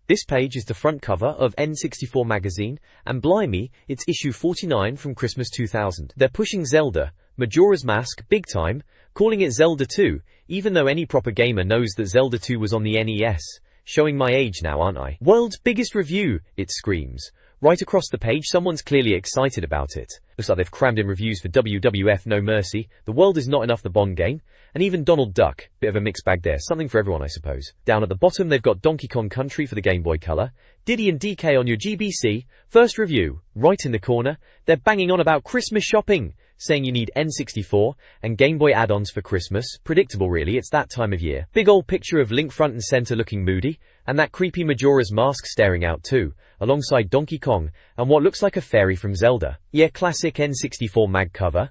This page is the front cover of N64 Magazine, and blimey, it's issue 49 from Christmas 2000. They're pushing Zelda, Majora's Mask, big time, calling it Zelda 2, even though any proper gamer knows that Zelda 2 was on the NES. Showing my age now, aren't I? World's biggest review, it screams. Right across the page, someone's clearly excited about it. Looks like they've crammed in reviews for WWF No Mercy, The World Is Not Enough, the Bond game, and even Donald Duck. Bit of a mixed bag there, something for everyone I suppose. Down at the bottom they've got Donkey Kong Country for the Game Boy Color, Diddy and DK on your GBC, first review. Right in the corner, they're banging on about Christmas shopping, saying you need N64 and Game Boy add-ons for Christmas. Predictable really, it's that time of year. Big old picture of Link front and center looking moody, and that creepy Majora's Mask staring out too, alongside Donkey Kong and what looks like a fairy from Zelda. Yeah, classic N64 mag cover.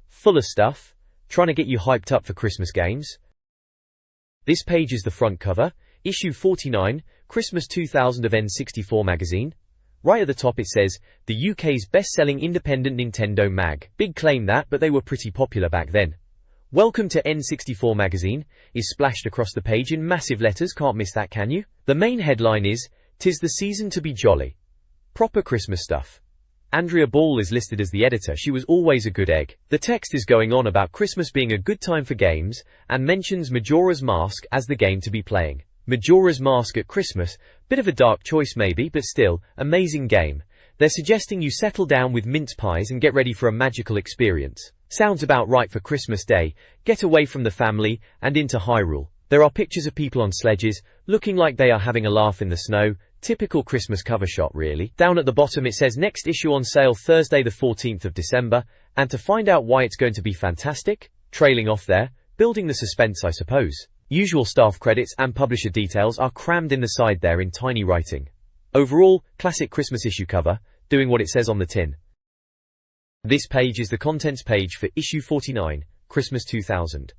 Full of stuff, trying to get you hyped up for Christmas games. This page is the front cover, issue 49, Christmas 2000 of N64 Magazine. Right at the top it says, the UK's best-selling independent Nintendo mag. Big claim that, but they were pretty popular back then. Welcome to N64 Magazine is splashed across the page in massive letters, can't miss that, can you? The main headline is, "'Tis the season to be jolly." Proper Christmas stuff. Andrea Ball is listed as the editor. She was always a good egg. The text is going on about Christmas being a good time for games, and mentions Majora's Mask as the game to be playing. Majora's Mask at Christmas, bit of a dark choice maybe, but still, amazing game. They're suggesting you settle down with mince pies and get ready for a magical experience. Sounds about right for Christmas Day, get away from the family, and into Hyrule. There are pictures of people on sledges, looking like they are having a laugh in the snow. Typical Christmas cover shot really. Down at the bottom it says next issue on sale Thursday the 14th of December, and to find out why it's going to be fantastic, trailing off there, building the suspense I suppose. Usual staff credits and publisher details are crammed in the side there in tiny writing. Overall, classic Christmas issue cover, doing what it says on the tin. This page is the contents page for issue 49, Christmas 2000.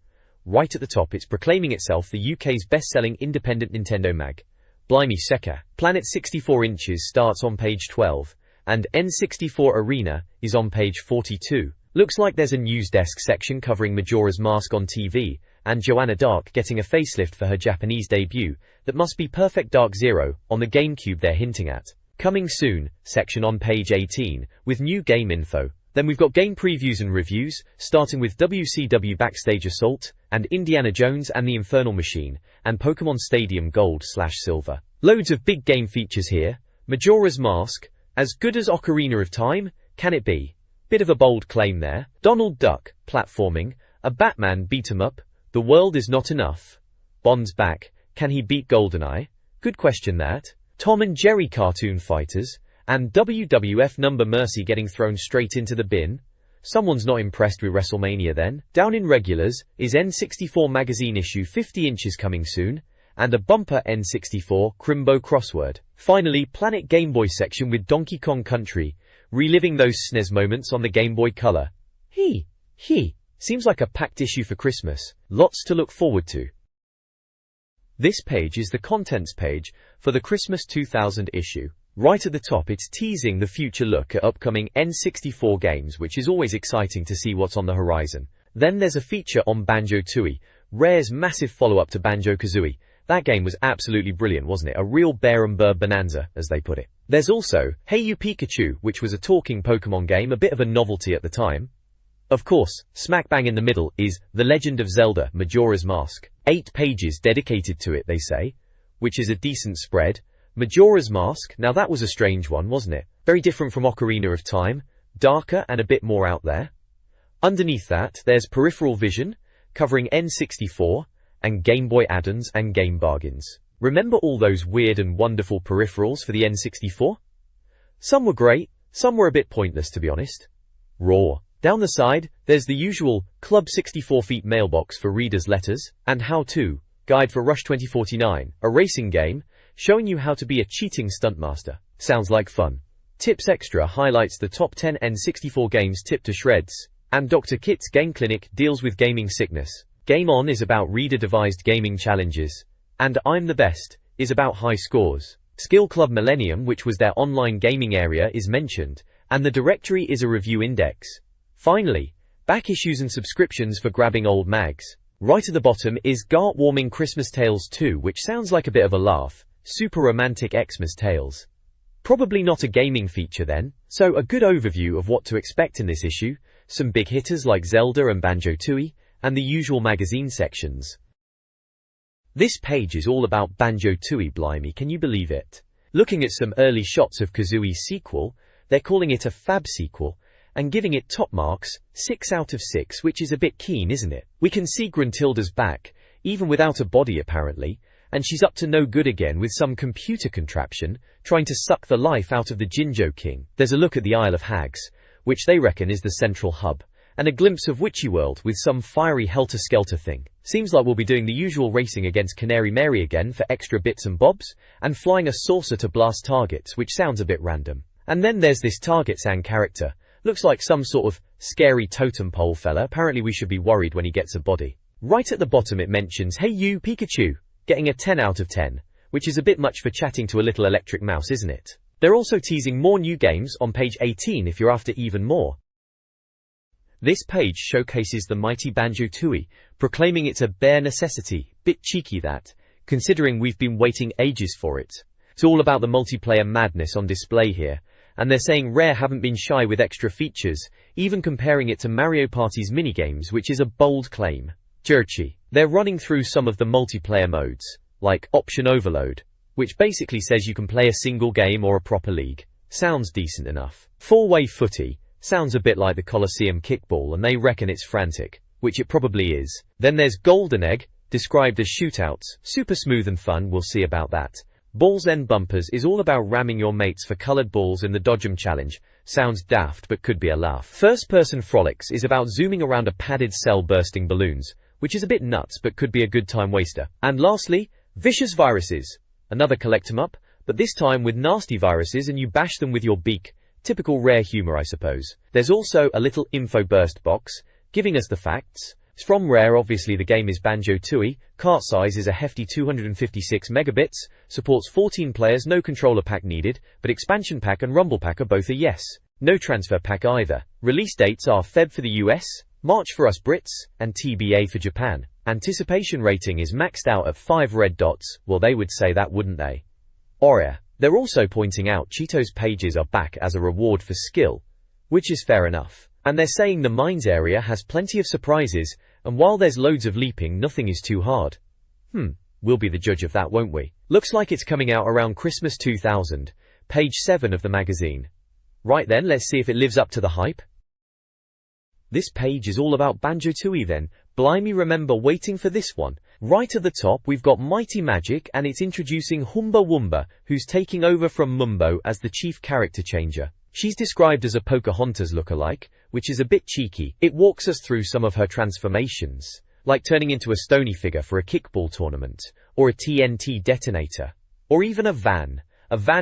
Right at the top it's proclaiming itself the UK's best-selling independent Nintendo mag. Blimey Secca. Planet 64 inches starts on page 12, and N64 Arena is on page 42. Looks like there's a news desk section covering Majora's Mask on TV, and Joanna Dark getting a facelift for her Japanese debut. That must be Perfect Dark Zero on the GameCube they're hinting at. Coming soon section on page 18 with new game info. Then we've got game previews and reviews, starting with WCW Backstage Assault, and Indiana Jones and the Infernal Machine, and Pokemon Stadium Gold/Silver. Loads of big game features here. Majora's Mask, as good as Ocarina of Time, can it be? Bit of a bold claim there. Donald Duck, platforming, a Batman beat-em-up, The World Is Not Enough. Bond's back, can he beat GoldenEye? Good question that. Tom and Jerry cartoon fighters, and WWF No Mercy getting thrown straight into the bin. Someone's not impressed with WrestleMania then. Down in regulars is N64 Magazine issue 50 inches coming soon, and a bumper N64 Crimbo crossword. Finally, Planet Game Boy section with Donkey Kong Country, reliving those SNES moments on the Game Boy Color. Seems like a packed issue for Christmas. Lots to look forward to. This page is the contents page for the Christmas 2000 issue. Right at the top it's teasing the future look at upcoming N64 games, which is always exciting to see what's on the horizon. Then there's a feature on Banjo-Tooie, Rare's massive follow-up to Banjo-Kazooie. That game was absolutely brilliant, wasn't it? A real bear and bird bonanza, as they put it. There's also Hey You Pikachu, which was a talking Pokemon game, a bit of a novelty at the time. Of course, smack bang in the middle is The Legend of Zelda, Majora's Mask. 8 pages dedicated to it, they say, which is a decent spread. Majora's Mask, now that was a strange one, wasn't it? Very different from Ocarina of Time, darker and a bit more out there. Underneath that, there's Peripheral Vision, covering N64, and Game Boy add-ons and game bargains. Remember all those weird and wonderful peripherals for the N64? Some were great, some were a bit pointless to be honest. Raw. Down the side, there's the usual Club 64 Feet mailbox for readers' letters, and how-to guide for Rush 2049, a racing game, showing you how to be a cheating stuntmaster. Sounds like fun. Tips Extra highlights the top 10 N64 games tipped to shreds, and Dr. Kit's Game Clinic deals with gaming sickness. Game On is about reader-devised gaming challenges, and I'm the Best is about high scores. Skill Club Millennium, which was their online gaming area, is mentioned, and the directory is a review index. Finally, back issues and subscriptions for grabbing old mags. Right at the bottom is Heartwarming Christmas Tales 2, which sounds like a bit of a laugh. super romantic Xmas tales. Probably not a gaming feature then, so a good overview of what to expect in this issue, some big hitters like Zelda and Banjo-Tooie, and the usual magazine sections. This page is all about Banjo-Tooie, blimey, can you believe it? Looking at some early shots of Kazooie's sequel, they're calling it a fab sequel, and giving it top marks, 6 out of 6, which is a bit keen, isn't it? We can see Gruntilda's back, even without a body apparently, and she's up to no good again with some computer contraption, trying to suck the life out of the Jinjo King. There's a look at the Isle of Hags, which they reckon is the central hub, and a glimpse of Witchy World with some fiery helter-skelter thing. Seems like we'll be doing the usual racing against Canary Mary again for extra bits and bobs, and flying a saucer to blast targets, which sounds a bit random. And then there's this Target-san character. Looks like some sort of scary totem pole fella. Apparently we should be worried when he gets a body. Right at the bottom it mentions, "Hey you, Pikachu," getting a 10 out of 10, which is a bit much for chatting to a little electric mouse, isn't it? They're also teasing more new games on page 18 if you're after even more. This page showcases the mighty Banjo-Tooie, proclaiming it's a bare necessity. Bit cheeky that, considering we've been waiting ages for it. It's all about the multiplayer madness on display here, and they're saying Rare haven't been shy with extra features, even comparing it to Mario Party's minigames, which is a bold claim. Churchy. They're running through some of the multiplayer modes, like Option Overload, which basically says you can play a single game or a proper league. Sounds decent enough. Four-way footy. Sounds a bit like the Coliseum kickball, and they reckon it's frantic, which it probably is. Then there's Golden Egg, described as shootouts, super smooth and fun, we'll see about that. Balls End Bumpers is all about ramming your mates for coloured balls in the Dodge 'em challenge. Sounds daft but could be a laugh. First Person Frolics is about zooming around a padded cell bursting balloons, which is a bit nuts but could be a good time waster. And lastly, Vicious Viruses. Another collect 'em up, but this time with nasty viruses and you bash them with your beak. Typical Rare humour, I suppose. There's also a little info burst box, giving us the facts. It's from Rare, obviously the game is Banjo-Tooie, cart size is a hefty 256 megabits, supports 14 players, no controller pack needed, but expansion pack and rumble pack are both a yes. No transfer pack either. Release dates are Feb for the US, March for us Brits, and TBA for Japan. Anticipation rating is maxed out at 5 red dots, well they would say that wouldn't they? Or they're also pointing out Cheetos pages are back as a reward for skill, which is fair enough. And they're saying the mines area has plenty of surprises, and while there's loads of leaping, nothing is too hard. We'll be the judge of that, won't we? Looks like it's coming out around Christmas 2000, page 7 of the magazine. Right then, let's see if it lives up to the hype. This page is all about Banjo-Tooie then. Blimey, remember waiting for this one. Right at the top we've got Mighty Magic, and it's introducing Humba Wumba, who's taking over from Mumbo as the chief character changer. She's described as a Pocahontas lookalike, which is a bit cheeky. It walks us through some of her transformations, like turning into a stony figure for a kickball tournament, or a TNT detonator, or even a van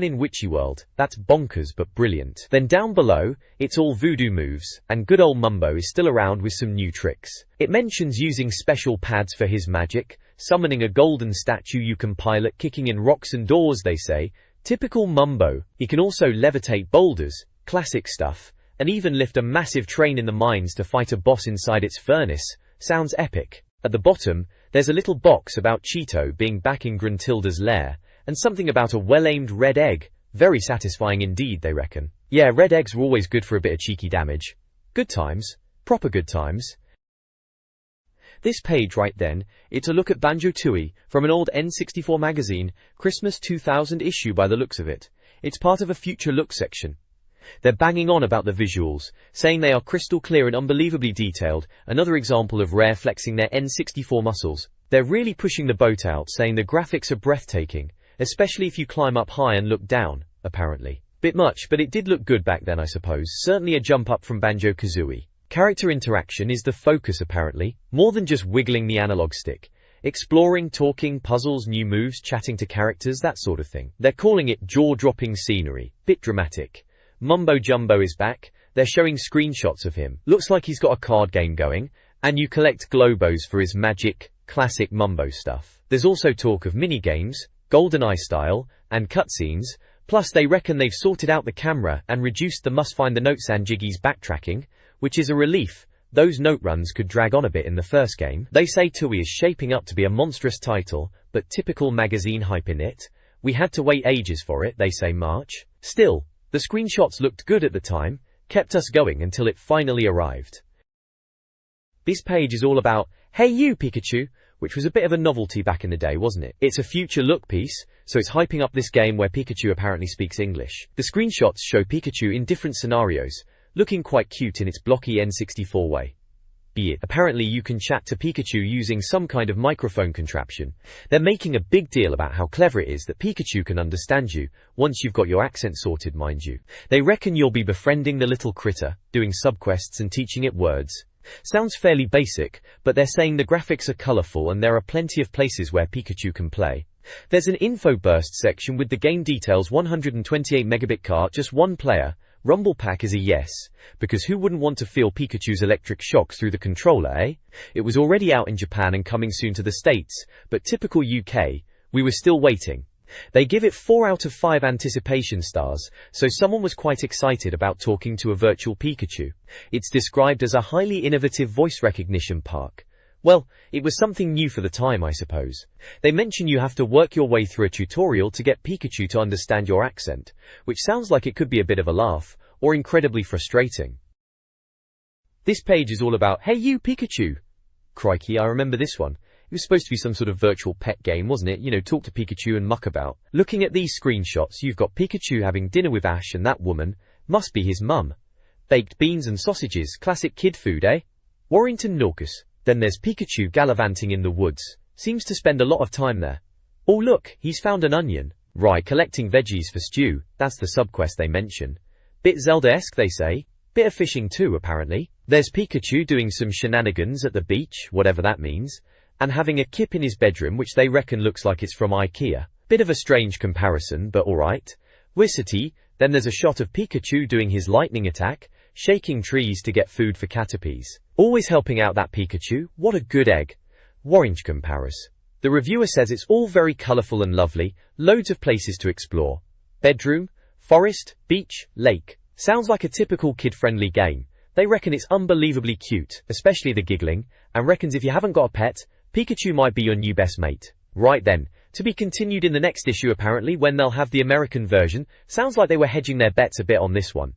in Witchy World. That's bonkers but brilliant. Then down below, it's all voodoo moves, and good old Mumbo is still around with some new tricks. It mentions using special pads for his magic, summoning a golden statue you can pilot, kicking in rocks and doors, they say. Typical Mumbo. He can also levitate boulders, classic stuff, and even lift a massive train in the mines to fight a boss inside its furnace. Sounds epic. At the bottom, there's a little box about Cheeto being back in Gruntilda's lair, and something about a well-aimed red egg. Very satisfying indeed, they reckon. Yeah, red eggs were always good for a bit of cheeky damage. Good times. Proper good times. This page right then, it's a look at Banjo-Tooie from an old N64 Magazine, Christmas 2000 issue by the looks of it. It's part of a future look section. They're banging on about the visuals, saying they are crystal clear and unbelievably detailed, another example of Rare flexing their N64 muscles. They're really pushing the boat out, saying the graphics are breathtaking, especially if you climb up high and look down, apparently. Bit much, but it did look good back then, I suppose. Certainly a jump up from Banjo-Kazooie. Character interaction is the focus apparently, more than just wiggling the analog stick. Exploring, talking, puzzles, new moves, chatting to characters, that sort of thing. They're calling it jaw-dropping scenery. Bit dramatic. Mumbo Jumbo is back. They're showing screenshots of him. Looks like he's got a card game going, and you collect Globos for his magic, classic Mumbo stuff. There's also talk of mini-games, GoldenEye style, and cutscenes, plus they reckon they've sorted out the camera and reduced the must-find the notes and Jiggy's backtracking, which is a relief. Those note runs could drag on a bit in the first game. They say Tooie is shaping up to be a monstrous title, but typical magazine hype in it. We had to wait ages for it, they say March. Still, the screenshots looked good at the time, kept us going until it finally arrived. This page is all about, "Hey you Pikachu," which was a bit of a novelty back in the day, wasn't it? It's a future look piece, so it's hyping up this game where Pikachu apparently speaks English. The screenshots show Pikachu in different scenarios, looking quite cute in its blocky N64 way. Apparently you can chat to Pikachu using some kind of microphone contraption. They're making a big deal about how clever it is that Pikachu can understand you, once you've got your accent sorted, mind you. They reckon you'll be befriending the little critter, doing subquests and teaching it words. Sounds fairly basic, but they're saying the graphics are colourful and there are plenty of places where Pikachu can play. There's an info burst section with the game details, 128 megabit cart, just one player. Rumble Pack is a yes, because who wouldn't want to feel Pikachu's electric shocks through the controller, eh? It was already out in Japan and coming soon to the States, but typical UK, we were still waiting. They give it 4 out of 5 anticipation stars, so someone was quite excited about talking to a virtual Pikachu. It's described as a highly innovative voice recognition park. Well, it was something new for the time, I suppose. They mention you have to work your way through a tutorial to get Pikachu to understand your accent, which sounds like it could be a bit of a laugh, or incredibly frustrating. This page is all about, "Hey you Pikachu." Crikey, I remember this one. It was supposed to be some sort of virtual pet game, wasn't it? You know, talk to Pikachu and muck about. Looking at these screenshots, you've got Pikachu having dinner with Ash and that woman must be his mum. Baked beans and sausages, classic kid food, eh? Warrington Norcus. Then there's Pikachu gallivanting in the woods. Seems to spend a lot of time there. Oh look, he's found an onion. Right, collecting veggies for stew. That's the subquest they mention. Bit Zelda-esque, they say. Bit of fishing too, apparently. There's Pikachu doing some shenanigans at the beach, whatever that means, and having a kip in his bedroom which they reckon looks like it's from IKEA. Bit of a strange comparison, but alright. Wisity, then there's a shot of Pikachu doing his lightning attack, shaking trees to get food for Caterpies. Always helping out that Pikachu, what a good egg. Orange comparis. The reviewer says it's all very colourful and lovely, loads of places to explore. Bedroom, forest, beach, lake. Sounds like a typical kid-friendly game. They reckon it's unbelievably cute, especially the giggling, and reckons if you haven't got a pet, Pikachu might be your new best mate. Right then, to be continued in the next issue apparently when they'll have the American version. Sounds like they were hedging their bets a bit on this one.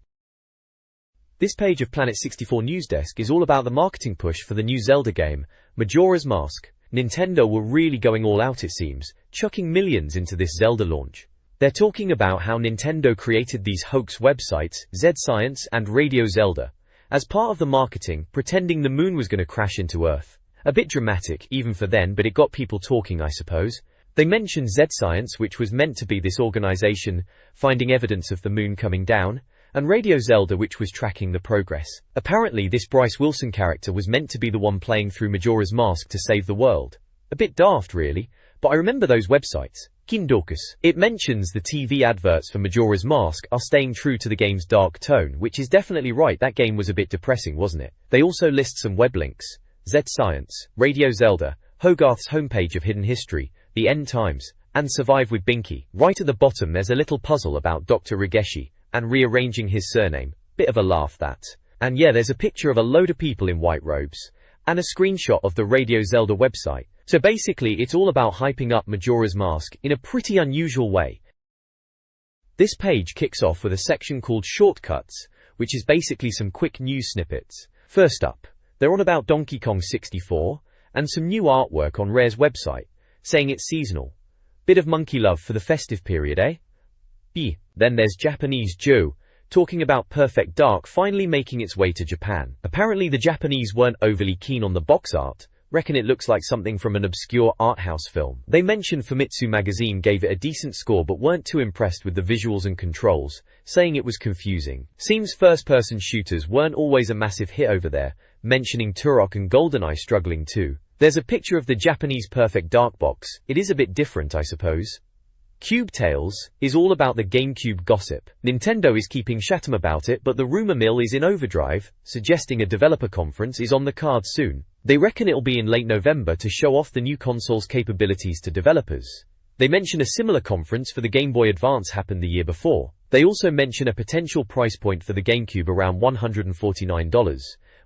This page of Planet 64 News Desk is all about the marketing push for the new Zelda game, Majora's Mask. Nintendo were really going all out, it seems, chucking millions into this Zelda launch. They're talking about how Nintendo created these hoax websites, Z-Science and Radio Zelda, as part of the marketing, pretending the moon was going to crash into Earth. A bit dramatic, even for then, but it got people talking, I suppose. They mentioned Z-Science, which was meant to be this organization finding evidence of the moon coming down, and Radio Zelda, which was tracking the progress. Apparently this Bryce Wilson character was meant to be the one playing through Majora's Mask to save the world. A bit daft really, but I remember those websites. Kindorkus. It mentions the TV adverts for Majora's Mask are staying true to the game's dark tone, which is definitely right. That game was a bit depressing, wasn't it? They also list some web links. Z-Science, Radio Zelda, Hogarth's homepage of hidden history, the End Times, and Survive with Binky. Right at the bottom there's a little puzzle about Dr. Rigeshi and rearranging his surname. Bit of a laugh that. And yeah, there's a picture of a load of people in white robes, and a screenshot of the Radio Zelda website. So basically it's all about hyping up Majora's Mask in a pretty unusual way. This page kicks off with a section called Shortcuts, which is basically some quick news snippets. First up, they're on about Donkey Kong 64, and some new artwork on Rare's website, saying it's seasonal. Bit of monkey love for the festive period, eh? Then there's Japanese Joe, talking about Perfect Dark finally making its way to Japan. Apparently the Japanese weren't overly keen on the box art, reckon it looks like something from an obscure art house film. They mentioned Famitsu Magazine gave it a decent score but weren't too impressed with the visuals and controls, saying it was confusing. Seems first-person shooters weren't always a massive hit over there, mentioning Turok and GoldenEye struggling too. There's a picture of the Japanese Perfect Dark box. It is a bit different, I suppose. Cube Tales is all about the GameCube gossip. Nintendo is keeping shatum about it, but the rumor mill is in overdrive, suggesting a developer conference is on the cards soon. They reckon it'll be in late November to show off the new console's capabilities to developers. They mention a similar conference for the Game Boy Advance happened the year before. They also mention a potential price point for the GameCube around $149,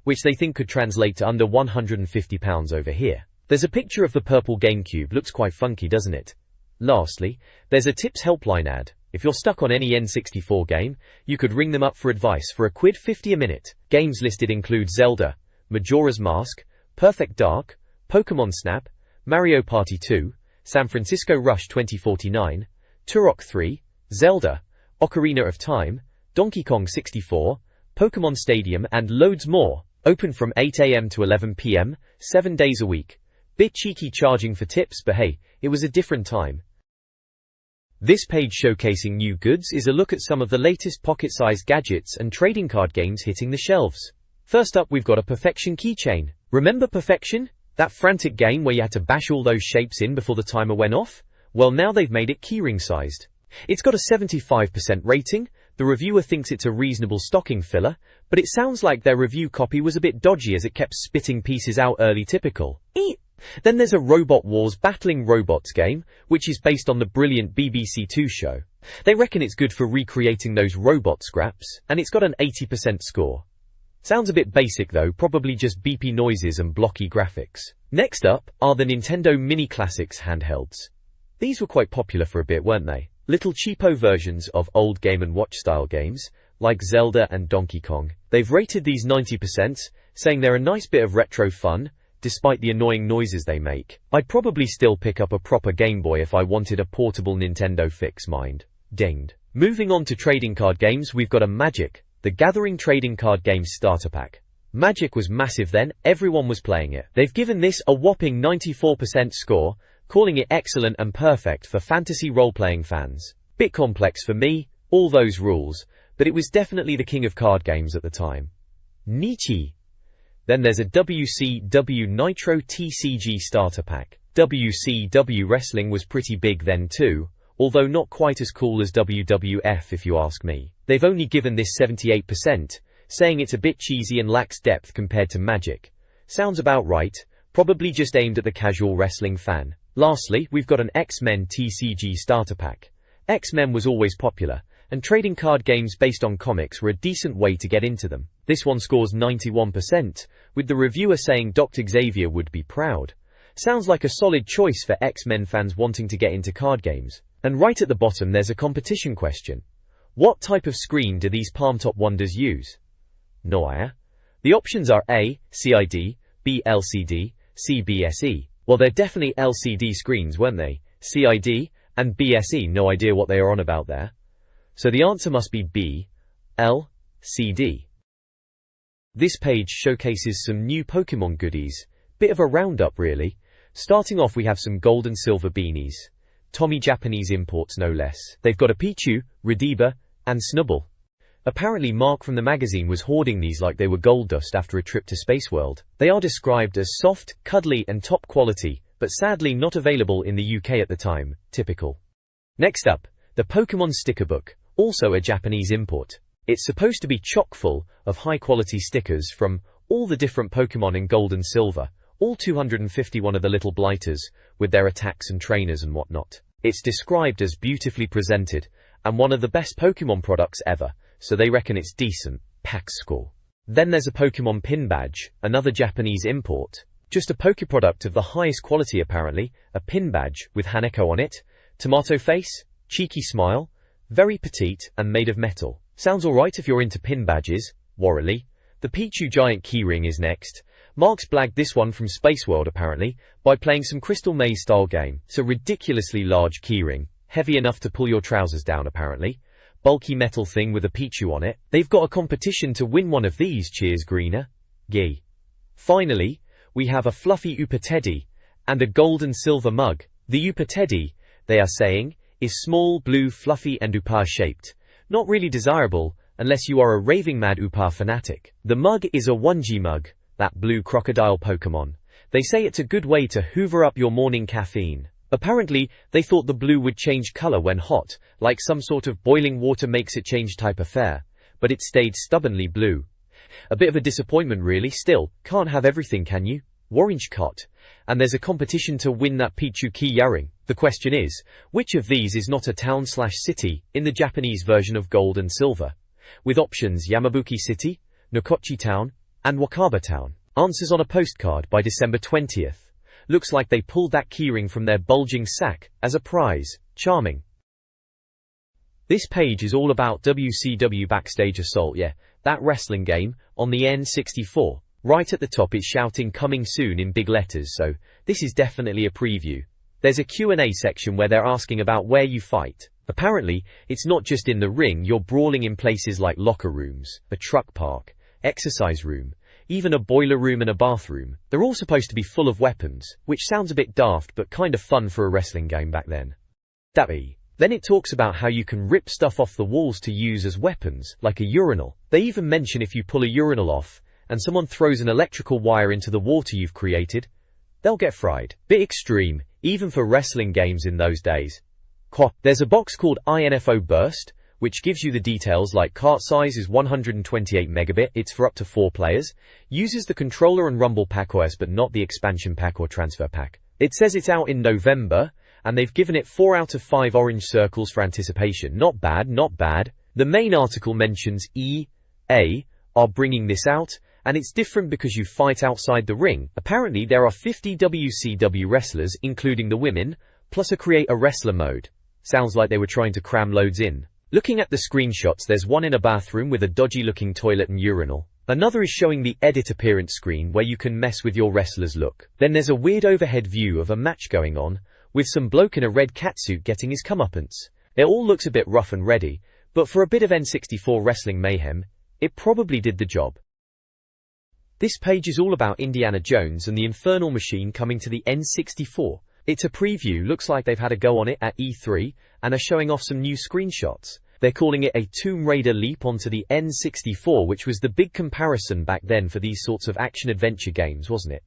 which they think could translate to under £150 over here. There's a picture of the purple GameCube, looks quite funky, doesn't it? Lastly, there's a tips helpline ad. If you're stuck on any N64 game, you could ring them up for advice for a £50 a minute. Games listed include Zelda, Majora's Mask, Perfect Dark, Pokémon Snap, Mario Party 2, San Francisco Rush 2049, Turok 3, Zelda, Ocarina of Time, Donkey Kong 64, Pokémon Stadium and loads more. Open from 8 AM to 11 PM, 7 days a week. Bit cheeky charging for tips, but hey, it was a different time. This page showcasing new goods is a look at some of the latest pocket-sized gadgets and trading card games hitting the shelves. First up, we've got a Perfection keychain. Remember Perfection? That frantic game where you had to bash all those shapes in before the timer went off? Well, now they've made it keyring sized. It's got a 75% rating. The reviewer thinks it's a reasonable stocking filler, but it sounds like their review copy was a bit dodgy as it kept spitting pieces out early typical. Then there's a Robot Wars Battling Robots game, which is based on the brilliant BBC Two show. They reckon it's good for recreating those robot scraps, and it's got an 80% score. Sounds a bit basic though, probably just beepy noises and blocky graphics. Next up are the Nintendo Mini Classics handhelds. These were quite popular for a bit, weren't they? Little cheapo versions of old Game & Watch style games, like Zelda and Donkey Kong. They've rated these 90%, saying they're a nice bit of retro fun, despite the annoying noises they make. I'd probably still pick up a proper Game Boy if I wanted a portable Nintendo fix, mind. Dinged. Moving on to trading card games, we've got a Magic, the Gathering Trading Card Games Starter Pack. Magic was massive then, everyone was playing it. They've given this a whopping 94% score, calling it excellent and perfect for fantasy role-playing fans. Bit complex for me, all those rules, but it was definitely the king of card games at the time. Nietzsche. Then there's a WCW Nitro TCG Starter Pack. WCW wrestling was pretty big then too, although not quite as cool as WWF if you ask me. They've only given this 78%, saying it's a bit cheesy and lacks depth compared to Magic. Sounds about right, probably just aimed at the casual wrestling fan. Lastly, we've got an X-Men TCG Starter Pack. X-Men was always popular, and trading card games based on comics were a decent way to get into them. This one scores 91%, with the reviewer saying Dr. Xavier would be proud. Sounds like a solid choice for X-Men fans wanting to get into card games. And right at the bottom there's a competition question. What type of screen do these palm-top wonders use? No idea. The options are A, CID, B, LCD, C, BSE. Well, they're definitely LCD screens, weren't they? CID and BSE, no idea what they are on about there. So the answer must be B, LCD. This page showcases some new Pokemon goodies. Bit of a roundup really. Starting off, we have some gold and silver beanies. Tommy Japanese imports no less. They've got a Pichu, Rediba, and Snubble. Apparently Mark from the magazine was hoarding these like they were gold dust after a trip to Space World. They are described as soft, cuddly and top quality, but sadly not available in the UK at the time. Typical. Next up, the Pokemon Sticker Book, also a Japanese import. It's supposed to be chock full of high quality stickers from all the different Pokemon in gold and silver, all 251 of the little blighters, with their attacks and trainers and whatnot. It's described as beautifully presented, and one of the best Pokemon products ever, so they reckon it's decent. PAX score. Then there's a Pokemon Pin Badge, another Japanese import. Just a Poké product of the highest quality apparently, a pin badge with Haneko on it, tomato face, cheeky smile, very petite and made of metal. Sounds alright if you're into pin badges, warily. The Pichu giant keyring is next. Mark's blagged this one from Space World apparently, by playing some Crystal Maze style game. It's a ridiculously large keyring, heavy enough to pull your trousers down apparently. Bulky metal thing with a Pichu on it. They've got a competition to win one of these, cheers Greener. Gee. Finally, we have a fluffy Upa Teddy, and a gold and silver mug. The Upa Teddy, they are saying, is small, blue, fluffy and Upa shaped. Not really desirable, unless you are a raving mad Upa fanatic. The mug is a 1G mug, that blue crocodile Pokemon. They say it's a good way to hoover up your morning caffeine. Apparently, they thought the blue would change color when hot, like some sort of boiling water makes it change type affair, but it stayed stubbornly blue. A bit of a disappointment really, still, can't have everything can you? Orange cot. And there's a competition to win that Pichu keyring. The question is, which of these is not a town/city in the Japanese version of gold and silver? With options Yamabuki City, Nokochi Town, and Wakaba Town. Answers on a postcard by December 20th. Looks like they pulled that keyring from their bulging sack as a prize. Charming. This page is all about WCW Backstage Assault, yeah, that wrestling game, on the N64. Right at the top it's shouting coming soon in big letters, so this is definitely a preview. There's a Q&A section where they're asking about where you fight. Apparently, it's not just in the ring, you're brawling in places like locker rooms, a truck park, exercise room, even a boiler room and a bathroom. They're all supposed to be full of weapons, which sounds a bit daft but kind of fun for a wrestling game back then. Then it talks about how you can rip stuff off the walls to use as weapons, like a urinal. They even mention if you pull a urinal off, and someone throws an electrical wire into the water you've created, they'll get fried. Bit extreme, even for wrestling games in those days. There's a box called INFO Burst, which gives you the details like cart size is 128 megabit, it's for up to 4 players, uses the controller and rumble pack OS but not the expansion pack or transfer pack. It says it's out in November, and they've given it 4 out of 5 orange circles for anticipation. Not bad, not bad. The main article mentions EA are bringing this out, and it's different because you fight outside the ring. Apparently there are 50 WCW wrestlers, including the women, plus a create a wrestler mode. Sounds like they were trying to cram loads in. Looking at the screenshots, there's one in a bathroom with a dodgy looking toilet and urinal. Another is showing the edit appearance screen where you can mess with your wrestler's look. Then there's a weird overhead view of a match going on, with some bloke in a red catsuit getting his comeuppance. It all looks a bit rough and ready, but for a bit of N64 wrestling mayhem, it probably did the job. This page is all about Indiana Jones and the Infernal Machine coming to the N64. It's a preview, looks like they've had a go on it at E3, and are showing off some new screenshots. They're calling it a Tomb Raider leap onto the N64, which was the big comparison back then for these sorts of action-adventure games, wasn't it?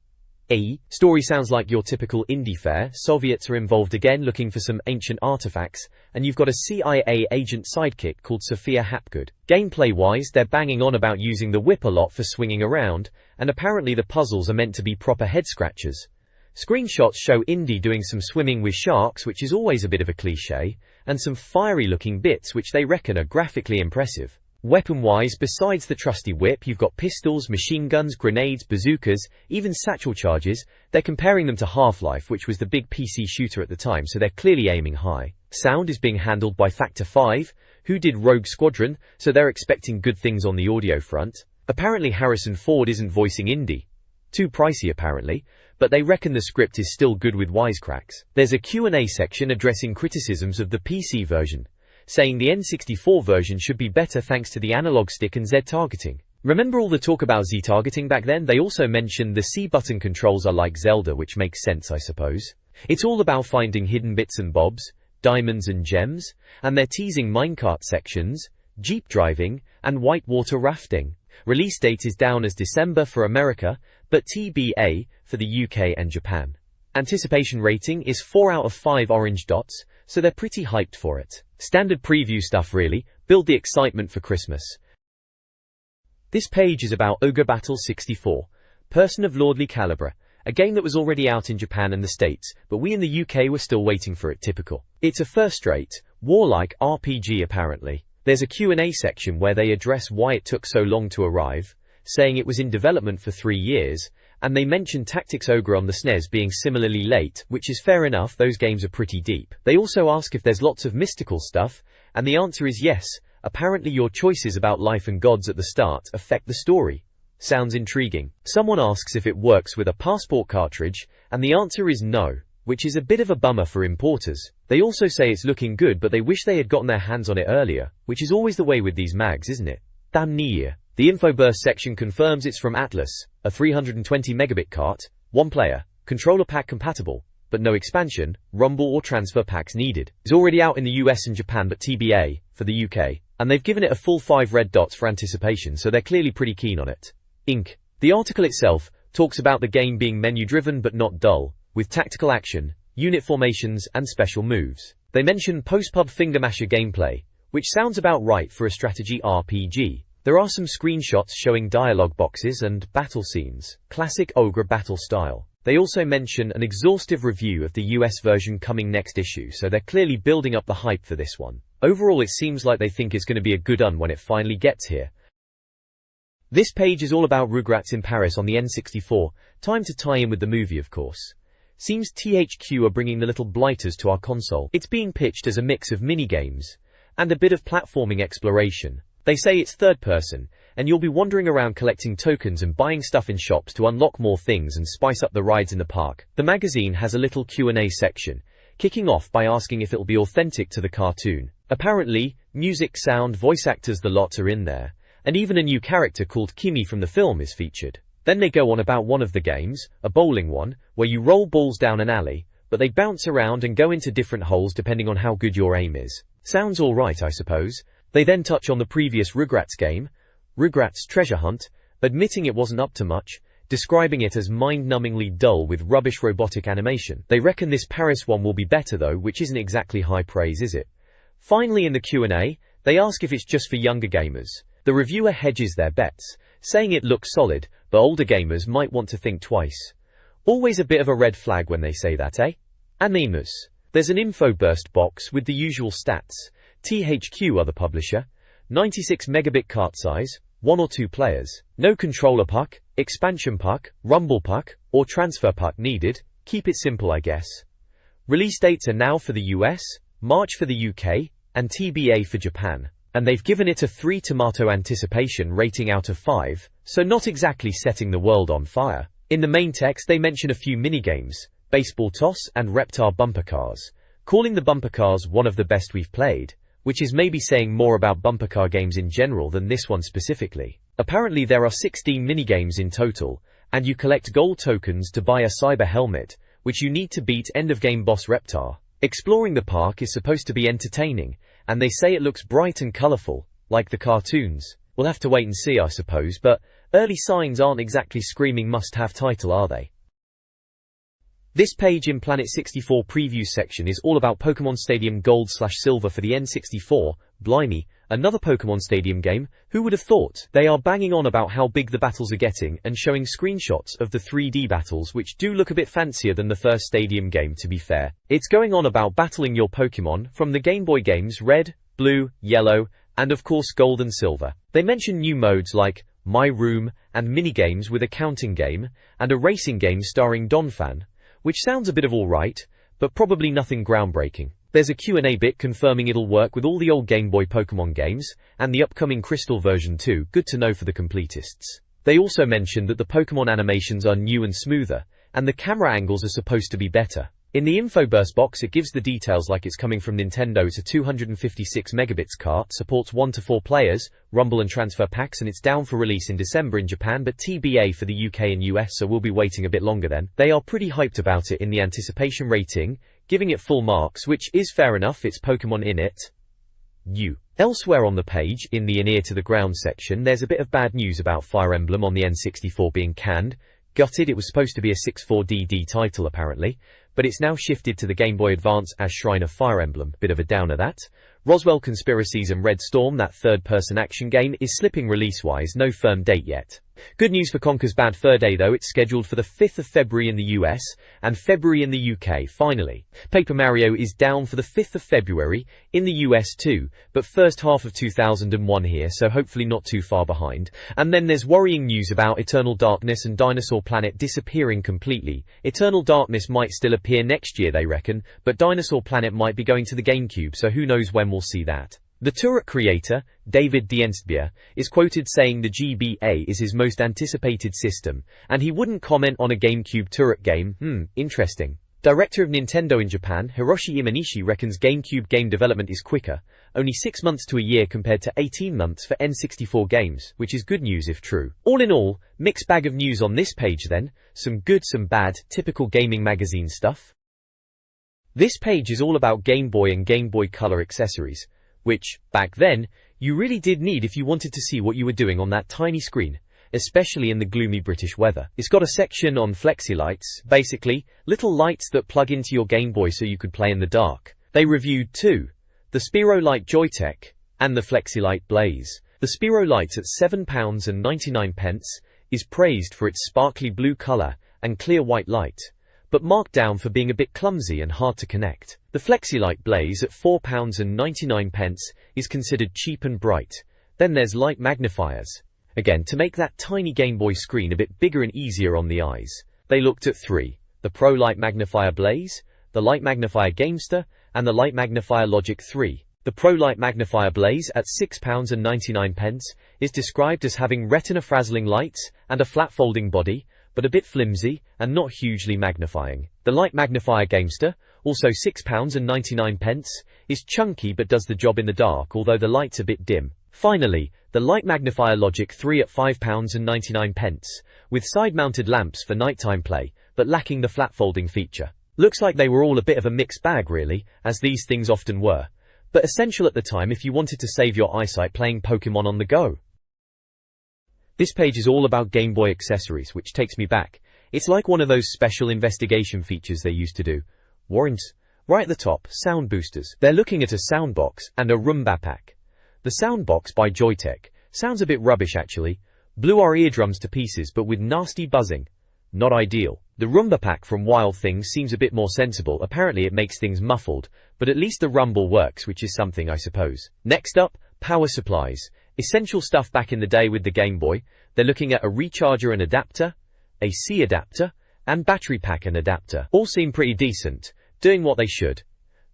Story sounds like your typical indie fare. Soviets are involved again looking for some ancient artifacts, and you've got a CIA agent sidekick called Sophia Hapgood. Gameplay-wise, they're banging on about using the whip a lot for swinging around, and apparently the puzzles are meant to be proper head-scratchers. Screenshots show Indy doing some swimming with sharks, which is always a bit of a cliché, and some fiery-looking bits which they reckon are graphically impressive. Weapon-wise, besides the trusty whip, you've got pistols, machine guns, grenades, bazookas, even satchel charges. They're comparing them to Half-Life, which was the big PC shooter at the time, so they're clearly aiming high. Sound is being handled by Factor 5, who did Rogue Squadron, so they're expecting good things on the audio front. Apparently Harrison Ford isn't voicing Indy. Too pricey apparently, but they reckon the script is still good with wisecracks. There's a Q&A section addressing criticisms of the PC version, saying the N64 version should be better thanks to the analog stick and Z targeting. Remember all the talk about Z targeting back then? They also mentioned the C button controls are like Zelda, which makes sense I suppose. It's all about finding hidden bits and bobs, diamonds and gems, and they're teasing minecart sections, jeep driving, and whitewater rafting. Release date is down as December for America, but TBA for the UK and Japan. Anticipation rating is 4 out of 5 orange dots, so they're pretty hyped for it. Standard preview stuff really, build the excitement for Christmas. This page is about Ogre Battle 64, Person of Lordly Calibre, a game that was already out in Japan and the States, but we in the UK were still waiting for it. Typical. It's a first-rate, warlike RPG apparently. There's a Q&A section where they address why it took so long to arrive, saying it was in development for 3 years, and they mention Tactics Ogre on the SNES being similarly late, which is fair enough, those games are pretty deep. They also ask if there's lots of mystical stuff, and the answer is yes. Apparently your choices about life and gods at the start affect the story. Sounds intriguing. Someone asks if it works with a passport cartridge, and the answer is no, which is a bit of a bummer for importers. They also say it's looking good, but they wish they had gotten their hands on it earlier, which is always the way with these mags, isn't it? Damn near. The InfoBurst section confirms it's from Atlas, a 320 megabit cart, 1 player, controller pack compatible, but no expansion, rumble or transfer packs needed. It's already out in the US and Japan but TBA for the UK, and they've given it a full 5 red dots for anticipation, so they're clearly pretty keen on it. The article itself talks about the game being menu driven but not dull, with tactical action, unit formations and special moves. They mention post-pub finger masher gameplay, which sounds about right for a strategy RPG. There are some screenshots showing dialogue boxes and battle scenes, classic Ogre battle style. They also mention an exhaustive review of the US version coming next issue, so they're clearly building up the hype for this one. Overall it seems like they think it's going to be a good one when it finally gets here. This page is all about Rugrats in Paris on the N64, time to tie in with the movie of course. Seems THQ are bringing the little blighters to our console. It's being pitched as a mix of minigames and a bit of platforming exploration. They say it's third person, and you'll be wandering around collecting tokens and buying stuff in shops to unlock more things and spice up the rides in the park. The magazine has a little Q&A section, kicking off by asking if it'll be authentic to the cartoon. Apparently, music, sound, voice actors, the lot are in there, and even a new character called Kimi from the film is featured. Then they go on about one of the games, a bowling one, where you roll balls down an alley, but they bounce around and go into different holes depending on how good your aim is. Sounds alright, I suppose. They then touch on the previous Rugrats game, Rugrats Treasure Hunt, admitting it wasn't up to much, describing it as mind-numbingly dull with rubbish robotic animation. They reckon this Paris one will be better though, which isn't exactly high praise, is it? Finally in the Q&A, they ask if it's just for younger gamers. The reviewer hedges their bets, saying it looks solid, but older gamers might want to think twice. Always a bit of a red flag when they say that, eh? Animus. There's an info burst box with the usual stats. THQ are the publisher. 96 megabit cart size, 1 or 2 players. No controller puck, expansion puck, rumble puck, or transfer puck needed. Keep it simple, I guess. Release dates are now for the US, March for the UK, and TBA for Japan. And they've given it a 3 tomato anticipation rating out of 5, so not exactly setting the world on fire. In the main text they mention a few minigames, baseball toss and reptar bumper cars, calling the bumper cars one of the best we've played, which is maybe saying more about bumper car games in general than this one specifically. Apparently there are 16 minigames in total, and you collect gold tokens to buy a cyber helmet, which you need to beat end-of-game boss Reptar. Exploring the park is supposed to be entertaining, and they say it looks bright and colourful, like the cartoons. We'll have to wait and see, I suppose, but early signs aren't exactly screaming must-have title, are they? This page in Planet 64 preview section is all about Pokemon Stadium Gold/Silver for the N64, blimey, another Pokemon Stadium game, who would have thought? They are banging on about how big the battles are getting and showing screenshots of the 3D battles which do look a bit fancier than the first Stadium game, to be fair. It's going on about battling your Pokemon from the Game Boy games Red, Blue, Yellow, and of course Gold and Silver. They mention new modes like My Room and minigames with a counting game, and a racing game starring Donphan, which sounds a bit of alright, but probably nothing groundbreaking. There's a Q&A bit confirming it'll work with all the old Game Boy Pokemon games, and the upcoming Crystal version too, good to know for the completists. They also mentioned that the Pokemon animations are new and smoother, and the camera angles are supposed to be better. In the info burst box it gives the details like it's coming from Nintendo to 256 megabits cart, supports 1 to 4 players, rumble and transfer packs, and it's down for release in December in Japan but TBA for the UK and US, so we'll be waiting a bit longer then. They are pretty hyped about it in the anticipation rating, giving it full marks, which is fair enough, it's Pokemon in it. Elsewhere on the page, in the Ear to the Ground section, there's a bit of bad news about Fire Emblem on the N64 being canned. Gutted, it was supposed to be a 64DD title apparently, but it's now shifted to the Game Boy Advance as Shrine of Fire Emblem. Bit of a downer that. Roswell Conspiracies and Red Storm, that third-person action game, is slipping release-wise, no firm date yet. Good news for Conker's Bad Fur Day though, it's scheduled for the 5th of February in the US, and February in the UK, finally. Paper Mario is down for the 5th of February, in the US too, but first half of 2001 here, so hopefully not too far behind. And then there's worrying news about Eternal Darkness and Dinosaur Planet disappearing completely. Eternal Darkness might still appear next year they reckon, but Dinosaur Planet might be going to the GameCube, so who knows when we'll see that. The Turok creator, David Dienstbier, is quoted saying the GBA is his most anticipated system, and he wouldn't comment on a GameCube Turok game. Interesting. Director of Nintendo in Japan, Hiroshi Imanishi, reckons GameCube game development is quicker, only 6 months to a year compared to 18 months for N64 games, which is good news if true. All in all, mixed bag of news on this page then, some good, some bad, typical gaming magazine stuff. This page is all about Game Boy and Game Boy Color accessories, which, back then, you really did need if you wanted to see what you were doing on that tiny screen, especially in the gloomy British weather. It's got a section on flexi lights, basically, little lights that plug into your Game Boy so you could play in the dark. They reviewed two, the Spiro Light Joytech, and the Flexi Light Blaze. The Spiro Light at £7.99 is praised for its sparkly blue colour and clear white light, but marked down for being a bit clumsy and hard to connect. The Flexi-Light Blaze at £4.99 is considered cheap and bright. Then there's light magnifiers, again to make that tiny Game Boy screen a bit bigger and easier on the eyes. They looked at three, the Pro Light Magnifier Blaze, the Light Magnifier Gamester, and the Light Magnifier Logic 3. The Pro Light Magnifier Blaze at £6.99 is described as having retina-frazzling lights and a flat folding body, but a bit flimsy and not hugely magnifying. The Light Magnifier Gamester, also £6.99, is chunky but does the job in the dark, although the light's a bit dim. Finally, the Light Magnifier Logic 3 at £5.99, with side-mounted lamps for nighttime play, but lacking the flat folding feature. Looks like they were all a bit of a mixed bag really, as these things often were, but essential at the time if you wanted to save your eyesight playing Pokemon on the go. This page is all about Game Boy accessories, which takes me back. It's like one of those special investigation features they used to do. Warrants. Right at the top, sound boosters. They're looking at a sound box and a Roomba pack. The sound box by Joytech sounds a bit rubbish actually. Blew our eardrums to pieces but with nasty buzzing. Not ideal. The Roomba pack from Wild Things seems a bit more sensible. Apparently it makes things muffled, but at least the rumble works, which is something I suppose. Next up, power supplies. Essential stuff back in the day with the Game Boy. They're looking at a recharger and adapter, a C adapter, and battery pack and adapter. All seem pretty decent, doing what they should.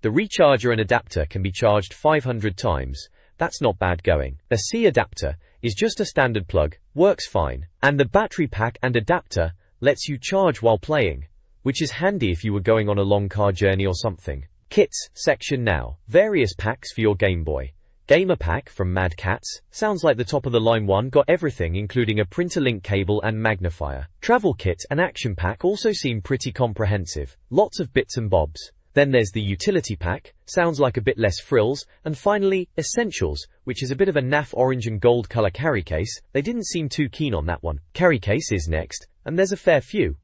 The recharger and adapter can be charged 500 times. That's not bad going. A C adapter is just a standard plug, works fine. And the battery pack and adapter lets you charge while playing, which is handy if you were going on a long car journey or something. Kits section now. Various packs for your Game Boy. Gamer pack from Mad Cats. Sounds like the top of the line one, got everything including a printer link cable and magnifier. Travel kit and action pack also seem pretty comprehensive. Lots of bits and bobs. Then there's the utility pack, sounds like a bit less frills, and finally, essentials, which is a bit of a naff orange and gold color carry case. They didn't seem too keen on that one. Carry case is next, and there's a fair few.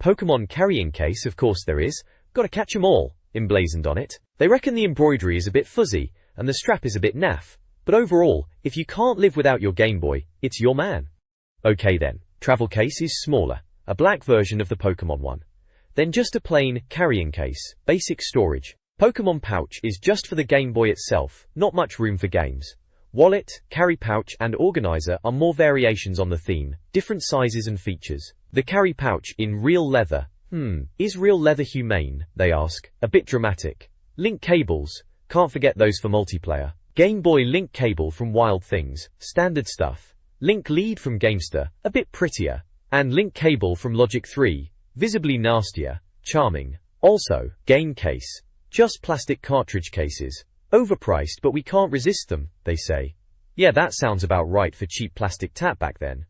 Pokemon carrying case, of course there is. Gotta catch 'em all, emblazoned on it. They reckon the embroidery is a bit fuzzy, and the strap is a bit naff. But overall, if you can't live without your Game Boy, it's your man. Okay then, travel case is smaller, a black version of the Pokemon one. Then just a plain carrying case, basic storage. Pokemon pouch is just for the Game Boy itself, not much room for games. Wallet, carry pouch and organizer are more variations on the theme, different sizes and features. The carry pouch in real leather. Is real leather humane, they ask. A bit dramatic. Link cables. Can't forget those for multiplayer. Game Boy link cable from Wild Things, standard stuff. Link lead from Gamester, a bit prettier. And link cable from Logic 3, visibly nastier, charming. Also, game case. Just plastic cartridge cases. Overpriced but we can't resist them, they say. Yeah, that sounds about right for cheap plastic tap back then.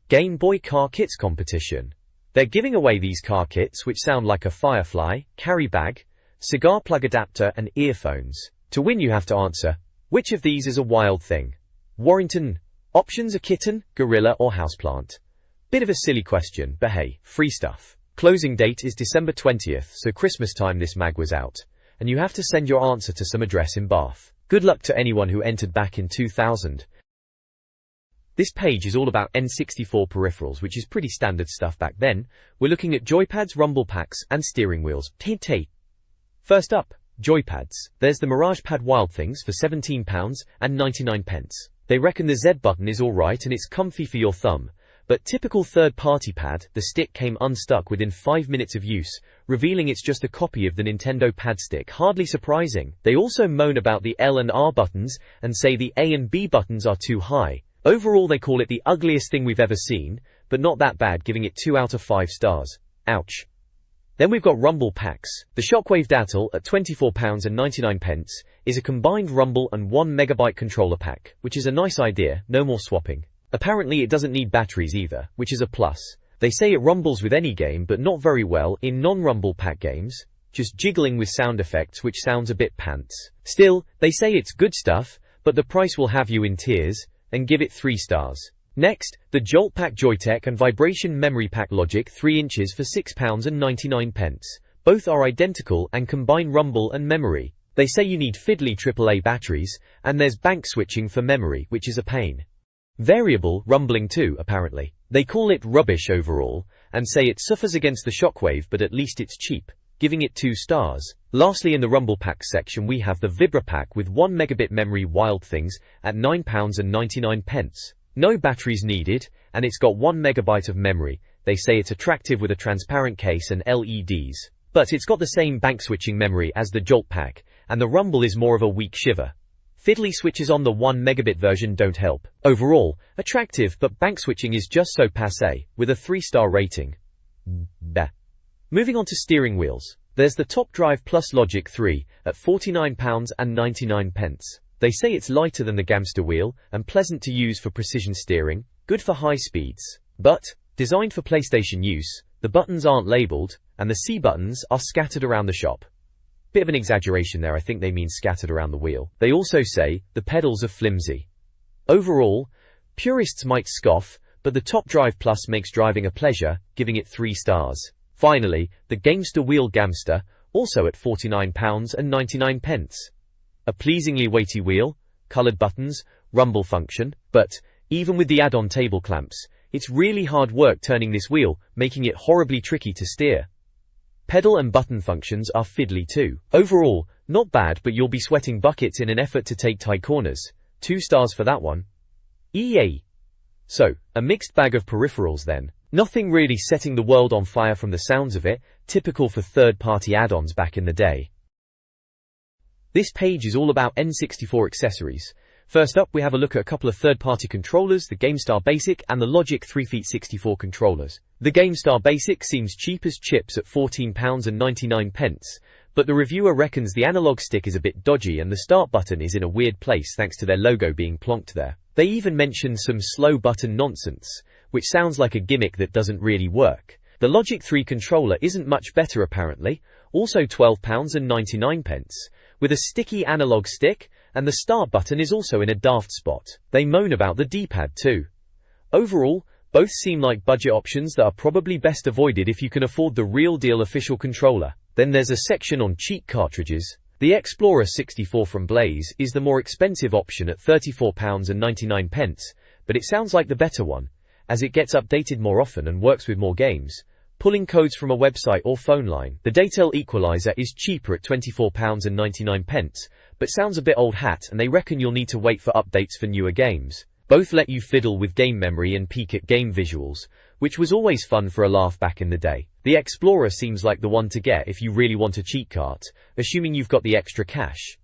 Game Boy car kits competition. They're giving away these car kits which sound like a Firefly, carry bag, cigar plug adapter and earphones. To win you have to answer, which of these is a wild thing? Warrington. Options are kitten, gorilla or houseplant. Bit of a silly question, but hey, free stuff. Closing date is December 20th, so Christmas time this mag was out. And you have to send your answer to some address in Bath. Good luck to anyone who entered back in 2000. This page is all about N64 peripherals, which is pretty standard stuff back then. We're looking at joypads, rumble packs, and steering wheels. First up, joypads. There's the Mirage Pad Wild Things for £17.99. They reckon the Z button is alright and it's comfy for your thumb. But typical third-party pad, the stick came unstuck within 5 minutes of use, revealing it's just a copy of the Nintendo pad stick. Hardly surprising. They also moan about the L and R buttons, and say the A and B buttons are too high. Overall they call it the ugliest thing we've ever seen, but not that bad, giving it 2 out of 5 stars. Ouch. Then we've got rumble packs. The Shockwave Dattle at £24.99 is a combined rumble and 1 MB controller pack, which is a nice idea, no more swapping. Apparently it doesn't need batteries either, which is a plus. They say it rumbles with any game but not very well in non-rumble pack games, just jiggling with sound effects which sounds a bit pants. Still, they say it's good stuff, but the price will have you in tears, and give it 3 stars. Next, the Jolt Pack Joytech and Vibration Memory Pack Logic 3 inches for £6.99. Both are identical and combine rumble and memory. They say you need fiddly AAA batteries, and there's bank switching for memory, which is a pain. Variable rumbling too, apparently. They call it rubbish overall, and say it suffers against the shockwave but at least it's cheap. giving it 2 stars. Lastly, in the Rumble Packs section we have the Vibra Pack with 1 megabit memory Wild Things at £9.99. No batteries needed, and it's got 1 megabyte of memory. They say it's attractive with a transparent case and LEDs. But it's got the same bank switching memory as the Jolt Pack, and the Rumble is more of a weak shiver. Fiddly switches on the 1 megabit version don't help. Overall, attractive, but bank switching is just so passé, with a 3-star rating. Bah. Moving on to steering wheels. There's the Top Drive Plus Logic 3 at £49.99. They say it's lighter than the Gamster wheel and pleasant to use for precision steering, good for high speeds. But, designed for PlayStation use, the buttons aren't labelled, and the C buttons are scattered around the shop. Bit of an exaggeration there, I think they mean scattered around the wheel. They also say the pedals are flimsy. Overall, purists might scoff, but the Top Drive Plus makes driving a pleasure, giving it 3 stars. Finally, the Gamester Wheel Gamster, also at £49.99. A pleasingly weighty wheel, coloured buttons, rumble function, but, even with the add-on table clamps, it's really hard work turning this wheel, making it horribly tricky to steer. Pedal and button functions are fiddly too. Overall, not bad, but you'll be sweating buckets in an effort to take tight corners. 2 stars for that one. EA. So, a mixed bag of peripherals then. Nothing really setting the world on fire from the sounds of it, typical for third-party add-ons back in the day. This page is all about N64 accessories. First up, we have a look at a couple of third-party controllers, the GameStar Basic and the Logic 3Feet64 controllers. The GameStar Basic seems cheap as chips at £14.99, but the reviewer reckons the analog stick is a bit dodgy and the start button is in a weird place thanks to their logo being plonked there. They even mention some slow button nonsense, which sounds like a gimmick that doesn't really work. The Logic 3 controller isn't much better apparently, also £12.99, with a sticky analog stick, and the start button is also in a daft spot. They moan about the D-pad too. Overall, both seem like budget options that are probably best avoided if you can afford the real deal official controller. Then there's a section on cheap cartridges. The Explorer 64 from Blaze is the more expensive option at £34.99, but it sounds like the better one, as it gets updated more often and works with more games. Pulling codes from a website or phone line. The Daytel Equalizer is cheaper at £24.99, but sounds a bit old hat, and they reckon you'll need to wait for updates for newer games. Both let you fiddle with game memory and peek at game visuals, which was always fun for a laugh back in the day. The Explorer seems like the one to get if you really want a cheat cart, assuming you've got the extra cash.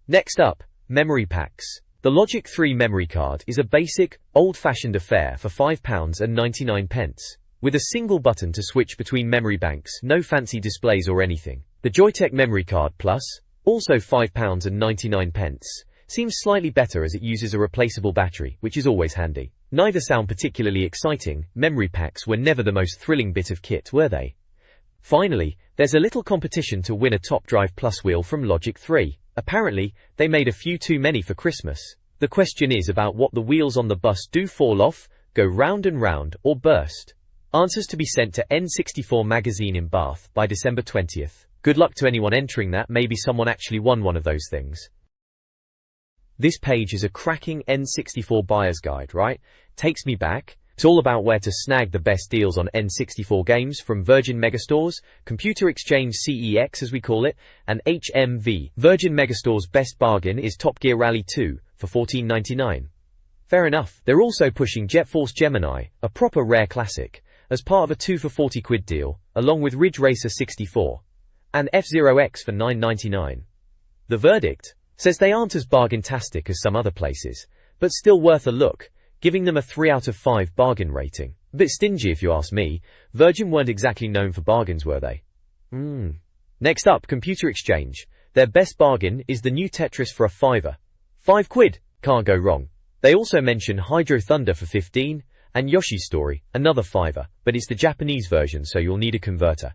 Next up, memory packs. The Logic 3 memory card is a basic, old-fashioned affair for £5.99, with a single button to switch between memory banks, no fancy displays or anything. The Joytech Memory Card Plus, also £5.99, seems slightly better as it uses a replaceable battery, which is always handy. Neither sound particularly exciting. Memory packs were never the most thrilling bit of kit, were they? Finally, there's a little competition to win a Top Drive Plus wheel from Logic 3. Apparently, they made a few too many for Christmas. The question is about what the wheels on the bus do fall off, go round and round, or burst. Answers to be sent to N64 Magazine in Bath by December 20th. Good luck to anyone entering that, maybe someone actually won one of those things. This page is a cracking N64 buyer's guide, right? Takes me back. It's all about where to snag the best deals on N64 games from Virgin Megastores, Computer Exchange CEX as we call it, and HMV. Virgin Megastore's best bargain is Top Gear Rally 2 for $14.99. Fair enough. They're also pushing Jet Force Gemini, a proper rare classic, as part of a 2 for £40 deal, along with Ridge Racer 64 and F-Zero X for $9.99. The verdict says they aren't as bargain-tastic as some other places, but still worth a look, giving them a 3 out of 5 bargain rating. A bit stingy if you ask me. Virgin weren't exactly known for bargains, were they? Next up, Computer Exchange. Their best bargain is the new Tetris for a £5. £5, can't go wrong. They also mention Hydro Thunder for 15, and Yoshi's Story, another £5, but it's the Japanese version so you'll need a converter.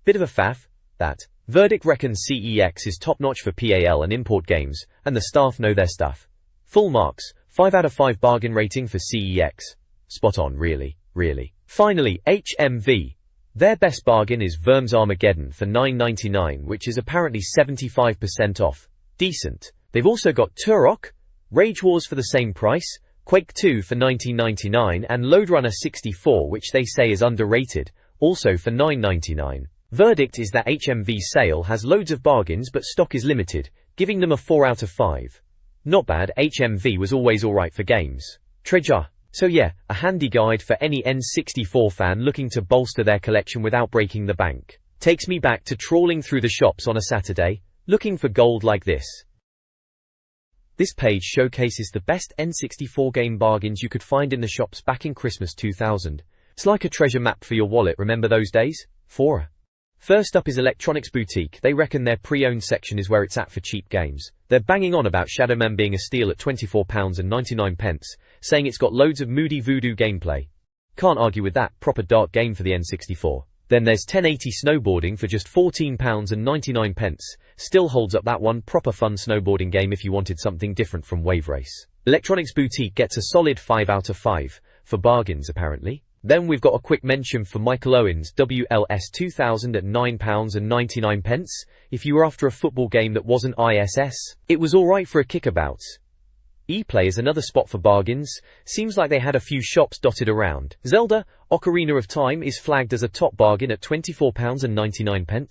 Bit of a faff, that. Verdict reckons CEX is top-notch for PAL and import games, and the staff know their stuff. Full marks, 5 out of 5 bargain rating for CEX. Spot on, really. Finally, HMV. Their best bargain is Verm's Armageddon for $9.99, which is apparently 75% off. Decent. They've also got Turok, Rage Wars for the same price, Quake 2 for $19.99, and Lode Runner 64, which they say is underrated. also for $9.99. Verdict is that HMV's sale has loads of bargains but stock is limited, giving them a 4 out of 5. Not bad, HMV was always alright for games. Treasure. So yeah, a handy guide for any N64 fan looking to bolster their collection without breaking the bank. Takes me back to trawling through the shops on a Saturday, looking for gold like this. This page showcases the best N64 game bargains you could find in the shops back in Christmas 2000. It's like a treasure map for your wallet, remember those days? Foray. First up is Electronics Boutique. They reckon their pre-owned section is where it's at for cheap games. They're banging on about Shadowman being a steal at £24.99, saying it's got loads of moody voodoo gameplay. Can't argue with that, proper dark game for the N64. Then there's 1080 Snowboarding for just £14.99, still holds up that one, proper fun snowboarding game if you wanted something different from Wave Race. Electronics Boutique gets a solid 5 out of 5, for bargains apparently. Then we've got a quick mention for Michael Owen's WLS 2000 at £9.99. If you were after a football game that wasn't ISS, it was alright for a kickabout. ePlay is another spot for bargains, seems like they had a few shops dotted around. Zelda, Ocarina of Time is flagged as a top bargain at £24.99,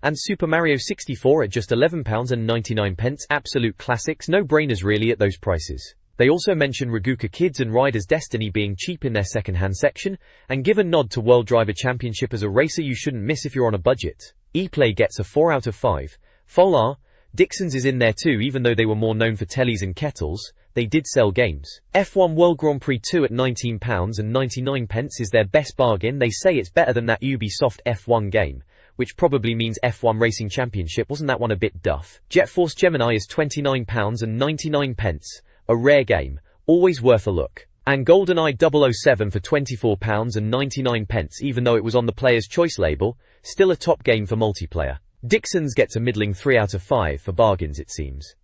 and Super Mario 64 at just £11.99, absolute classics, no-brainers really at those prices. They also mention Raguka Kids and Riders Destiny being cheap in their second-hand section, and give a nod to World Driver Championship as a racer you shouldn't miss if you're on a budget. ePlay gets a 4 out of 5. Foray, Dixon's is in there too, even though they were more known for tellies and kettles, they did sell games. F1 World Grand Prix 2 at £19.99 is their best bargain. They say it's better than that Ubisoft F1 game, which probably means F1 Racing Championship. Wasn't that one a bit duff? Jet Force Gemini is £29.99. A rare game, always worth a look. And GoldenEye 007 for £24.99, even though it was on the Player's Choice label, still a top game for multiplayer. Dixon's gets a middling 3 out of 5 for bargains it seems.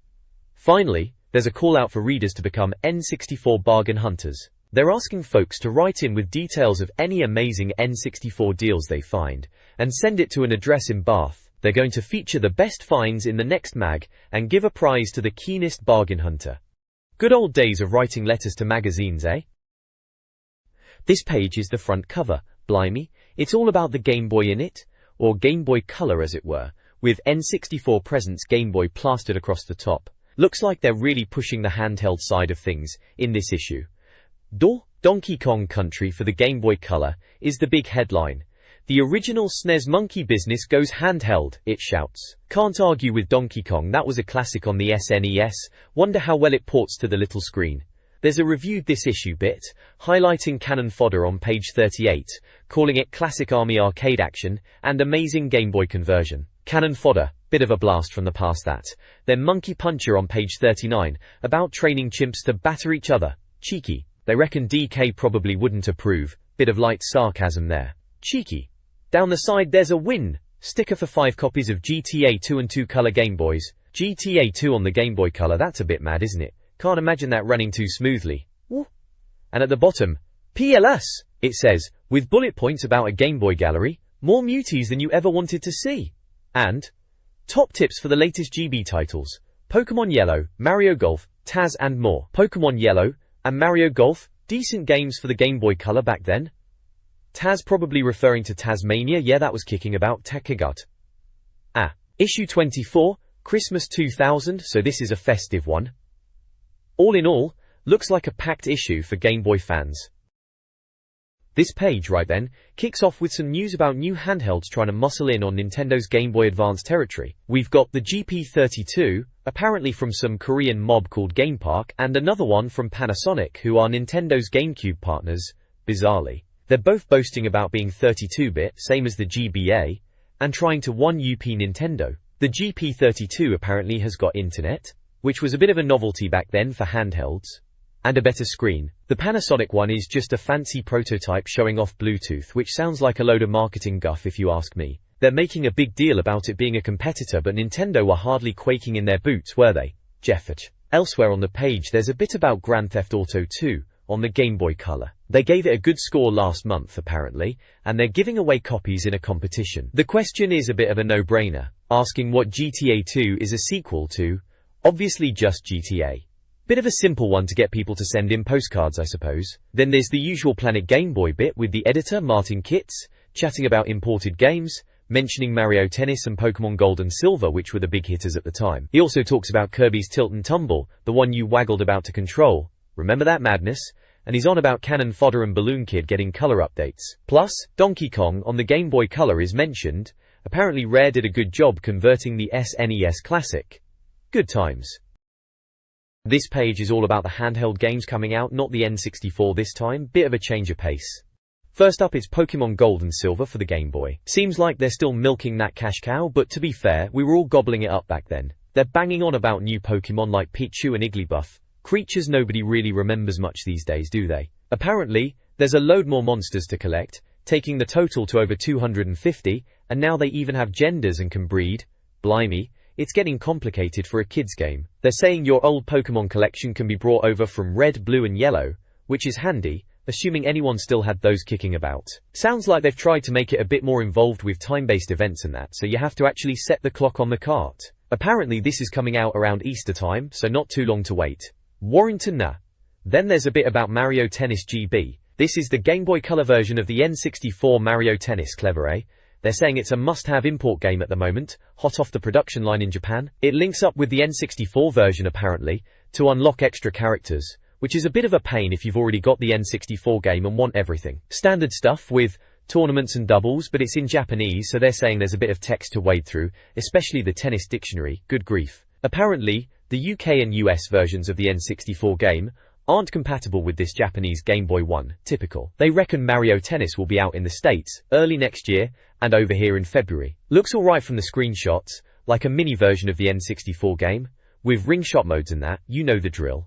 Finally, there's a call out for readers to become N64 bargain hunters. They're asking folks to write in with details of any amazing N64 deals they find, and send it to an address in Bath. They're going to feature the best finds in the next mag, and give a prize to the keenest bargain hunter. Good old days of writing letters to magazines, eh? This page is the front cover. Blimey, it's all about the Game Boy in it, or Game Boy Color as it were, with N64 Presents Game Boy plastered across the top. Looks like they're really pushing the handheld side of things in this issue. Donkey Kong Country for the Game Boy Color is the big headline. The original SNES monkey business goes handheld, it shouts. Can't argue with Donkey Kong, that was a classic on the SNES, wonder how well it ports to the little screen. There's a reviewed this issue bit, highlighting cannon fodder on page 38, calling it classic army arcade action, and amazing Game Boy conversion. Cannon fodder, bit of a blast from the past that. Then Monkey Puncher on page 39, about training chimps to batter each other. Cheeky. They reckon DK probably wouldn't approve, bit of light sarcasm there. Cheeky. Down the side there's a win sticker for 5 copies of GTA 2 and 2 color Game Boys. GTA 2 on the Game Boy Color, that's a bit mad isn't it? Can't imagine that running too smoothly. And at the bottom, PLS, it says, with bullet points about a Game Boy gallery, more muties than you ever wanted to see. And top tips for the latest GB titles. Pokemon Yellow, Mario Golf, Taz and more. Pokemon Yellow and Mario Golf, decent games for the Game Boy Color back then. Taz probably referring to Tasmania, yeah that was kicking about Takagut. Issue 24, Christmas 2000, so this is a festive one. All in all, looks like a packed issue for Game Boy fans. This page right then, kicks off with some news about new handhelds trying to muscle in on Nintendo's Game Boy Advance territory. We've got the GP32, apparently from some Korean mob called Game Park, and another one from Panasonic, who are Nintendo's GameCube partners, bizarrely. They're both boasting about being 32-bit, same as the GBA, and trying to one-up Nintendo. The GP32 apparently has got internet, which was a bit of a novelty back then for handhelds, and a better screen. The Panasonic one is just a fancy prototype showing off Bluetooth, which sounds like a load of marketing guff if you ask me. They're making a big deal about it being a competitor, but Nintendo were hardly quaking in their boots, were they? Jeffert. Elsewhere on the page there's a bit about Grand Theft Auto 2 on the Game Boy Color. They gave it a good score last month apparently, and they're giving away copies in a competition. The question is a bit of a no-brainer, asking what GTA 2 is a sequel to. Obviously just GTA. Bit of a simple one to get people to send in postcards I suppose. Then there's the usual Planet Game Boy bit with the editor Martin Kitts, chatting about imported games, mentioning Mario Tennis and Pokemon Gold and Silver, which were the big hitters at the time. He also talks about Kirby's Tilt and Tumble, the one you waggled about to control. Remember that madness? And he's on about Cannon Fodder and Balloon Kid getting color updates. Plus, Donkey Kong on the Game Boy Color is mentioned. Apparently Rare did a good job converting the SNES Classic. Good times. This page is all about the handheld games coming out, not the N64 this time, bit of a change of pace. First up is Pokemon Gold and Silver for the Game Boy. Seems like they're still milking that cash cow, but to be fair, we were all gobbling it up back then. They're banging on about new Pokemon like Pichu and Igglybuff. Creatures nobody really remembers much these days, do they? Apparently, there's a load more monsters to collect, taking the total to over 250, and now they even have genders and can breed. Blimey, it's getting complicated for a kid's game. They're saying your old Pokemon collection can be brought over from red, blue and yellow, which is handy, assuming anyone still had those kicking about. Sounds like they've tried to make it a bit more involved with time-based events and that, so you have to actually set the clock on the cart. Apparently this is coming out around Easter time, so not too long to wait. Warrington nah. Then there's a bit about Mario Tennis GB. This is the Game Boy Color version of the N64 Mario Tennis, clever eh? They're saying it's a must-have import game at the moment, hot off the production line in Japan. It links up with the N64 version apparently, to unlock extra characters, which is a bit of a pain if you've already got the N64 game and want everything. Standard stuff with tournaments and doubles, but it's in Japanese, so they're saying there's a bit of text to wade through, especially the tennis dictionary, good grief. Apparently, the UK and US versions of the N64 game aren't compatible with this Japanese Game Boy One, typical. They reckon Mario Tennis will be out in the States early next year and over here in February. Looks alright from the screenshots, like a mini version of the N64 game, with ring shot modes and that, you know the drill.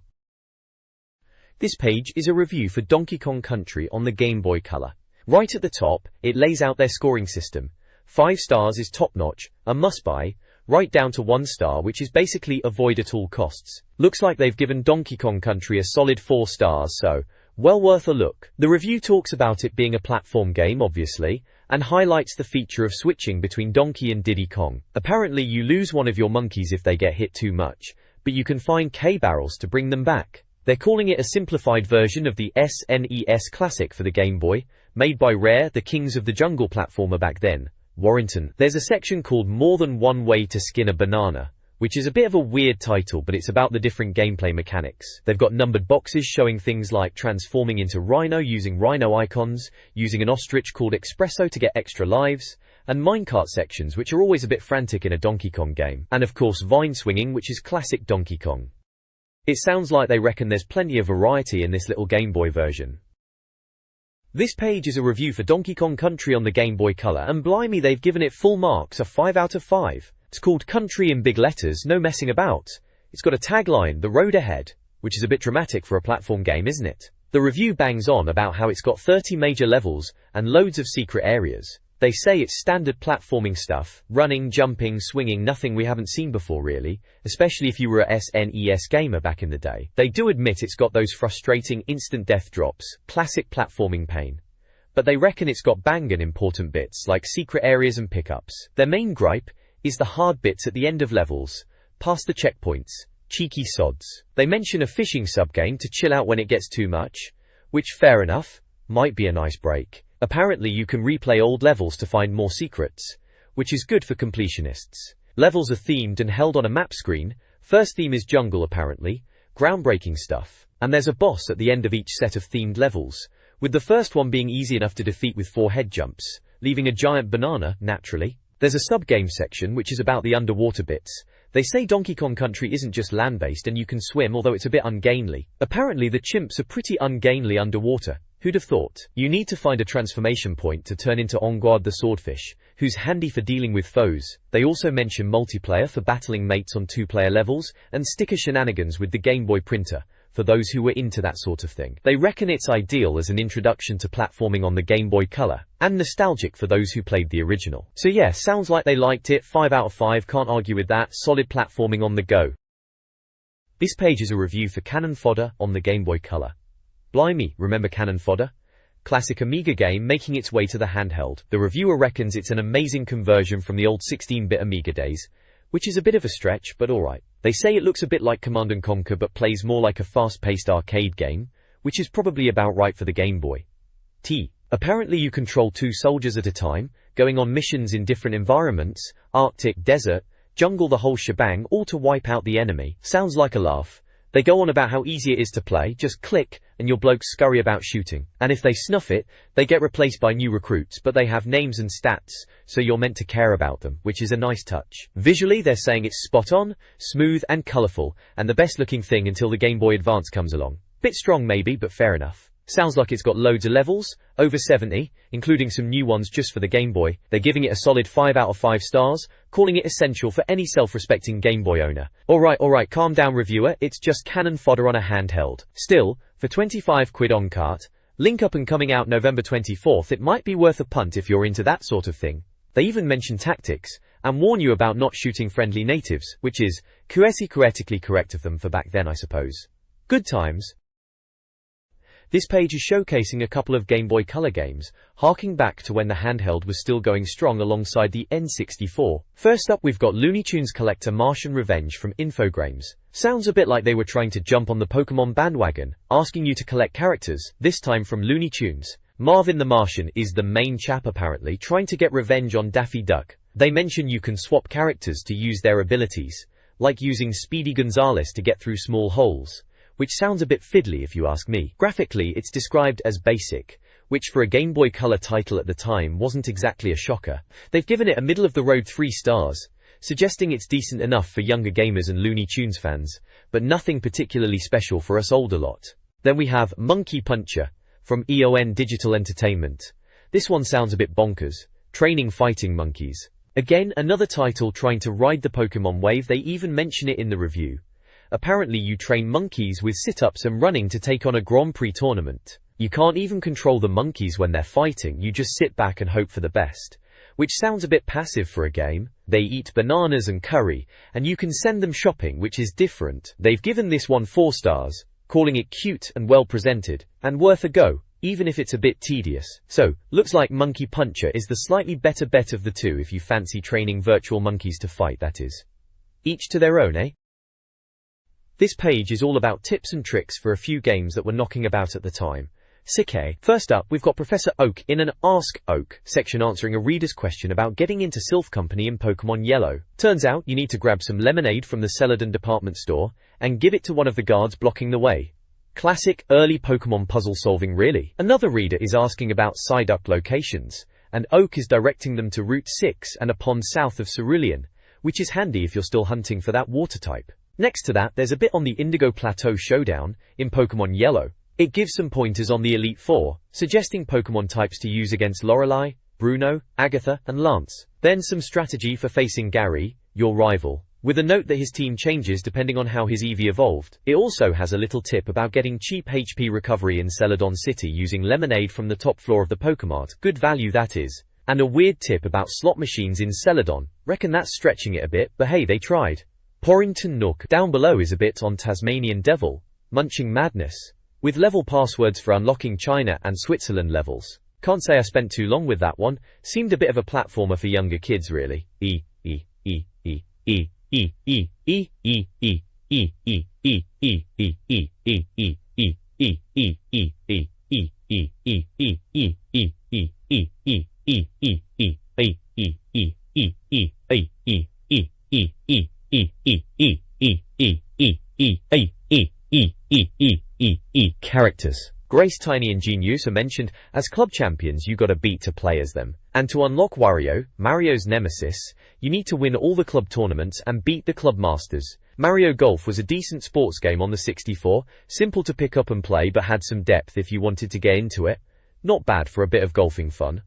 This page is a review for Donkey Kong Country on the Game Boy Color. Right at the top, it lays out their scoring system. 5 stars is top notch, a must buy, right down to 1 star, which is basically avoid at all costs. Looks like they've given Donkey Kong Country a solid 4 stars, so well worth a look. The review talks about it being a platform game, obviously, and highlights the feature of switching between Donkey and Diddy Kong. Apparently you lose one of your monkeys if they get hit too much, but you can find K-barrels to bring them back. They're calling it a simplified version of the SNES Classic for the Game Boy, made by Rare, the kings of the jungle platformer back then. Warrington. There's a section called More Than One Way to Skin a Banana, which is a bit of a weird title, but it's about the different gameplay mechanics. They've got numbered boxes showing things like transforming into Rhino using Rhino icons, using an ostrich called Espresso to get extra lives, and minecart sections which are always a bit frantic in a Donkey Kong game, and of course vine swinging, which is classic Donkey Kong. It sounds like they reckon there's plenty of variety in this little Game Boy version. This page is a review for Donkey Kong Country on the Game Boy Color, and blimey, they've given it full marks, a 5 out of 5. It's called Country in big letters, no messing about. It's got a tagline, The Road Ahead, which is a bit dramatic for a platform game, isn't it? The review bangs on about how it's got 30 major levels and loads of secret areas. They say it's standard platforming stuff, running, jumping, swinging, nothing we haven't seen before really, especially if you were a SNES gamer back in the day. They do admit it's got those frustrating instant death drops, classic platforming pain. But they reckon it's got bangin' important bits like secret areas and pickups. Their main gripe is the hard bits at the end of levels, past the checkpoints, cheeky sods. They mention a fishing subgame to chill out when it gets too much, which fair enough, might be a nice break. Apparently you can replay old levels to find more secrets, which is good for completionists. Levels are themed and held on a map screen. First theme is jungle apparently, groundbreaking stuff. And there's a boss at the end of each set of themed levels, with the first one being easy enough to defeat with 4 head jumps, leaving a giant banana, naturally. There's a sub-game section which is about the underwater bits. They say Donkey Kong Country isn't just land-based and you can swim, although it's a bit ungainly. Apparently the chimps are pretty ungainly underwater. Who'd have thought? You need to find a transformation point to turn into Onguard the swordfish, who's handy for dealing with foes. They also mention multiplayer for battling mates on 2-player levels, and sticker shenanigans with the Game Boy printer, for those who were into that sort of thing. They reckon it's ideal as an introduction to platforming on the Game Boy Color, and nostalgic for those who played the original. So yeah, sounds like they liked it, 5 out of 5, can't argue with that, solid platforming on the go. This page is a review for Cannon Fodder on the Game Boy Color. Blimey, remember Cannon Fodder? Classic Amiga game making its way to the handheld. The reviewer reckons it's an amazing conversion from the old 16-bit Amiga days, which is a bit of a stretch, but alright. They say it looks a bit like Command & Conquer but plays more like a fast-paced arcade game, which is probably about right for the Game Boy. Apparently you control 2 soldiers at a time, going on missions in different environments, Arctic, desert, jungle, the whole shebang, all to wipe out the enemy. Sounds like a laugh. They go on about how easy it is to play, just click, and your blokes scurry about shooting. And if they snuff it, they get replaced by new recruits, but they have names and stats, so you're meant to care about them, which is a nice touch. Visually, they're saying it's spot on, smooth and colourful, and the best looking thing until the Game Boy Advance comes along. Bit strong maybe, but fair enough. Sounds like it's got loads of levels, over 70, including some new ones just for the Game Boy. They're giving it a solid 5 out of 5 stars, calling it essential for any self-respecting Game Boy owner. Alright, calm down reviewer, it's just cannon fodder on a handheld. Still, for 25 quid on cart, link up and coming out November 24th, it might be worth a punt if you're into that sort of thing. They even mention tactics, and warn you about not shooting friendly natives, which is poetically correct of them for back then I suppose. Good times. This page is showcasing a couple of Game Boy Color games, harking back to when the handheld was still going strong alongside the N64. First up we've got Looney Tunes Collector Martian Revenge from Infogrames. Sounds a bit like they were trying to jump on the Pokemon bandwagon, asking you to collect characters, this time from Looney Tunes. Marvin the Martian is the main chap apparently, trying to get revenge on Daffy Duck. They mention you can swap characters to use their abilities, like using Speedy Gonzales to get through small holes, which sounds a bit fiddly if you ask me. Graphically, it's described as basic, which for a Game Boy Color title at the time wasn't exactly a shocker. They've given it a middle-of-the-road 3 stars, suggesting it's decent enough for younger gamers and Looney Tunes fans, but nothing particularly special for us older lot. Then we have Monkey Puncher from EON Digital Entertainment. This one sounds a bit bonkers, training fighting monkeys. Again, another title trying to ride the Pokemon wave, they even mention it in the review. Apparently you train monkeys with sit-ups and running to take on a Grand Prix tournament. You can't even control the monkeys when they're fighting, you just sit back and hope for the best. Which sounds a bit passive for a game. They eat bananas and curry, and you can send them shopping, which is different. They've given this one 4 stars, calling it cute and well presented, and worth a go, even if it's a bit tedious. So, looks like Monkey Puncher is the slightly better bet of the two if you fancy training virtual monkeys to fight, that is. Each to their own, eh? This page is all about tips and tricks for a few games that were knocking about at the time. Sick, eh? First up, we've got Professor Oak in an Ask Oak section answering a reader's question about getting into Sylph Company in Pokemon Yellow. Turns out you need to grab some lemonade from the Celadon department store and give it to one of the guards blocking the way. Classic, early Pokemon puzzle solving really. Another reader is asking about Psyduck locations, and Oak is directing them to Route 6 and a pond south of Cerulean, which is handy if you're still hunting for that water type. Next to that, there's a bit on the Indigo Plateau Showdown in Pokemon Yellow. It gives some pointers on the Elite Four, suggesting Pokemon types to use against Lorelei, Bruno, Agatha, and Lance. Then some strategy for facing Gary, your rival, with a note that his team changes depending on how his Eevee evolved. It also has a little tip about getting cheap HP recovery in Celadon City using lemonade from the top floor of the Pokemart. Good value that is. And a weird tip about slot machines in Celadon. Reckon that's stretching it a bit, but hey, they tried. Porrington Nook down below is a bit on Tasmanian Devil, Munching Madness, with level passwords for unlocking China and Switzerland levels. Can't say I spent too long with that one, seemed a bit of a platformer for younger kids really. Characters. Grace, Tiny and Genius are mentioned. As club champions you gotta beat to play as them. And to unlock Wario, Mario's nemesis, you need to win all the club tournaments and beat the club masters. Mario Golf was a decent sports game on the 64, simple to pick up and play but had some depth if you wanted to get into it. Not bad for a bit of golfing fun.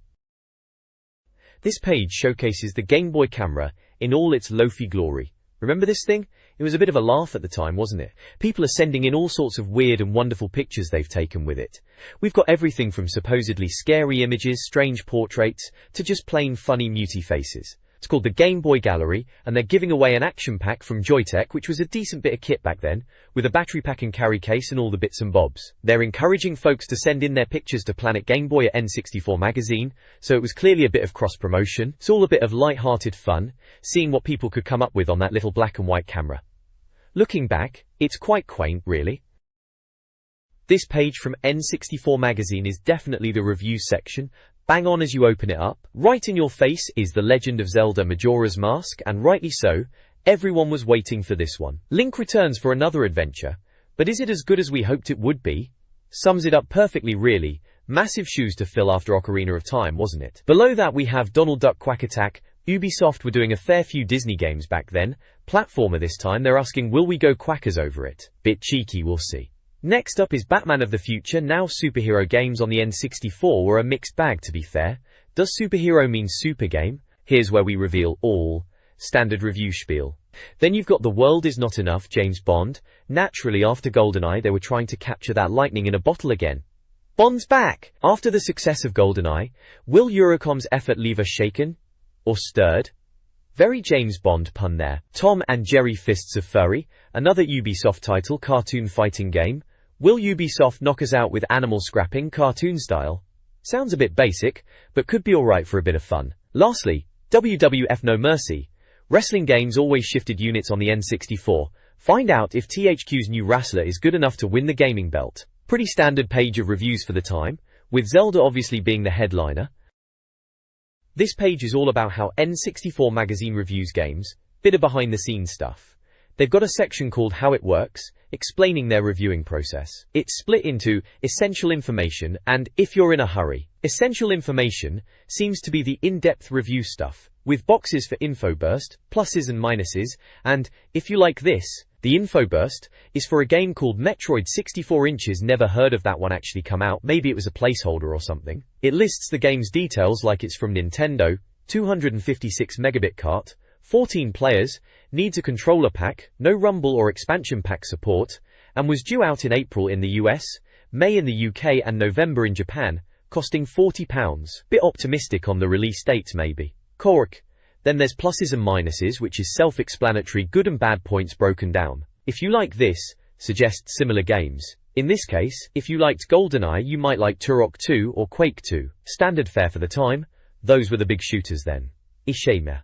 This page showcases the Game Boy camera in all its loafy glory. Remember this thing? It was a bit of a laugh at the time, wasn't it? People are sending in all sorts of weird and wonderful pictures they've taken with it. We've got everything from supposedly scary images, strange portraits, to just plain funny muty faces. It's called the Game Boy Gallery, and they're giving away an action pack from Joytech, which was a decent bit of kit back then, with a battery pack and carry case and all the bits and bobs. They're encouraging folks to send in their pictures to Planet Game Boy at N64 Magazine, so it was clearly a bit of cross-promotion. It's all a bit of light-hearted fun, seeing what people could come up with on that little black and white camera. Looking back, it's quite quaint, really. This page from N64 Magazine is definitely the review section. Bang on as you open it up. Right in your face is The Legend of Zelda Majora's Mask, and rightly so. Everyone was waiting for this one. Link returns for another adventure, but is it as good as we hoped it would be? Sums it up perfectly really. Massive shoes to fill after Ocarina of Time, wasn't it? Below that we have Donald Duck Quack Attack. Ubisoft were doing a fair few Disney games back then. Platformer this time, they're asking will we go quackers over it? Bit cheeky, we'll see. Next up is Batman of the Future. Now superhero games on the N64 were a mixed bag to be fair. Does superhero mean super game? Here's where we reveal all. Standard review spiel. Then you've got The World Is Not Enough, James Bond. Naturally after GoldenEye they were trying to capture that lightning in a bottle again. Bond's back! After the success of GoldenEye, will Eurocom's effort leave us shaken? Or stirred? Very James Bond pun there. Tom and Jerry Fists of Fury, another Ubisoft title, cartoon fighting game. Will Ubisoft knock us out with animal scrapping, cartoon style? Sounds a bit basic, but could be alright for a bit of fun. Lastly, WWF No Mercy. Wrestling games always shifted units on the N64. Find out if THQ's new wrestler is good enough to win the gaming belt. Pretty standard page of reviews for the time, with Zelda obviously being the headliner. This page is all about how N64 Magazine reviews games, bit of behind the scenes stuff. They've got a section called How It Works, explaining their reviewing process. It's split into Essential Information and If You're in a Hurry. Essential Information seems to be the in-depth review stuff, with boxes for info burst, pluses and minuses, and if you like this, the info burst is for a game called Metroid 64 inches. Never heard of that one actually come out. Maybe it was a placeholder or something. It lists the game's details like it's from Nintendo, 256 megabit cart, 14 players, needs a controller pack, no rumble or expansion pack support, and was due out in April in the US, May in the UK and November in Japan, costing £40. Bit optimistic on the release dates maybe. Cork. Then there's pluses and minuses, which is self-explanatory, good and bad points broken down. If you like this, suggest similar games. In this case, if you liked GoldenEye you might like Turok 2 or Quake 2. Standard fare for the time. Those were the big shooters then. Ishame.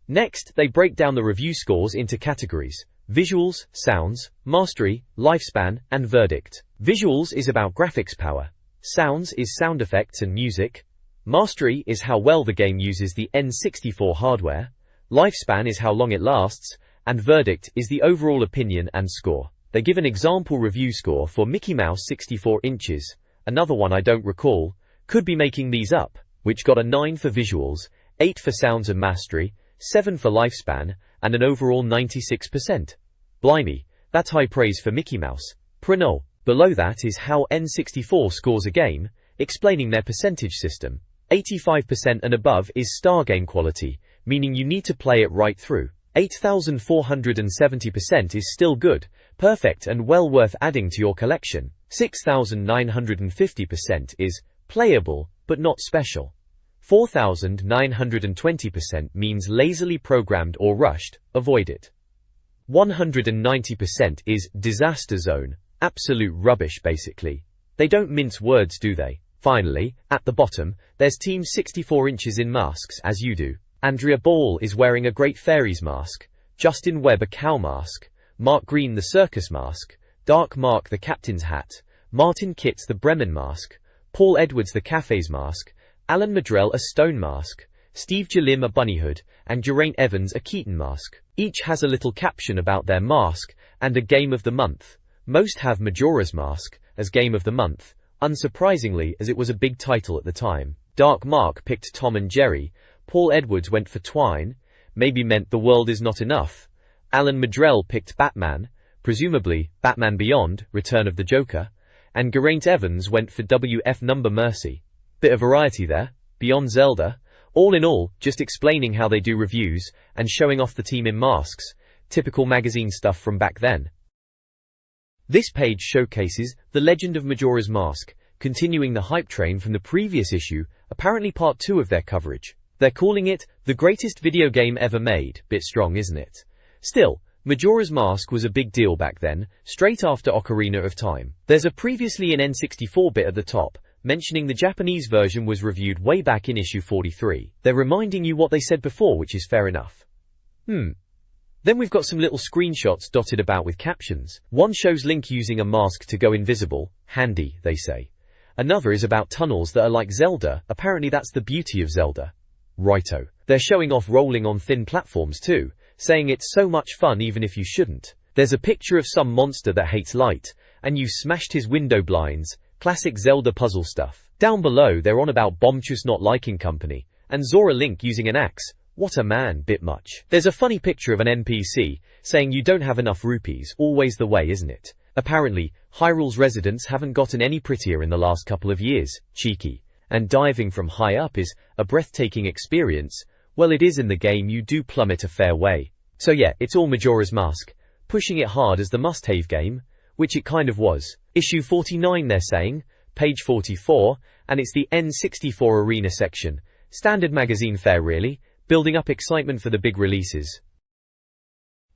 Next, they break down the review scores into categories. Visuals, sounds, mastery, lifespan, and verdict. Visuals is about graphics power. Sounds is sound effects and music. Mastery is how well the game uses the N64 hardware. Lifespan is how long it lasts. And verdict is the overall opinion and score. They give an example review score for Mickey Mouse 64 inches. Another one I don't recall. Could be making these up. Which got a 9 for visuals, 8 for sounds and mastery, 7 for lifespan, and an overall 96%. Blimey, that's high praise for Mickey Mouse. Prenol. Below that is how N64 scores a game, explaining their percentage system. 85% and above is star game quality, meaning you need to play it right through. 8,470% is still good, perfect and well worth adding to your collection. 6,950% is playable, but not special. 4,920% means lazily programmed or rushed, avoid it. 190% is disaster zone, absolute rubbish basically. They don't mince words, do they? Finally, at the bottom, there's Team 64 inches in masks, as you do. Andrea Ball is wearing a Great Fairies mask, Justin Webb a cow mask, Mark Green the circus mask, Dark Mark the captain's hat, Martin Kitts the Bremen mask, Paul Edwards the cafe's mask, Alan Madrell a stone mask, Steve Jalim a bunny hood, and Geraint Evans a Keaton mask. Each has a little caption about their mask, and a game of the month. Most have Majora's Mask as game of the month, unsurprisingly as it was a big title at the time. Dark Mark picked Tom and Jerry, Paul Edwards went for Twine, maybe meant The World Is Not Enough. Alan Madrell picked Batman, presumably Batman Beyond, Return of the Joker, and Geraint Evans went for WF Number Mercy. Bit of variety there, beyond Zelda. All in all, just explaining how they do reviews, and showing off the team in masks, typical magazine stuff from back then. This page showcases The Legend of Majora's Mask, continuing the hype train from the previous issue, apparently part 2 of their coverage. They're calling it the greatest video game ever made. Bit strong, isn't it? Still, Majora's Mask was a big deal back then, straight after Ocarina of Time. There's a previously an N64 bit at the top, mentioning the Japanese version was reviewed way back in issue 43. They're reminding you what they said before, which is fair enough. Then we've got some little screenshots dotted about with captions. One shows Link using a mask to go invisible. Handy, they say. Another is about tunnels that are like Zelda. Apparently that's the beauty of Zelda. Righto. They're showing off rolling on thin platforms too, saying it's so much fun even if you shouldn't. There's a picture of some monster that hates light, and you smashed his window blinds. Classic Zelda puzzle stuff. Down below they're on about Bombchus not liking company, and Zora Link using an axe. What a man, bit much. There's a funny picture of an NPC, saying you don't have enough rupees, always the way, isn't it? Apparently, Hyrule's residents haven't gotten any prettier in the last couple of years. Cheeky. And diving from high up is a breathtaking experience. Well, it is in the game, you do plummet a fair way. So yeah, it's all Majora's Mask, pushing it hard as the must-have game, which it kind of was. Issue 49 they're saying, page 44, and it's the N64 Arena section. Standard magazine fare really, building up excitement for the big releases.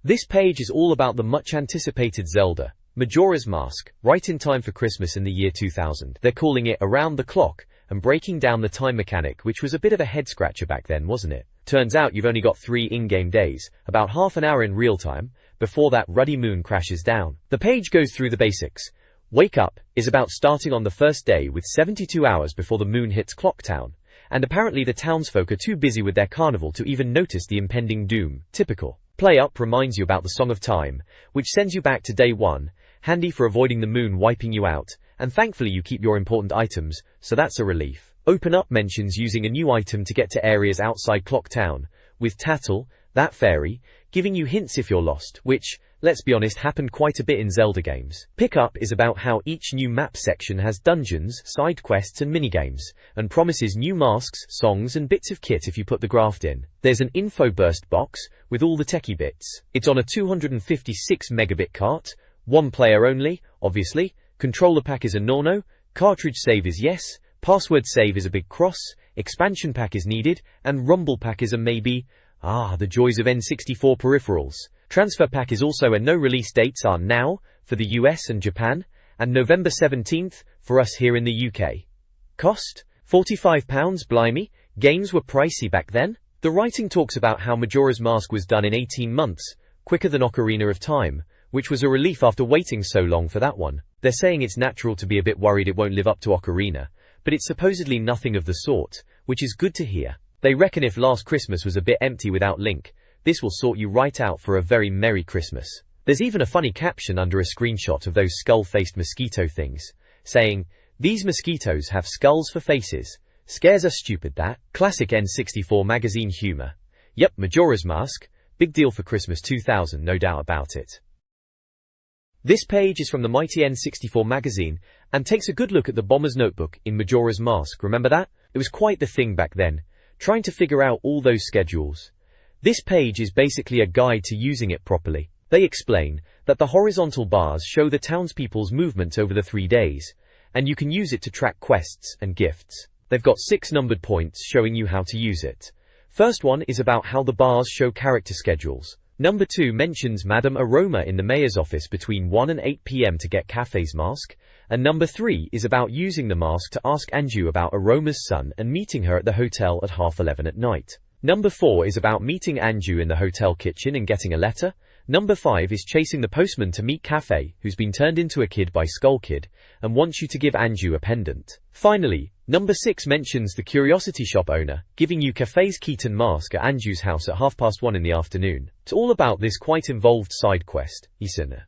This page is all about the much-anticipated Zelda, Majora's Mask, right in time for Christmas in the year 2000. They're calling it Around the Clock, and breaking down the time mechanic, which was a bit of a head-scratcher back then, wasn't it? Turns out you've only got 3 in-game days, about half an hour in real time, before that ruddy moon crashes down. The page goes through the basics. Wake Up is about starting on the first day with 72 hours before the moon hits Clocktown. And apparently the townsfolk are too busy with their carnival to even notice the impending doom. Typical. Play Up reminds you about the Song of Time, which sends you back to day 1, handy for avoiding the moon wiping you out, and thankfully you keep your important items, so that's a relief. Open Up mentions using a new item to get to areas outside Clocktown, with Tattle, that fairy, giving you hints if you're lost, which, let's be honest, happened quite a bit in Zelda games. Pick Up is about how each new map section has dungeons, side quests and minigames, and promises new masks, songs and bits of kit if you put the graft in. There's an info burst box, with all the techie bits. It's on a 256 megabit cart, 1 player only, obviously, controller pack is a no-no, cartridge save is yes, password save is a big cross, expansion pack is needed, and rumble pack is a maybe. Ah, the joys of N64 peripherals. Transfer pack is also a no. Release dates are now, for the US and Japan, and November 17th, for us here in the UK. Cost? £45, blimey, games were pricey back then. The writing talks about how Majora's Mask was done in 18 months, quicker than Ocarina of Time, which was a relief after waiting so long for that one. They're saying it's natural to be a bit worried it won't live up to Ocarina, but it's supposedly nothing of the sort, which is good to hear. They reckon if last Christmas was a bit empty without Link, this will sort you right out for a very Merry Christmas. There's even a funny caption under a screenshot of those skull-faced mosquito things, saying, "These mosquitoes have skulls for faces. Scares us stupid that." Classic N64 Magazine humor. Yep, Majora's Mask. Big deal for Christmas 2000, no doubt about it. This page is from the mighty N64 Magazine, and takes a good look at the Bomber's Notebook in Majora's Mask. Remember that? It was quite the thing back then, trying to figure out all those schedules. This page is basically a guide to using it properly. They explain that the horizontal bars show the townspeople's movements over the 3 days, and you can use it to track quests and gifts. They've got 6 numbered points showing you how to use it. First one is about how the bars show character schedules. Number 2 mentions Madame Aroma in the mayor's office between 1 and 8 PM to get Cafe's mask, and number 3 is about using the mask to ask Anju about Aroma's son and meeting her at the hotel at 11:30 at night. Number 4 is about meeting Anju in the hotel kitchen and getting a letter. Number 5 is chasing the postman to meet Cafe, who's been turned into a kid by Skull Kid, and wants you to give Anju a pendant. Finally, number 6 mentions the curiosity shop owner, giving you Cafe's Keaton mask at Anju's house at 1:30 in the afternoon. It's all about this quite involved side quest, Isana.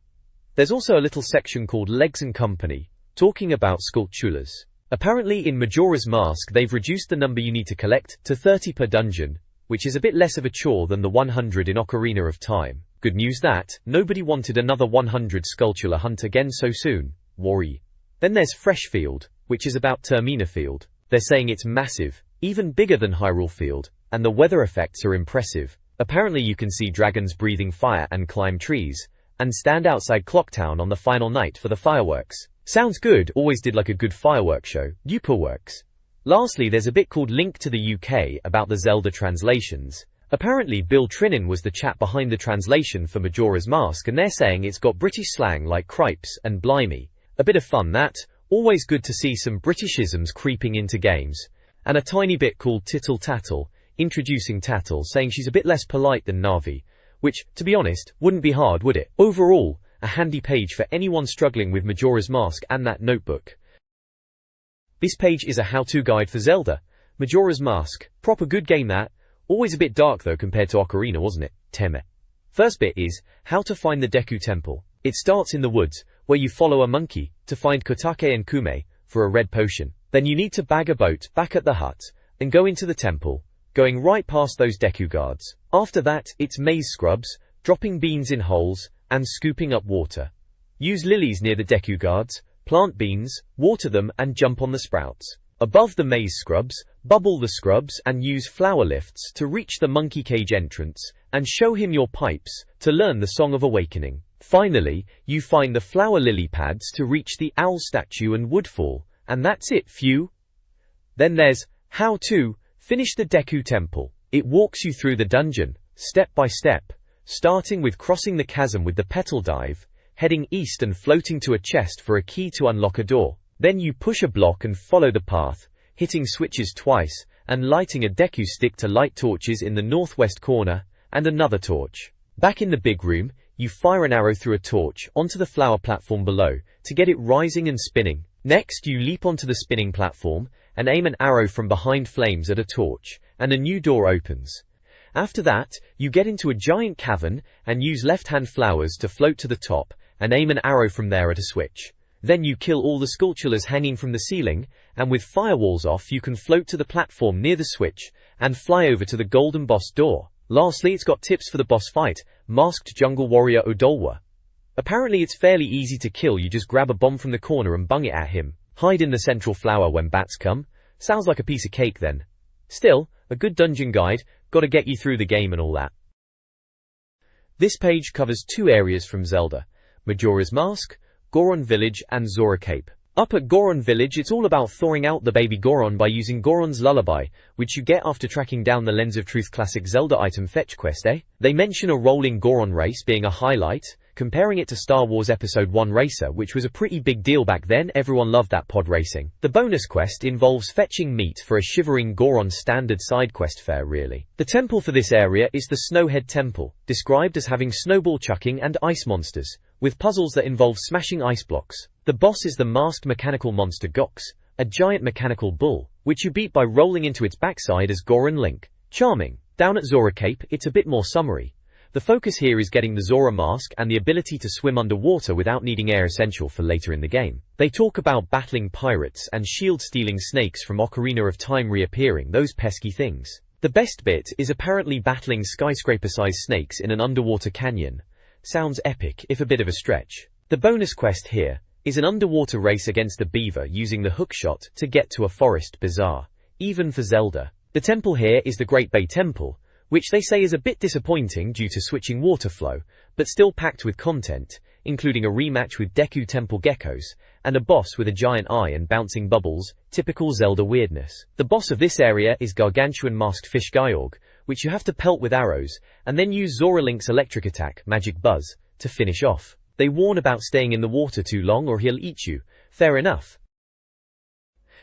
There's also a little section called Legs and Company, talking about sculpturas. Apparently in Majora's Mask they've reduced the number you need to collect to 30 per dungeon, which is a bit less of a chore than the 100 in Ocarina of Time. Good news that, nobody wanted another 100 sculpture hunt again so soon. Worry. Then there's Freshfield, which is about Termina Field. They're saying it's massive, even bigger than Hyrule Field, and the weather effects are impressive. Apparently you can see dragons breathing fire and climb trees, and stand outside Clocktown on the final night for the fireworks. Sounds good, always did like a good fireworks show. Duper works. Lastly, there's a bit called Link to the UK about the Zelda translations. Apparently Bill Trinan was the chap behind the translation for Majora's Mask, and they're saying it's got British slang like cripes and blimey. A bit of fun that. Always good to see some Britishisms creeping into games. And a tiny bit called Tittle Tattle, introducing Tattle, saying she's a bit less polite than Navi. which, to be honest, wouldn't be hard, would it? Overall, a handy page for anyone struggling with Majora's Mask and that notebook. This page is a how-to guide for Zelda. Majora's Mask, proper good game that. Always a bit dark though compared to Ocarina, wasn't it? Teme. First bit is, how to find the Deku Temple. It starts in the woods, where you follow a monkey, to find Kotake and Kume, for a red potion. Then you need to bag a boat back at the hut, and go into the temple, going right past those Deku guards. After that, it's maze scrubs, dropping beans in holes, and scooping up water. Use lilies near the Deku guards, plant beans, water them and jump on the sprouts. Above the maze scrubs, bubble the scrubs and use flower lifts to reach the monkey cage entrance, and show him your pipes, to learn the Song of Awakening. Finally, you find the flower lily pads to reach the owl statue and woodfall, and that's it, phew. Then there's, how to, finish the Deku Temple. It walks you through the dungeon, step by step, starting with crossing the chasm with the petal dive, heading east and floating to a chest for a key to unlock a door. Then you push a block and follow the path, hitting switches twice, and lighting a Deku stick to light torches in the northwest corner, and another torch. Back in the big room, you fire an arrow through a torch onto the flower platform below, to get it rising and spinning. Next you leap onto the spinning platform, and aim an arrow from behind flames at a torch, and a new door opens. After that, you get into a giant cavern, and use left-hand flowers to float to the top, and aim an arrow from there at a switch. Then you kill all the Skulltulas hanging from the ceiling, and with firewalls off you can float to the platform near the switch, and fly over to the golden boss door. Lastly, it's got tips for the boss fight, Masked Jungle Warrior Odolwa. Apparently it's fairly easy to kill, you just grab a bomb from the corner and bung it at him. Hide in the central flower when bats come. Sounds like a piece of cake then. Still, a good dungeon guide, gotta get you through the game and all that. This page covers 2 areas from Zelda: Majora's Mask, Goron Village and Zora Cape. Up at Goron Village, it's all about thawing out the baby Goron by using Goron's Lullaby, which you get after tracking down the Lens of Truth classic Zelda item fetch quest, eh? They mention a rolling Goron race being a highlight, comparing it to Star Wars Episode 1 Racer, which was a pretty big deal back then. Everyone loved that pod racing. The bonus quest involves fetching meat for a shivering Goron standard side quest fare, really. The temple for this area is the Snowhead Temple, described as having snowball chucking and ice monsters, with puzzles that involve smashing ice blocks. The boss is the masked mechanical monster Gox, a giant mechanical bull, which you beat by rolling into its backside as Goron Link. Charming. Down at Zora Cape, it's a bit more summary. The focus here is getting the Zora mask and the ability to swim underwater without needing air, essential for later in the game. They talk about battling pirates and shield-stealing snakes from Ocarina of Time reappearing, those pesky things. The best bit is apparently battling skyscraper-sized snakes in an underwater canyon. Sounds epic, if a bit of a stretch. The bonus quest here is an underwater race against a beaver using the hookshot to get to a forest bazaar. Even for Zelda. The temple here is the Great Bay Temple, which they say is a bit disappointing due to switching water flow, but still packed with content, including a rematch with Deku Temple geckos, and a boss with a giant eye and bouncing bubbles, typical Zelda weirdness. The boss of this area is Gargantuan Masked Fish Gyorg, which you have to pelt with arrows, and then use Zora Link's electric attack, Magic Buzz, to finish off. They warn about staying in the water too long or he'll eat you. Fair enough.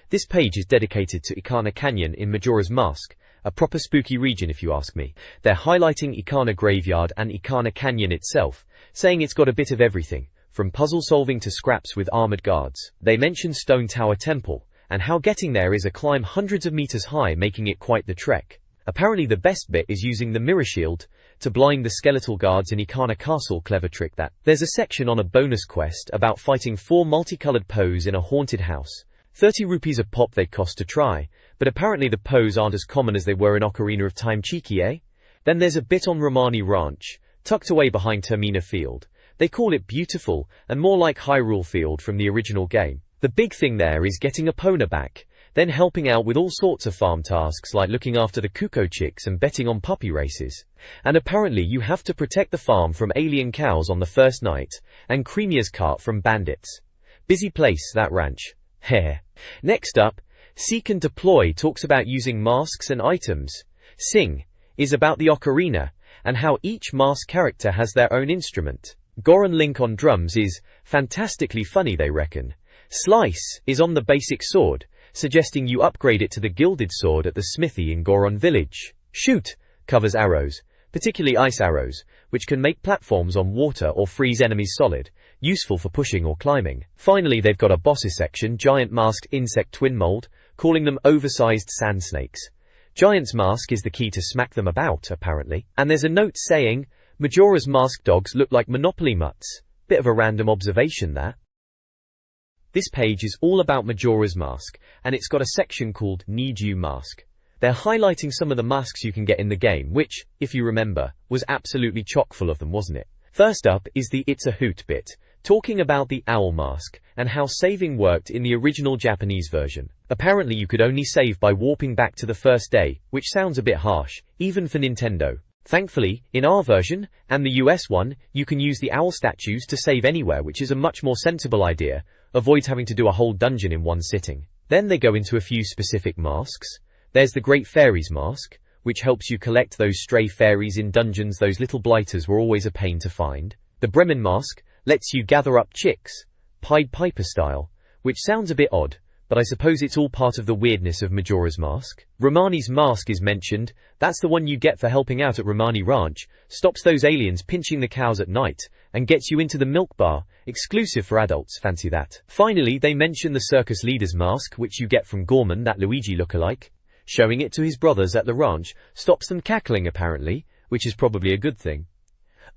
This page is dedicated to Ikana Canyon in Majora's Mask, a proper spooky region if you ask me. They're highlighting Ikana Graveyard and Ikana Canyon itself, saying it's got a bit of everything, from puzzle solving to scraps with armored guards. They mention Stone Tower Temple, and how getting there is a climb hundreds of meters high, making it quite the trek. Apparently the best bit is using the mirror shield to blind the skeletal guards in Ikana Castle. Clever trick that. There's a section on a bonus quest about fighting 4 multicolored Poes in a haunted house. 30 rupees a pop they cost to try, but apparently the Poes aren't as common as they were in Ocarina of Time. Cheeky, eh? Then there's a bit on Romani Ranch, tucked away behind Termina Field. They call it beautiful, and more like Hyrule Field from the original game. The big thing there is getting Epona back, then helping out with all sorts of farm tasks like looking after the Kuko chicks and betting on puppy races. And apparently you have to protect the farm from alien cows on the first night, and Creamia's cart from bandits. Busy place, that ranch. Heh. Next up, Seek and Deploy talks about using masks and items. Sing is about the ocarina, and how each mask character has their own instrument. Goron Link on drums is fantastically funny, they reckon. Slice is on the basic sword, suggesting you upgrade it to the gilded sword at the smithy in Goron Village. Shoot covers arrows, particularly ice arrows, which can make platforms on water or freeze enemies solid, useful for pushing or climbing. Finally, they've got a bosses section, giant masked insect twin mold, calling them oversized sand snakes. Giant's mask is the key to smack them about, apparently. And there's a note saying, Majora's Mask dogs look like Monopoly mutts. Bit of a random observation there. This page is all about Majora's Mask, and it's got a section called Need You Mask. They're highlighting some of the masks you can get in the game, which, if you remember, was absolutely chock full of them, wasn't it? First up is the It's a Hoot bit, talking about the owl mask, and how saving worked in the original Japanese version. Apparently you could only save by warping back to the first day, which sounds a bit harsh, even for Nintendo. Thankfully, in our version, and the US one, you can use the owl statues to save anywhere, which is a much more sensible idea, avoids having to do a whole dungeon in one sitting. Then they go into a few specific masks. There's the Great Fairies mask, which helps you collect those stray fairies in dungeons. Those little blighters were always a pain to find. The Bremen mask lets you gather up chicks, Pied Piper style, which sounds a bit odd, but I suppose it's all part of the weirdness of Majora's Mask. Romani's mask is mentioned. That's the one you get for helping out at Romani Ranch, stops those aliens pinching the cows at night, and gets you into the milk bar, exclusive for adults, fancy that. Finally, they mention the circus leader's mask, which you get from Gorman, that Luigi lookalike. Showing it to his brothers at the ranch stops them cackling apparently, which is probably a good thing.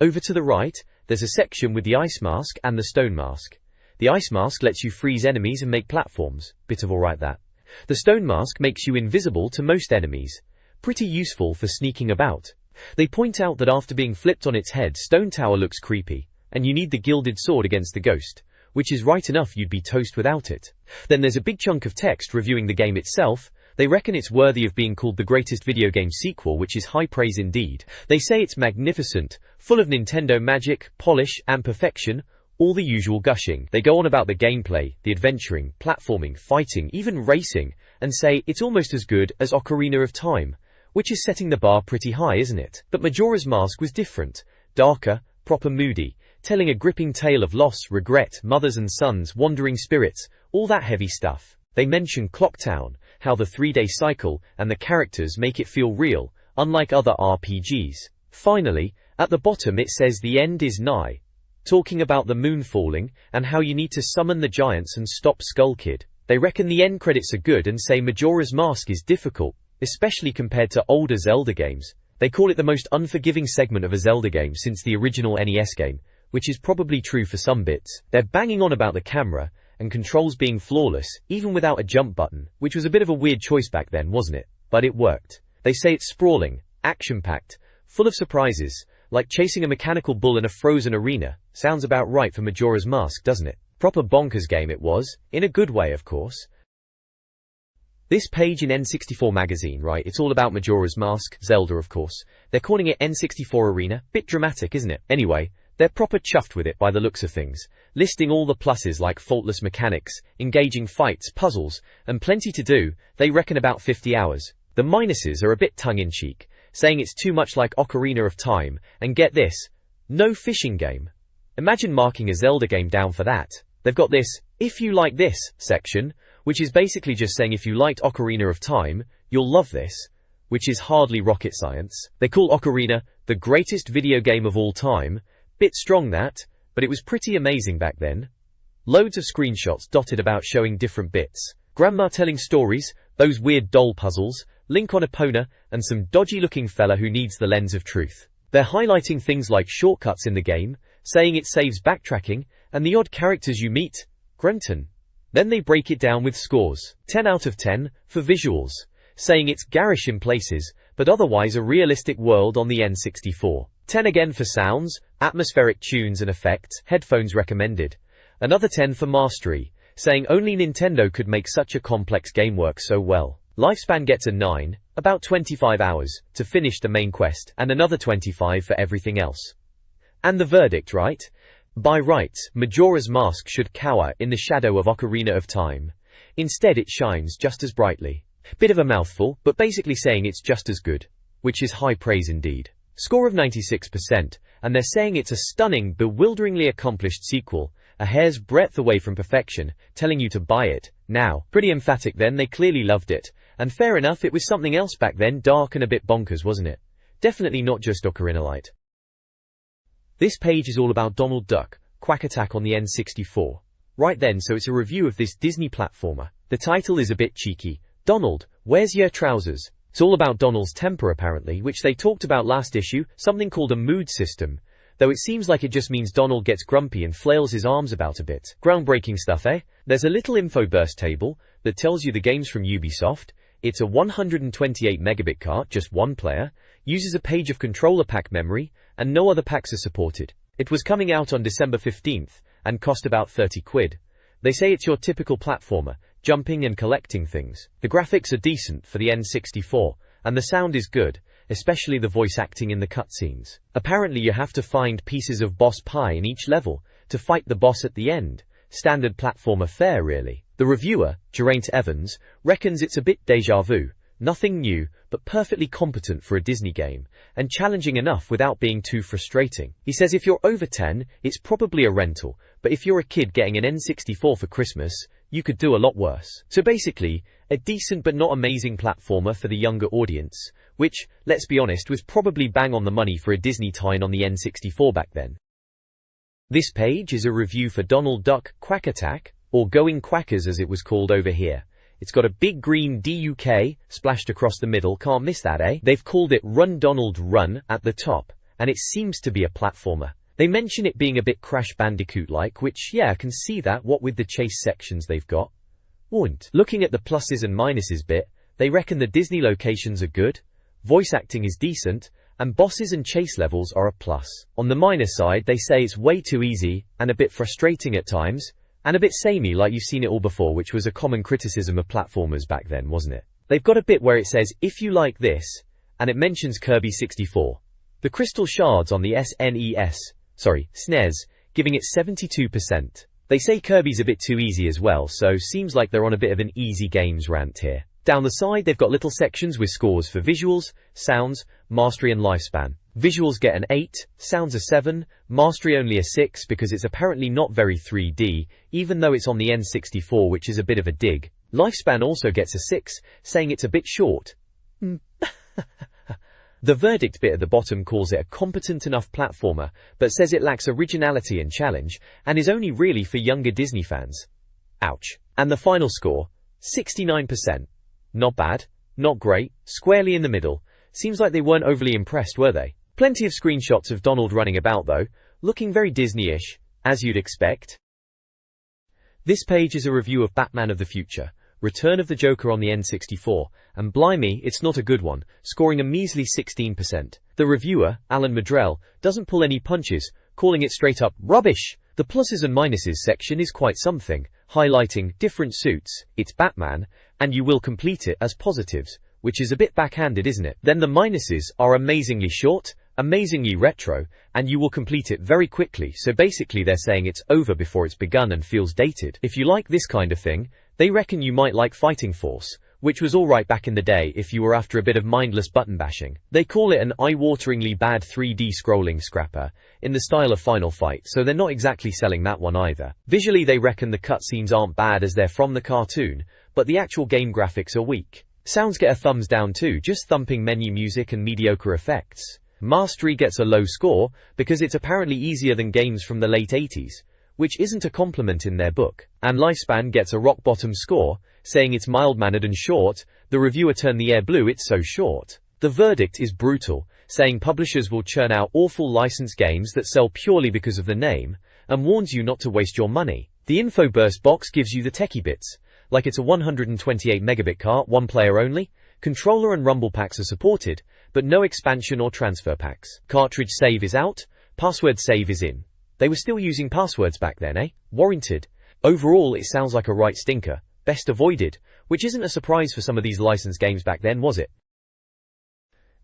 Over to the right, there's a section with the ice mask and the stone mask. The ice mask lets you freeze enemies and make platforms. Bit of alright that. The stone mask makes you invisible to most enemies. Pretty useful for sneaking about. They point out that after being flipped on its head, Stone Tower looks creepy, and you need the gilded sword against the ghost, which is right enough, you'd be toast without it. Then there's a big chunk of text reviewing the game itself. They reckon it's worthy of being called the greatest video game sequel, which is high praise indeed. They say it's magnificent, full of Nintendo magic, polish, and perfection, all the usual gushing. They go on about the gameplay, the adventuring, platforming, fighting, even racing, and say it's almost as good as Ocarina of Time, which is setting the bar pretty high, isn't it? But Majora's Mask was different, darker, proper moody, telling a gripping tale of loss, regret, mothers and sons, wandering spirits, all that heavy stuff. They mention Clocktown, how the 3-day cycle and the characters make it feel real, unlike other RPGs. Finally, at the bottom it says the end is nigh, talking about the moon falling and how you need to summon the giants and stop Skull Kid. They reckon the end credits are good and say Majora's Mask is difficult, especially compared to older Zelda games. They call it the most unforgiving segment of a Zelda game since the original NES game, which is probably true for some bits. They're banging on about the camera and controls being flawless, even without a jump button, which was a bit of a weird choice back then, wasn't it? But it worked. They say it's sprawling, action-packed, full of surprises, like chasing a mechanical bull in a frozen arena. Sounds about right for Majora's Mask, doesn't it? Proper bonkers game it was, in a good way of course. This page in N64 Magazine, right, it's all about Majora's Mask, Zelda of course. They're calling it N64 Arena, bit dramatic isn't it? Anyway, they're proper chuffed with it by the looks of things, listing all the pluses like faultless mechanics, engaging fights, puzzles, and plenty to do. They reckon about 50 hours. The minuses are a bit tongue-in-cheek, saying it's too much like Ocarina of Time, and get this, no fishing game. Imagine marking a Zelda game down for that. They've got this, if you like this, section, which is basically just saying if you liked Ocarina of Time, you'll love this, which is hardly rocket science. They call Ocarina the greatest video game of all time. Bit strong that, but it was pretty amazing back then. Loads of screenshots dotted about showing different bits. Grandma telling stories, those weird doll puzzles, Link on Epona, and some dodgy looking fella who needs the lens of truth. They're highlighting things like shortcuts in the game, saying it saves backtracking, and the odd characters you meet. Grunton. Then they break it down with scores. 10 out of 10 for visuals, saying it's garish in places, but otherwise a realistic world on the N64. 10 again for sounds, atmospheric tunes and effects, headphones recommended. Another 10 for mastery, saying only Nintendo could make such a complex game work so well. Lifespan gets a 9, about 25 hours, to finish the main quest, and another 25 for everything else. And the verdict, right? By rights, Majora's Mask should cower in the shadow of Ocarina of Time. Instead it shines just as brightly. Bit of a mouthful, but basically saying it's just as good, which is high praise indeed. Score of 96%, and they're saying it's a stunning, bewilderingly accomplished sequel, a hair's breadth away from perfection, telling you to buy it now. Pretty emphatic then, they clearly loved it, and fair enough, it was something else back then, dark and a bit bonkers, wasn't it? Definitely not just Ocarina Light. This page is all about Donald Duck, Quack Attack on the N64. Right then, so it's a review of this Disney platformer. The title is a bit cheeky. Donald, where's your trousers? It's all about Donald's temper apparently, which they talked about last issue, something called a mood system. Though it seems like it just means Donald gets grumpy and flails his arms about a bit. Groundbreaking stuff, eh? There's a little info burst table that tells you the games from Ubisoft. It's a 128 megabit cart, just one player, uses a page of controller pack memory, and no other packs are supported. It was coming out on December 15th, and cost about 30 quid. They say it's your typical platformer, jumping and collecting things. The graphics are decent for the N64, and the sound is good, especially the voice acting in the cutscenes. Apparently you have to find pieces of boss pie in each level to fight the boss at the end. Standard platformer fare really. The reviewer, Geraint Evans, reckons it's a bit deja vu, nothing new, but perfectly competent for a Disney game, and challenging enough without being too frustrating. He says if you're over 10, it's probably a rental, but if you're a kid getting an N64 for Christmas, you could do a lot worse. So basically, a decent but not amazing platformer for the younger audience, which, let's be honest, was probably bang on the money for a Disney tie-in on the N64 back then. This page is a review for Donald Duck, Quack Attack, or Going Quackers as it was called over here. It's got a big green DUK splashed across the middle, can't miss that, eh? They've called it Run Donald Run at the top, and it seems to be a platformer. They mention it being a bit Crash Bandicoot-like, which, yeah, I can see that, what with the chase sections they've got. Wouldn't. Looking at the pluses and minuses bit, they reckon the Disney locations are good, voice acting is decent, and bosses and chase levels are a plus. On the minus side, they say it's way too easy, and a bit frustrating at times, and a bit samey like you've seen it all before, which was a common criticism of platformers back then, wasn't it? They've got a bit where it says, if you like this, and it mentions Kirby 64. The crystal shards on the SNES, giving it 72%. They say Kirby's a bit too easy as well, so seems like they're on a bit of an easy games rant here. Down the side, they've got little sections with scores for visuals, sounds, mastery and lifespan. Visuals get an 8, sounds a 7, mastery only a 6 because it's apparently not very 3D, even though it's on the N64, which is a bit of a dig. Lifespan also gets a 6, saying it's a bit short. The verdict bit at the bottom calls it a competent enough platformer, but says it lacks originality and challenge, and is only really for younger Disney fans. Ouch. And the final score? 69%. Not bad, not great, squarely in the middle. Seems like they weren't overly impressed, were they? Plenty of screenshots of Donald running about though, looking very Disney-ish, as you'd expect. This page is a review of Batman of the Future, Return of the Joker on the N64, and blimey, it's not a good one, scoring a measly 16%. The reviewer, Alan Madrell, doesn't pull any punches, calling it straight up rubbish. The pluses and minuses section is quite something, highlighting different suits, it's Batman, and you will complete it as positives, which is a bit backhanded, isn't it? Then the minuses are amazingly short, amazingly retro, and you will complete it very quickly, so basically they're saying it's over before it's begun and feels dated. If you like this kind of thing, they reckon you might like Fighting Force, which was alright back in the day if you were after a bit of mindless button bashing. They call it an eye-wateringly bad 3D scrolling scrapper, in the style of Final Fight, so they're not exactly selling that one either. Visually they reckon the cutscenes aren't bad as they're from the cartoon, but the actual game graphics are weak. Sounds get a thumbs down too, just thumping menu music and mediocre effects. Mastery gets a low score, because it's apparently easier than games from the late 80s, which isn't a compliment in their book. And Lifespan gets a rock-bottom score, saying it's mild-mannered and short. The reviewer turned the air blue, it's so short. The verdict is brutal, saying publishers will churn out awful licensed games that sell purely because of the name, and warns you not to waste your money. The info burst box gives you the techie bits, like it's a 128 megabit cart, one player only, controller and rumble packs are supported, but no expansion or transfer packs. Cartridge save is out, password save is in. They were still using passwords back then, eh? Warranted. Overall, it sounds like a right stinker. Best avoided, which isn't a surprise for some of these licensed games back then, was it?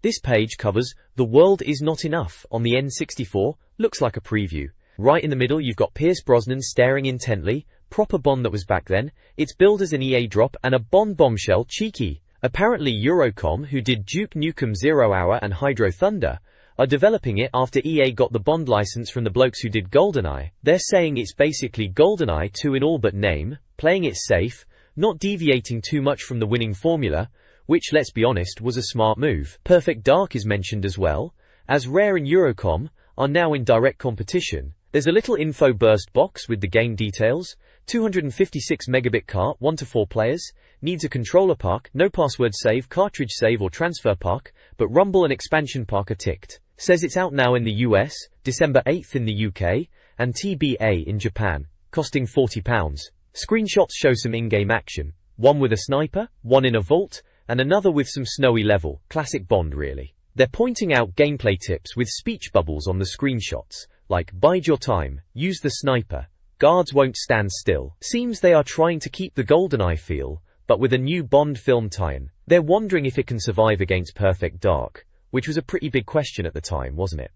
This page covers The World Is Not Enough on the N64, looks like a preview. Right in the middle you've got Pierce Brosnan staring intently, proper Bond that was back then, it's billed as an EA drop and a Bond bombshell cheeky. Apparently Eurocom, who did Duke Nukem 0 Hour and Hydro Thunder, are developing it after EA got the Bond license from the blokes who did GoldenEye. They're saying it's basically GoldenEye 2 in all but name, playing it safe, not deviating too much from the winning formula, which, let's be honest, was a smart move. Perfect Dark is mentioned as well. As Rare and Eurocom, are now in direct competition. There's a little info burst box with the game details, 256 megabit cart, 1 to 4 players, needs a controller pack, no password save, cartridge save or transfer pack, but Rumble and expansion pack are ticked. Says it's out now in the US, December 8th in the UK, and TBA in Japan, costing £40. Screenshots show some in-game action, one with a sniper, one in a vault, and another with some snowy level, classic Bond really. They're pointing out gameplay tips with speech bubbles on the screenshots, like bide your time, use the sniper, guards won't stand still. Seems they are trying to keep the GoldenEye feel, but with a new Bond film tie-in. They're wondering if it can survive against Perfect Dark, which was a pretty big question at the time, wasn't it?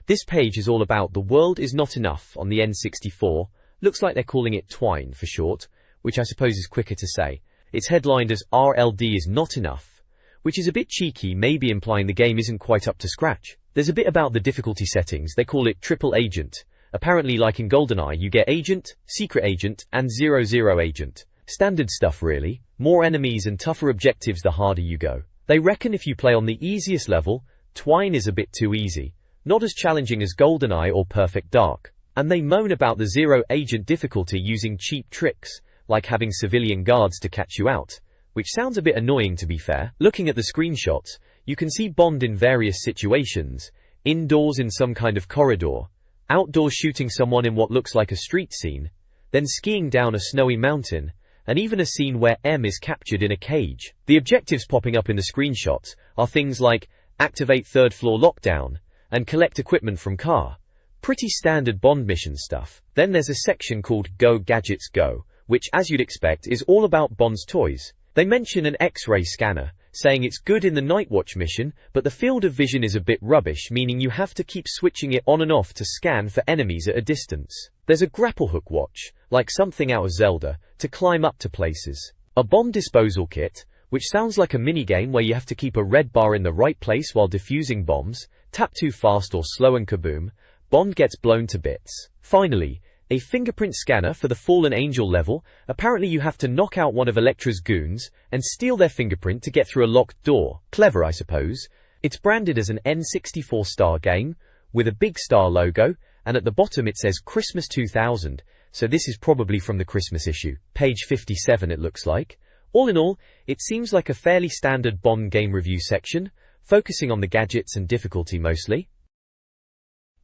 This page is all about the world is not enough on the N64, looks like they're calling it Twine for short, which I suppose is quicker to say. It's headlined as RLD is not enough, which is a bit cheeky, maybe implying the game isn't quite up to scratch. There's a bit about the difficulty settings, they call it Triple Agent. Apparently like in GoldenEye you get Agent, Secret Agent, and 00 Agent. Standard stuff really, more enemies and tougher objectives the harder you go. They reckon if you play on the easiest level, Twine is a bit too easy, not as challenging as GoldenEye or Perfect Dark. And they moan about the 0 Agent difficulty using cheap tricks, like having civilian guards to catch you out, which sounds a bit annoying to be fair. Looking at the screenshots, you can see Bond in various situations, indoors in some kind of corridor, outdoors shooting someone in what looks like a street scene, then skiing down a snowy mountain, and even a scene where M is captured in a cage. The objectives popping up in the screenshots are things like activate third floor lockdown and collect equipment from car. Pretty standard Bond mission stuff. Then there's a section called Go Gadgets Go, which as you'd expect is all about Bond's toys. They mention an X-ray scanner, saying it's good in the Night Watch mission, but the field of vision is a bit rubbish, meaning you have to keep switching it on and off to scan for enemies at a distance. There's a grapple hook watch, like something out of Zelda, to climb up to places. A bomb disposal kit, which sounds like a minigame where you have to keep a red bar in the right place while defusing bombs, tap too fast or slow and kaboom, Bond gets blown to bits. Finally, a fingerprint scanner for the Fallen Angel level. Apparently you have to knock out one of Elektra's goons and steal their fingerprint to get through a locked door. Clever, I suppose. It's branded as an N64 star game, with a big star logo, and at the bottom it says Christmas 2000, so this is probably from the Christmas issue. Page 57 it looks like. All in all, it seems like a fairly standard Bond game review section, focusing on the gadgets and difficulty mostly.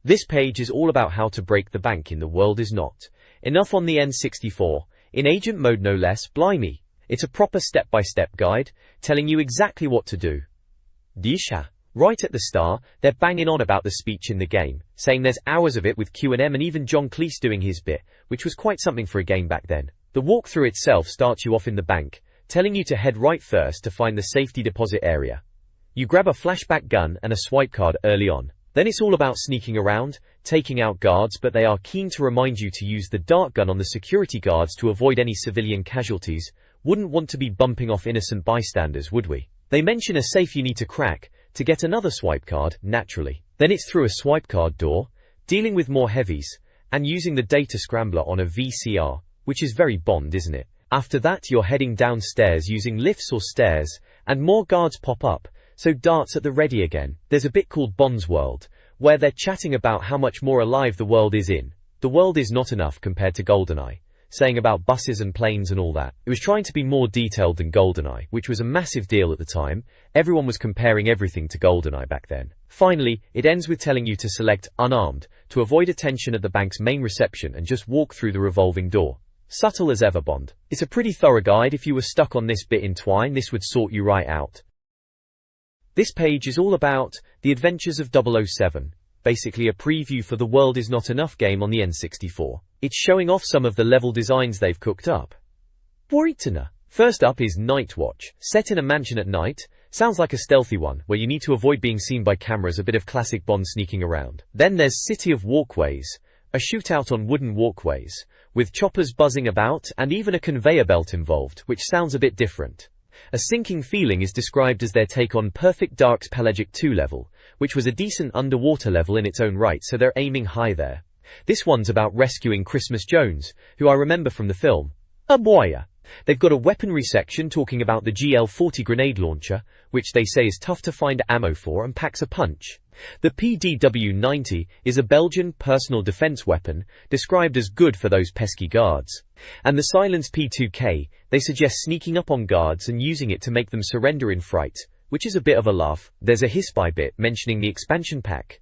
This page is all about how to break the bank in The World Is Not Enough on the N64, in agent mode no less. Blimey, it's a proper step-by-step guide, telling you exactly what to do. Disha. Right at the start, they're banging on about the speech in the game, saying there's hours of it with Q&M and even John Cleese doing his bit, which was quite something for a game back then. The walkthrough itself starts you off in the bank, telling you to head right first to find the safety deposit area. You grab a flashback gun and a swipe card early on. Then it's all about sneaking around, taking out guards, but they are keen to remind you to use the dart gun on the security guards to avoid any civilian casualties. Wouldn't want to be bumping off innocent bystanders, would we? They mention a safe you need to crack to get another swipe card, naturally. Then it's through a swipe card door, dealing with more heavies, and using the data scrambler on a VCR, which is very Bond, isn't it? After that you're heading downstairs using lifts or stairs, and more guards pop up, so darts at the ready again. There's a bit called Bond's World, where they're chatting about how much more alive the world is in. The world is not enough compared to GoldenEye, saying about buses and planes and all that. It was trying to be more detailed than GoldenEye, which was a massive deal at the time. Everyone was comparing everything to GoldenEye back then. Finally, it ends with telling you to select Unarmed to avoid attention at the bank's main reception and just walk through the revolving door. Subtle as ever, Bond. It's a pretty thorough guide. If you were stuck on this bit in Twine, this would sort you right out. This page is all about The Adventures of 007, basically a preview for the World Is Not Enough game on the N64. It's showing off some of the level designs they've cooked up. Boritana. First up is Night Watch. Set in a mansion at night, sounds like a stealthy one, where you need to avoid being seen by cameras, a bit of classic Bond sneaking around. Then there's City of Walkways, a shootout on wooden walkways, with choppers buzzing about and even a conveyor belt involved, which sounds a bit different. A Sinking Feeling is described as their take on Perfect Dark's Pelagic 2 level, which was a decent underwater level in its own right, so they're aiming high there. This one's about rescuing Christmas Jones, who I remember from the film. A boya. They've got a weaponry section talking about the GL-40 grenade launcher, which they say is tough to find ammo for and packs a punch. The PDW-90 is a Belgian personal defense weapon, described as good for those pesky guards. And the Silence P2K, they suggest sneaking up on guards and using it to make them surrender in fright, which is a bit of a laugh. There's a hiss-by bit mentioning the expansion pack.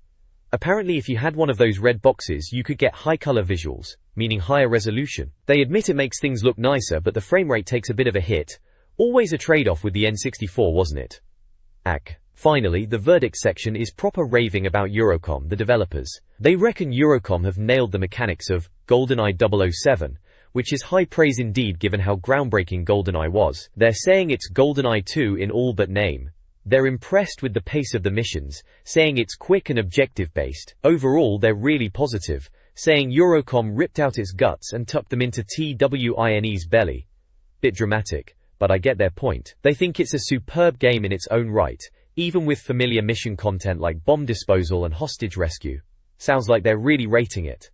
Apparently if you had one of those red boxes you could get high color visuals, meaning higher resolution. They admit it makes things look nicer, but the frame rate takes a bit of a hit. Always a trade-off with the N64, wasn't it? Finally, the verdict section is proper raving about Eurocom, the developers. They reckon Eurocom have nailed the mechanics of GoldenEye 007, which is high praise indeed given how groundbreaking GoldenEye was. They're saying it's GoldenEye 2 in all but name. They're impressed with the pace of the missions, saying it's quick and objective-based. Overall, they're really positive, saying Eurocom ripped out its guts and tucked them into TWINE's belly. Bit dramatic, but I get their point. They think it's a superb game in its own right, even with familiar mission content like bomb disposal and hostage rescue. Sounds like they're really rating it.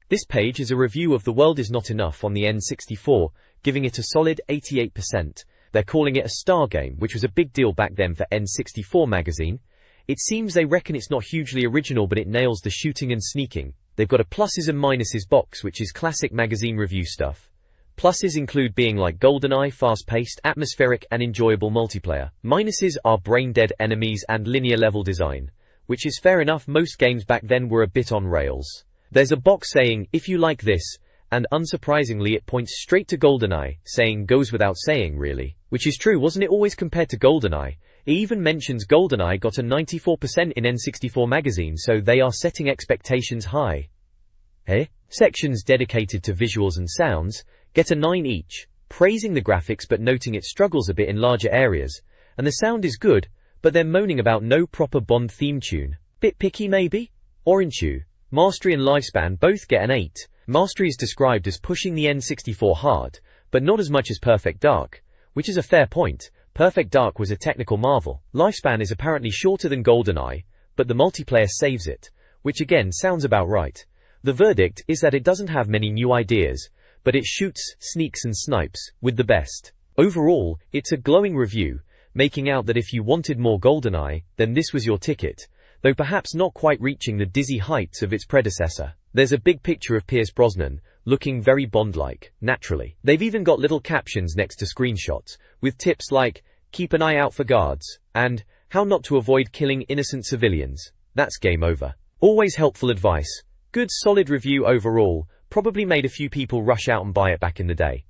This page is a review of The World Is Not Enough on the N64, giving it a solid 88%. They're calling it a star game, which was a big deal back then for N64 Magazine. It seems they reckon it's not hugely original, but it nails the shooting and sneaking. They've got a pluses and minuses box, which is classic magazine review stuff. Pluses include being like GoldenEye, fast-paced, atmospheric, and enjoyable multiplayer. Minuses are brain-dead enemies and linear level design, which is fair enough. Most games back then were a bit on rails. There's a box saying, if you like this, and unsurprisingly it points straight to GoldenEye, saying goes without saying really. Which is true, wasn't it always compared to GoldenEye? It even mentions GoldenEye got a 94% in N64 Magazine, so they are setting expectations high. Sections dedicated to visuals and sounds get a 9 each, praising the graphics but noting it struggles a bit in larger areas, and the sound is good, but they're moaning about no proper Bond theme tune. Bit picky maybe? Orange Hue, Mastery and Lifespan both get an 8. Mastery is described as pushing the N64 hard, but not as much as Perfect Dark, which is a fair point. Perfect Dark was a technical marvel. Lifespan is apparently shorter than GoldenEye, but the multiplayer saves it, which again sounds about right. The verdict is that it doesn't have many new ideas, but it shoots, sneaks and snipes, with the best. Overall, it's a glowing review, making out that if you wanted more GoldenEye, then this was your ticket, though perhaps not quite reaching the dizzy heights of its predecessor. There's a big picture of Pierce Brosnan, looking very Bond-like, naturally. They've even got little captions next to screenshots, with tips like, keep an eye out for guards, and how not to avoid killing innocent civilians. That's game over. Always helpful advice. Good solid review overall, probably made a few people rush out and buy it back in the day.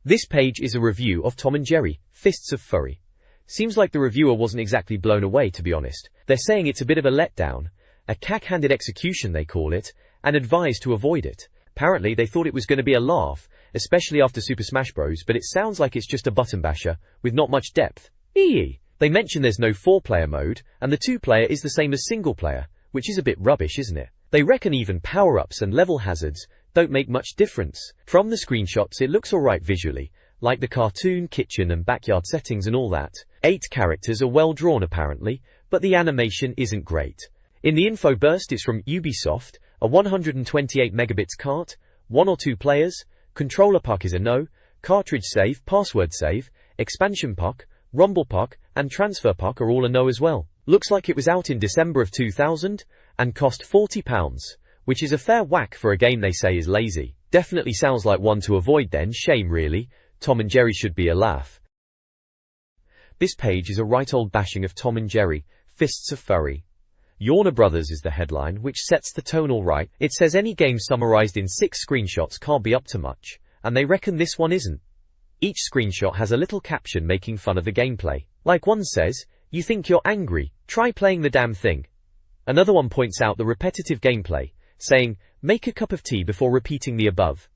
This page is a review of Tom and Jerry, Fists of Fury. Seems like the reviewer wasn't exactly blown away, to be honest. They're saying it's a bit of a letdown, a cack-handed execution they call it, and advise to avoid it. Apparently they thought it was going to be a laugh, especially after Super Smash Bros, but it sounds like it's just a button basher, with not much depth. They mention there's no 4-player mode, and the 2-player is the same as single-player, which is a bit rubbish, isn't it? They reckon even power-ups and level hazards don't make much difference. From the screenshots it looks alright visually, like the cartoon, kitchen and backyard settings and all that. 8 characters are well drawn apparently, but the animation isn't great. In the info burst it's from Ubisoft, a 128 megabits cart, 1 or 2 players, controller pack is a no, cartridge save, password save, expansion pack, rumble pack, and transfer pack are all a no as well. Looks like it was out in December of 2000, and cost £40, which is a fair whack for a game they say is lazy. Definitely sounds like one to avoid then, shame really. Tom and Jerry should be a laugh. This page is a right old bashing of Tom and Jerry, Fists of Fury. Warner Brothers is the headline, which sets the tone all right. It says any game summarized in 6 screenshots can't be up to much, and they reckon this one isn't. Each screenshot has a little caption making fun of the gameplay. Like one says, you think you're angry, try playing the damn thing. Another one points out the repetitive gameplay, saying, make a cup of tea before repeating the above.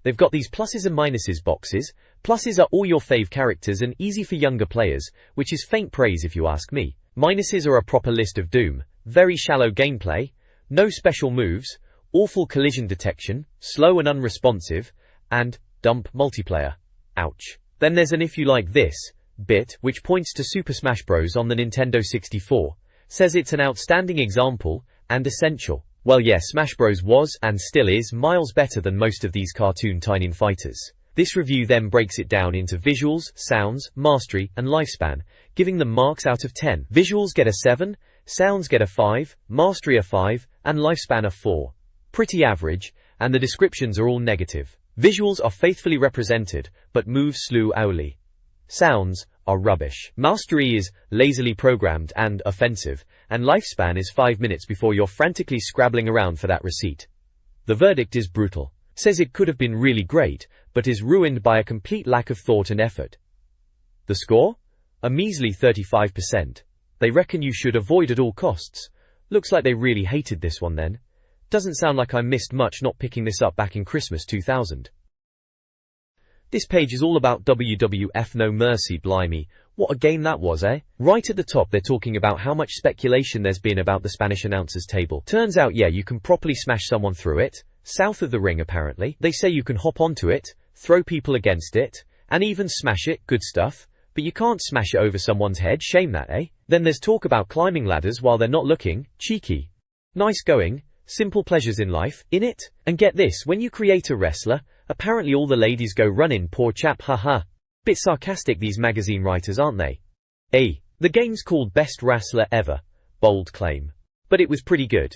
They've got these pluses and minuses boxes. Pluses are all your fave characters and easy for younger players, which is faint praise if you ask me. Minuses are a proper list of doom, very shallow gameplay, no special moves, awful collision detection, slow and unresponsive, and dump multiplayer. Ouch. Then there's an if you like this bit, which points to Super Smash Bros. On the Nintendo 64, says it's an outstanding example, and essential. Well yes, Smash Bros. Was, and still is, miles better than most of these cartoon tiny fighters. This review then breaks it down into visuals, sounds, mastery, and lifespan, giving them marks out of 10. Visuals get a 7, sounds get a 5, mastery a 5, and lifespan a 4. Pretty average, and the descriptions are all negative. Visuals are faithfully represented, but move slowly. Sounds are rubbish. Mastery is lazily programmed and offensive, and lifespan is 5 minutes before you're frantically scrabbling around for that receipt. The verdict is brutal. Says it could have been really great, but is ruined by a complete lack of thought and effort. The score? A measly 35%. They reckon you should avoid at all costs. Looks like they really hated this one then. Doesn't sound like I missed much not picking this up back in Christmas 2000. This page is all about WWF No Mercy. Blimey, what a game that was, eh? Right at the top they're talking about how much speculation there's been about the Spanish announcers table. Turns out, yeah, you can properly smash someone through it. South of the ring apparently. They say you can hop onto it, throw people against it, and even smash it. Good stuff. But you can't smash it over someone's head. Shame that, eh? Then there's talk about climbing ladders while they're not looking. Cheeky. Nice going. Simple pleasures in life, innit? And get this, when you create a wrestler, apparently all the ladies go running. Poor chap, haha. Bit sarcastic these magazine writers, aren't they? The game's called Best Wrestler Ever. Bold claim. But it was pretty good.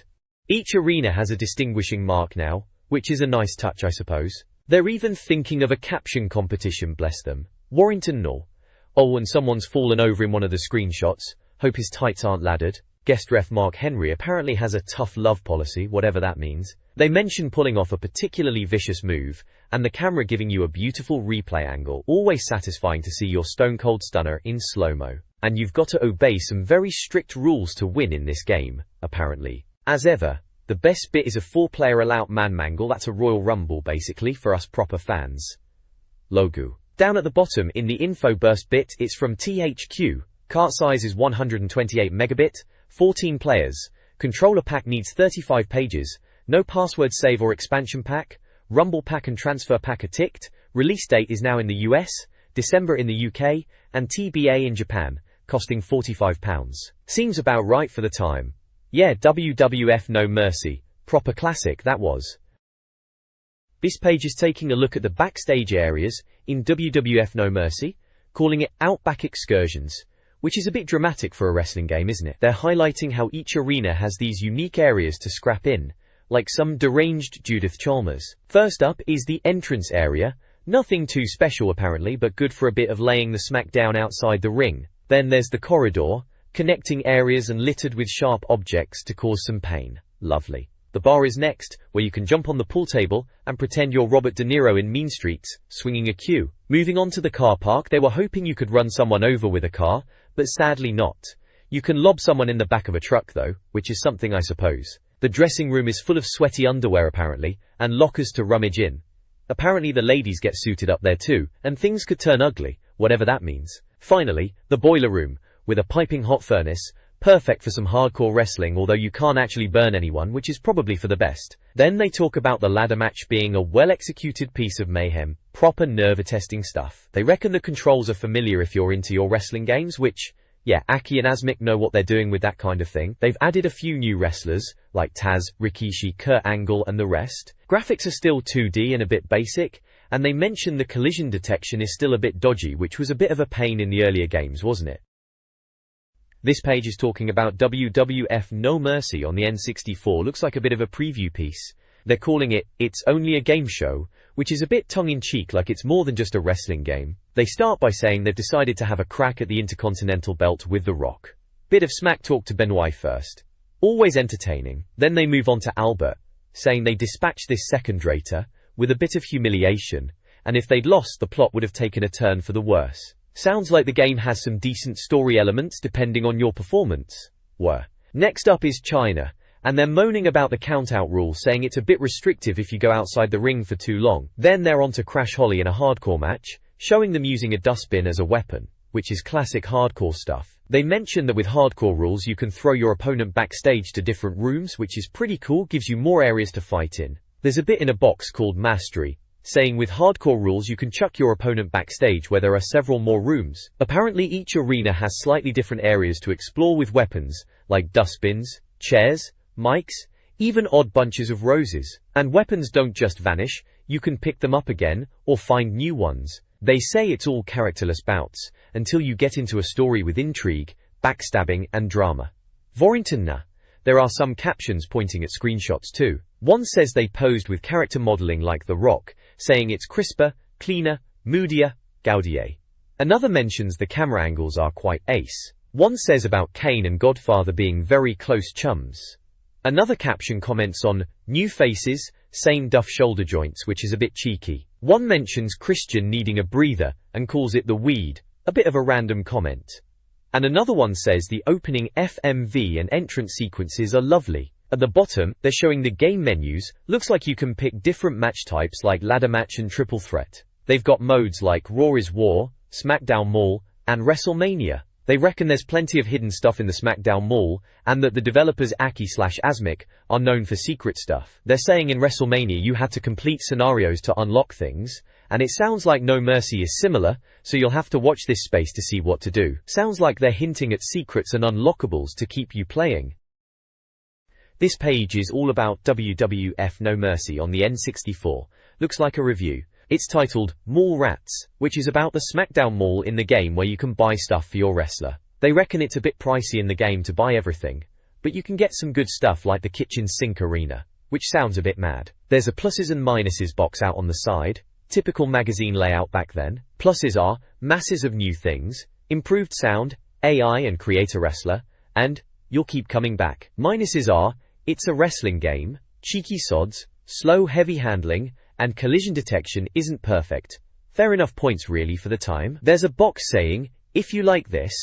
Each arena has a distinguishing mark now, which is a nice touch I suppose. They're even thinking of a caption competition, bless them. Warrington no. Oh, and someone's fallen over in one of the screenshots. Hope his tights aren't laddered. Guest ref Mark Henry apparently has a tough love policy, whatever that means. They mention pulling off a particularly vicious move, and the camera giving you a beautiful replay angle. Always satisfying to see your stone cold stunner in slow-mo. And you've got to obey some very strict rules to win in this game, apparently. As ever, the best bit is a 4-player all-out man mangle. That's a Royal Rumble basically for us proper fans. Logo. Down at the bottom in the info burst bit, it's from THQ. Cart size is 128 megabit, 14 players. Controller pack needs 35 pages. No password save or expansion pack. Rumble pack and transfer pack are ticked. Release date is now in the US, December in the UK, and TBA in Japan, costing £45. Seems about right for the time. Yeah, WWF No Mercy. Proper classic that was. This page is taking a look at the backstage areas in WWF No Mercy, calling it Outback Excursions, which is a bit dramatic for a wrestling game, isn't it? They're highlighting how each arena has these unique areas to scrap in, like some deranged Judith Chalmers. First up is the entrance area. Nothing too special apparently, but good for a bit of laying the smack down outside the ring. Then there's the corridor, connecting areas and littered with sharp objects to cause some pain. Lovely. The bar is next, where you can jump on the pool table and pretend you're Robert De Niro in Mean Streets, swinging a cue. Moving on to the car park, they were hoping you could run someone over with a car, but sadly not. You can lob someone in the back of a truck though, which is something I suppose. The dressing room is full of sweaty underwear apparently, and lockers to rummage in. Apparently the ladies get suited up there too, and things could turn ugly, whatever that means. Finally, the boiler room, with a piping hot furnace, perfect for some hardcore wrestling, although you can't actually burn anyone, which is probably for the best. Then they talk about the ladder match being a well-executed piece of mayhem, proper nerve-testing stuff. They reckon the controls are familiar if you're into your wrestling games, which, yeah, Aki and Asmik know what they're doing with that kind of thing. They've added a few new wrestlers, like Taz, Rikishi, Kurt Angle and the rest. Graphics are still 2D and a bit basic, and they mention the collision detection is still a bit dodgy, which was a bit of a pain in the earlier games, wasn't it? This page is talking about WWF No Mercy on the N64. Looks like a bit of a preview piece. They're calling it, It's Only a Game Show, which is a bit tongue-in-cheek, like it's more than just a wrestling game. They start by saying they've decided to have a crack at the Intercontinental Belt with The Rock. Bit of smack talk to Benoit first. Always entertaining. Then they move on to Albert, saying they dispatched this second-rater with a bit of humiliation, and if they'd lost, the plot would have taken a turn for the worse. Sounds like the game has some decent story elements depending on your performance. Next up is China, and they're moaning about the count-out rule, saying it's a bit restrictive if you go outside the ring for too long. Then they're on to Crash Holly in a hardcore match, showing them using a dustbin as a weapon, which is classic hardcore stuff. They mention that with hardcore rules you can throw your opponent backstage to different rooms, which is pretty cool, gives you more areas to fight in. There's a bit in a box called Mastery, saying with hardcore rules you can chuck your opponent backstage where there are several more rooms. Apparently each arena has slightly different areas to explore with weapons, like dustbins, chairs, mics, even odd bunches of roses. And weapons don't just vanish, you can pick them up again, or find new ones. They say it's all characterless bouts, until you get into a story with intrigue, backstabbing, and drama. Warrington nah. There are some captions pointing at screenshots too. One says they posed with character modeling like The Rock, saying it's crisper, cleaner, moodier, gaudier. Another mentions the camera angles are quite ace. One says about Kane and Godfather being very close chums. Another caption comments on new faces, same duff shoulder joints, which is a bit cheeky. One mentions Christian needing a breather and calls it the weed, a bit of a random comment. And another one says the opening FMV and entrance sequences are lovely. At the bottom, they're showing the game menus. Looks like you can pick different match types like ladder match and triple threat. They've got modes like Raw is War, SmackDown Mall, and WrestleMania. They reckon there's plenty of hidden stuff in the SmackDown Mall, and that the developers Aki/Asmik are known for secret stuff. They're saying in WrestleMania you had to complete scenarios to unlock things, and it sounds like No Mercy is similar, so you'll have to watch this space to see what to do. Sounds like they're hinting at secrets and unlockables to keep you playing. This page is all about WWF No Mercy on the N64. Looks like a review. It's titled Mall Rats, which is about the SmackDown Mall in the game where you can buy stuff for your wrestler. They reckon it's a bit pricey in the game to buy everything, but you can get some good stuff like the kitchen sink arena, which sounds a bit mad. There's a pluses and minuses box out on the side, typical magazine layout back then. Pluses are masses of new things, improved sound, AI and create a wrestler, and you'll keep coming back. Minuses are it's a wrestling game, cheeky sods, slow heavy handling, and collision detection isn't perfect. Fair enough points really for the time. There's a box saying, if you like this,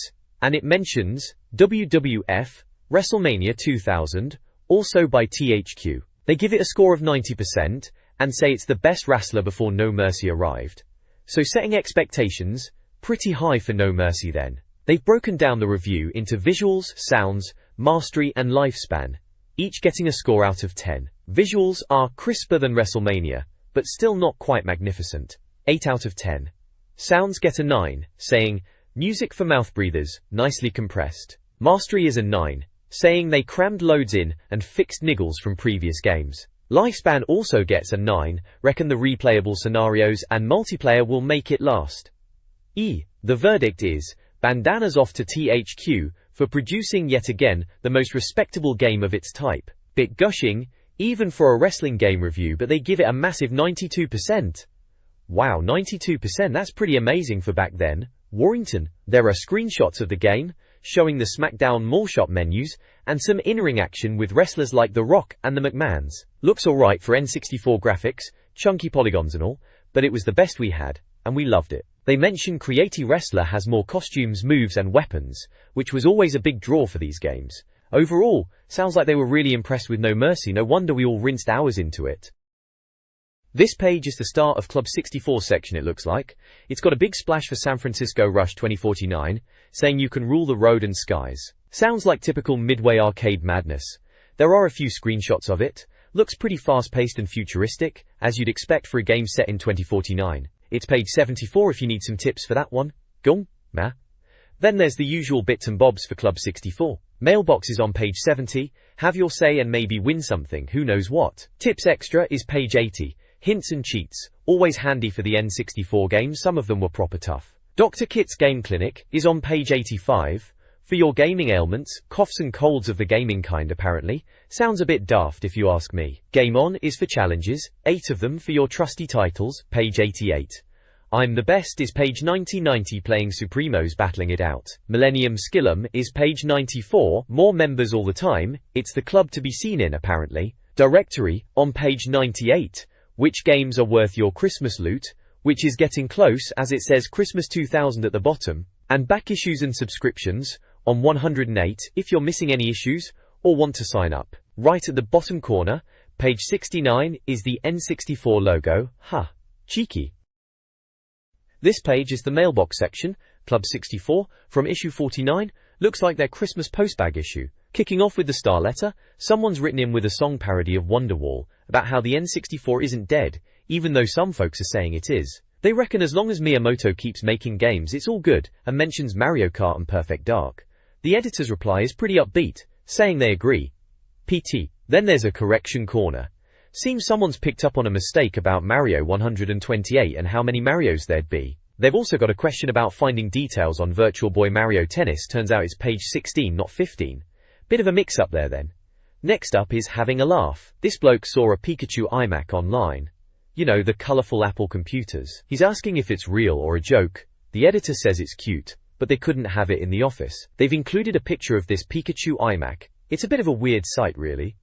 and it mentions WWF, WrestleMania 2000, also by THQ. They give it a score of 90%, and say it's the best wrestler before No Mercy arrived. So setting expectations, pretty high for No Mercy then. They've broken down the review into visuals, sounds, mastery and lifespan, each getting a score out of 10. Visuals are crisper than WrestleMania, but still not quite magnificent. 8 out of 10. Sounds get a 9, saying, music for mouth breathers, nicely compressed. Mastery is a 9, saying they crammed loads in and fixed niggles from previous games. Lifespan also gets a 9, reckon the replayable scenarios and multiplayer will make it last. The verdict is, bandanas off to THQ for producing yet again the most respectable game of its type. Bit gushing, even for a wrestling game review, but they give it a massive 92%. Wow, 92%, that's pretty amazing for back then. Warrington. There are screenshots of the game, showing the SmackDown Mall shop menus, and some in-ring action with wrestlers like The Rock and the McMahons. Looks alright for N64 graphics, chunky polygons and all, but it was the best we had, and we loved it. They mention Create Wrestler has more costumes, moves and weapons, which was always a big draw for these games. Overall, sounds like they were really impressed with No Mercy, no wonder we all rinsed hours into it. This page is the start of Club 64 section it looks like. It's got a big splash for San Francisco Rush 2049, saying you can rule the road and skies. Sounds like typical Midway arcade madness. There are a few screenshots of it. Looks pretty fast-paced and futuristic, as you'd expect for a game set in 2049. It's page 74 if you need some tips for that one. Gong, ma. Then there's the usual bits and bobs for Club 64. Mailbox is on page 70, have your say and maybe win something, who knows what. Tips Extra is page 80, hints and cheats, always handy for the N64 games, some of them were proper tough. Dr. Kit's Game Clinic is on page 85, for your gaming ailments, coughs and colds of the gaming kind apparently, sounds a bit daft if you ask me. Game On is for challenges, 8 of them for your trusty titles, page 88. I'm the Best is page 90 playing Supremos battling it out. Millennium Skillum is page 94, more members all the time, it's the club to be seen in apparently. Directory, on page 98, which games are worth your Christmas loot, which is getting close as it says Christmas 2000 at the bottom, and back issues and subscriptions, on 108 if you're missing any issues, or want to sign up. Right at the bottom corner, page 69 is the N64 logo, cheeky. This page is the mailbox section, Club 64, from issue 49, looks like their Christmas postbag issue. Kicking off with the star letter, someone's written in with a song parody of Wonderwall, about how the N64 isn't dead, even though some folks are saying it is. They reckon as long as Miyamoto keeps making games it's all good, and mentions Mario Kart and Perfect Dark. The editor's reply is pretty upbeat, saying they agree. PT. Then there's a correction corner. Seems someone's picked up on a mistake about Mario 128 and how many Marios there'd be. They've also got a question about finding details on Virtual Boy Mario Tennis. Turns out it's page 16, not 15. Bit of a mix-up there then. Next up is having a laugh. This bloke saw a Pikachu iMac online. You know, the colourful Apple computers. He's asking if it's real or a joke. The editor says it's cute, but they couldn't have it in the office. They've included a picture of this Pikachu iMac. It's a bit of a weird sight, really.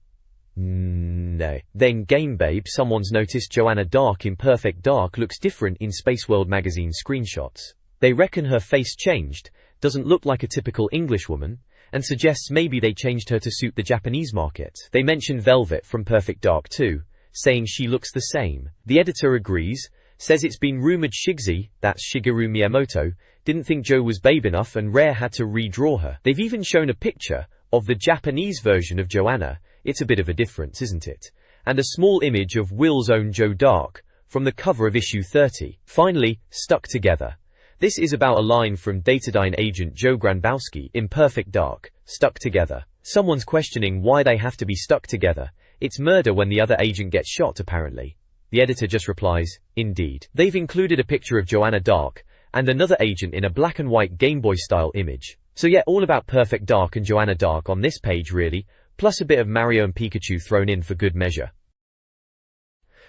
No. Then Game Babe, someone's noticed Joanna Dark in Perfect Dark looks different in Space World magazine screenshots. They reckon her face changed, doesn't look like a typical English woman, and suggests maybe they changed her to suit the Japanese market. They mention Velvet from Perfect Dark too, saying she looks the same. The editor agrees, says it's been rumored Shigzy, that's Shigeru Miyamoto, didn't think Jo was babe enough and Rare had to redraw her. They've even shown a picture of the Japanese version of Joanna. It's a bit of a difference, isn't it? And a small image of Will's own Jo Dark from the cover of issue 30. Finally, Stuck Together. This is about a line from Datadyne agent Joe Grandbowski in Perfect Dark, Stuck Together. Someone's questioning why they have to be stuck together. It's murder when the other agent gets shot, apparently. The editor just replies, indeed. They've included a picture of Joanna Dark and another agent in a black and white Game Boy style image. So yeah, all about Perfect Dark and Joanna Dark on this page really, plus a bit of Mario and Pikachu thrown in for good measure.